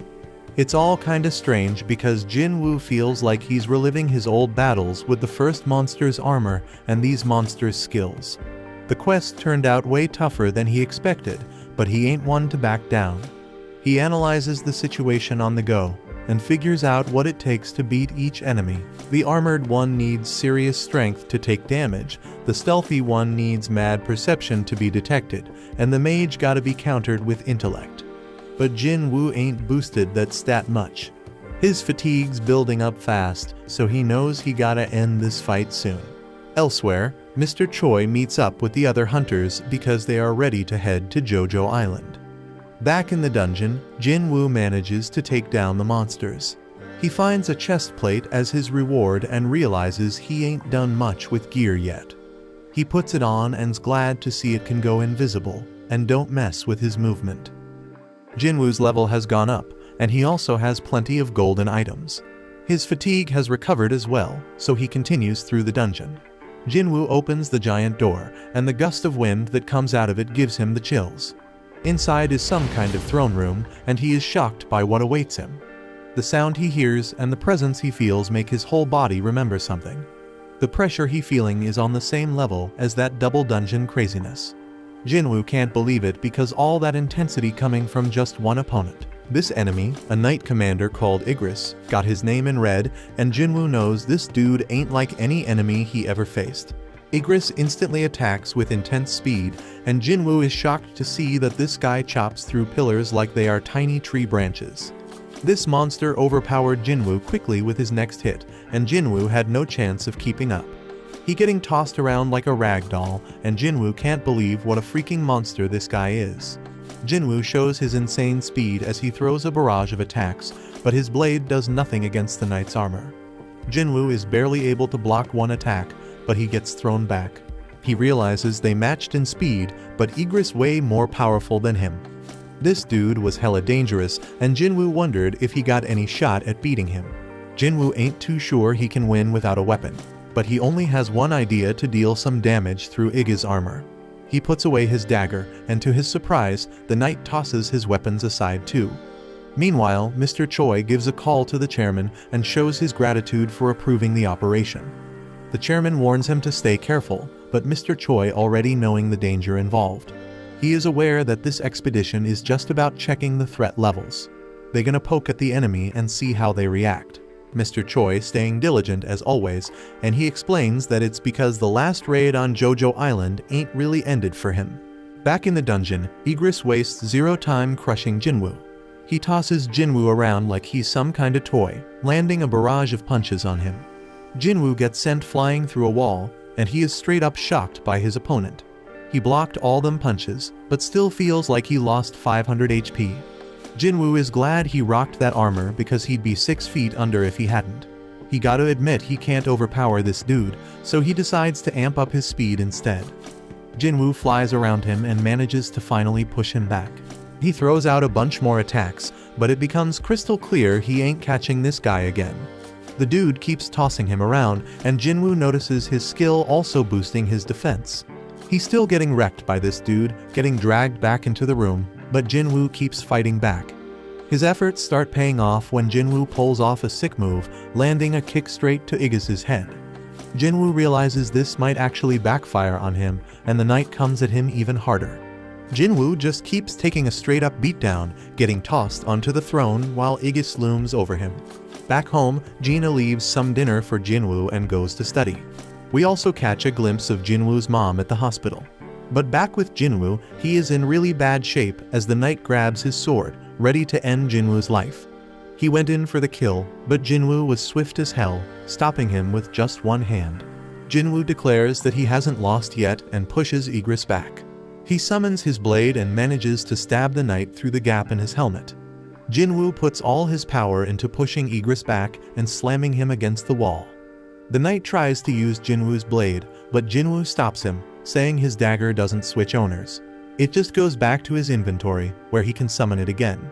S1: It's all kinda strange because Jin-Woo feels like he's reliving his old battles with the first monster's armor and these monsters' skills. The quest turned out way tougher than he expected, but he ain't one to back down. He analyzes the situation on the go, and figures out what it takes to beat each enemy. The armored one needs serious strength to take damage, the stealthy one needs mad perception to be detected, and the mage gotta be countered with intellect. But Jin-Woo ain't boosted that stat much. His fatigue's building up fast, so he knows he gotta end this fight soon. Elsewhere, Mr. Choi meets up with the other hunters because they are ready to head to Jojo Island. Back in the dungeon, Jin-Woo manages to take down the monsters. He finds a chest plate as his reward and realizes he ain't done much with gear yet. He puts it on and's glad to see it can go invisible, and don't mess with his movement. Jin-Woo's level has gone up, and he also has plenty of golden items. His fatigue has recovered as well, so he continues through the dungeon. Jin-Woo opens the giant door, and the gust of wind that comes out of it gives him the chills. Inside is some kind of throne room, and he is shocked by what awaits him. The sound he hears and the presence he feels make his whole body remember something. The pressure he's feeling is on the same level as that double dungeon craziness. Jin-Woo can't believe it because all that intensity coming from just one opponent. This enemy, a knight commander called Igris, got his name in red, and Jin-Woo knows this dude ain't like any enemy he ever faced. Igris instantly attacks with intense speed, and Jin-Woo is shocked to see that this guy chops through pillars like they are tiny tree branches. This monster overpowered Jin-Woo quickly with his next hit, and Jin-Woo had no chance of keeping up. He getting tossed around like a rag doll, and Jin-Woo can't believe what a freaking monster this guy is. Jin-Woo shows his insane speed as he throws a barrage of attacks, but his blade does nothing against the knight's armor. Jin-Woo is barely able to block one attack, but he gets thrown back. He realizes they matched in speed, but Igris way more powerful than him. This dude was hella dangerous, and Jin-Woo wondered if he got any shot at beating him. Jin-Woo ain't too sure he can win without a weapon, but he only has one idea to deal some damage through Iggy's armor. He puts away his dagger, and to his surprise, the knight tosses his weapons aside too. Meanwhile, Mr. Choi gives a call to the chairman and shows his gratitude for approving the operation. The chairman warns him to stay careful, but Mr. Choi already knowing the danger involved. He is aware that this expedition is just about checking the threat levels. They're gonna poke at the enemy and see how they react. Mr. Choi staying diligent as always, and he explains that it's because the last raid on Jojo Island ain't really ended for him. Back in the dungeon, Igris wastes zero time crushing Jin-Woo. He tosses Jin-Woo around like he's some kind of toy, landing a barrage of punches on him. Jin-Woo gets sent flying through a wall, and he is straight up shocked by his opponent. He blocked all them punches, but still feels like he lost 500 HP. Jin-Woo is glad he rocked that armor because he'd be 6 feet under if he hadn't. He gotta admit he can't overpower this dude, so he decides to amp up his speed instead. Jin-Woo flies around him and manages to finally push him back. He throws out a bunch more attacks, but it becomes crystal clear he ain't catching this guy again. The dude keeps tossing him around, and Jin-Woo notices his skill also boosting his defense. He's still getting wrecked by this dude, getting dragged back into the room, but Jin-Woo keeps fighting back. His efforts start paying off when Jin-Woo pulls off a sick move, landing a kick straight to Iggis's head. Jin-Woo realizes this might actually backfire on him, and the knight comes at him even harder. Jin-Woo just keeps taking a straight-up beatdown, getting tossed onto the throne while Iggis looms over him. Back home, Gina leaves some dinner for Jin-Woo and goes to study. We also catch a glimpse of Jin-Woo's mom at the hospital. But back with Jin-Woo, he is in really bad shape as the knight grabs his sword, ready to end Jin-Woo's life. He went in for the kill, but Jin-Woo was swift as hell, stopping him with just one hand. Jin-Woo declares that he hasn't lost yet and pushes Igris back. He summons his blade and manages to stab the knight through the gap in his helmet. Jin-Woo puts all his power into pushing Igris back and slamming him against the wall. The knight tries to use Jin-Woo's blade, but Jin-Woo stops him, saying his dagger doesn't switch owners. It just goes back to his inventory, where he can summon it again.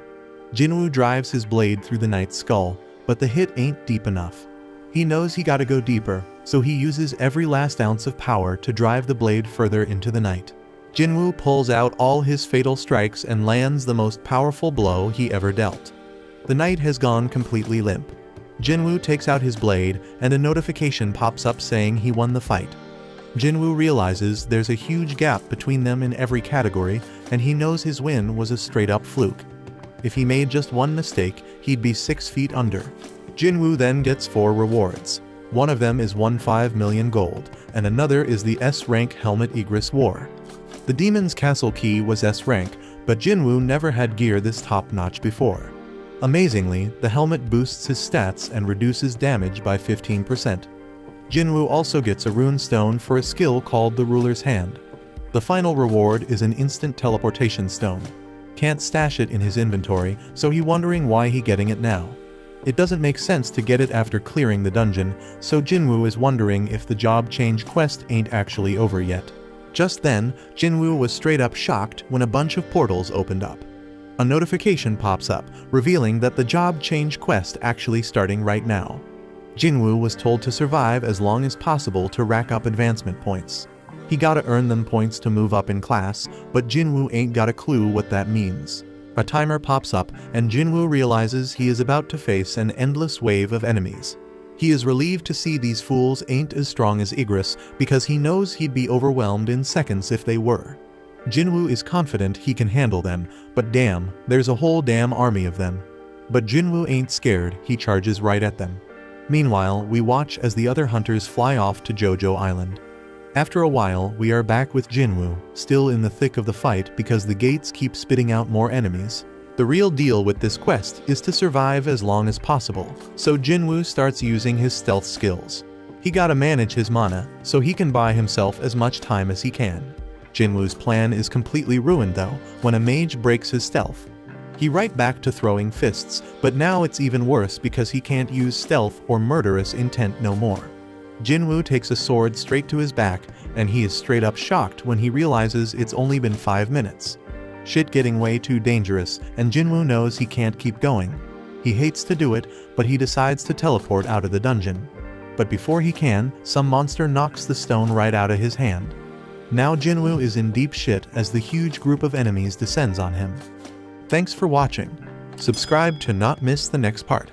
S1: Jin-Woo drives his blade through the knight's skull, but the hit ain't deep enough. He knows he gotta go deeper, so he uses every last ounce of power to drive the blade further into the knight. Jin-Woo pulls out all his fatal strikes and lands the most powerful blow he ever dealt. The knight has gone completely limp. Jin-Woo takes out his blade, and a notification pops up saying he won the fight. Jin-Woo realizes there's a huge gap between them in every category, and he knows his win was a straight-up fluke. If he made just one mistake, he'd be 6 feet under. Jin-Woo then gets 4 rewards. One of them is 15 million gold, and another is the S-rank helmet Igris wore. The Demon's Castle key was S-rank, but Jin-Woo never had gear this top-notch before. Amazingly, the helmet boosts his stats and reduces damage by 15%. Jin-Woo also gets a rune stone for a skill called the Ruler's Hand. The final reward is an instant teleportation stone. Can't stash it in his inventory, so he wondering why he getting it now. It doesn't make sense to get it after clearing the dungeon, so Jin-Woo is wondering if the job change quest ain't actually over yet. Just then, Jin-Woo was straight up shocked when a bunch of portals opened up. A notification pops up, revealing that the job change quest actually starting right now. Jin-Woo was told to survive as long as possible to rack up advancement points. He gotta earn them points to move up in class, but Jin-Woo ain't got a clue what that means. A timer pops up, and Jin-Woo realizes he is about to face an endless wave of enemies. He is relieved to see these fools ain't as strong as Igris, because he knows he'd be overwhelmed in seconds if they were. Jin-Woo is confident he can handle them, but damn, there's a whole damn army of them. But Jin-Woo ain't scared, he charges right at them. Meanwhile, we watch as the other hunters fly off to Jojo Island. After a while, we are back with Jin-Woo, still in the thick of the fight because the gates keep spitting out more enemies. The real deal with this quest is to survive as long as possible, so Jin-Woo starts using his stealth skills. He gotta manage his mana, so he can buy himself as much time as he can. Jin-Woo's plan is completely ruined though, when a mage breaks his stealth. He right back to throwing fists, but now it's even worse because he can't use stealth or murderous intent no more. Jin-Woo takes a sword straight to his back, and he is straight up shocked when he realizes it's only been 5 minutes. Shit getting way too dangerous, and Jin-Woo knows he can't keep going. He hates to do it, but he decides to teleport out of the dungeon. But before he can, some monster knocks the stone right out of his hand. Now Jin-Woo is in deep shit as the huge group of enemies descends on him. Thanks for watching. Subscribe to not miss the next part.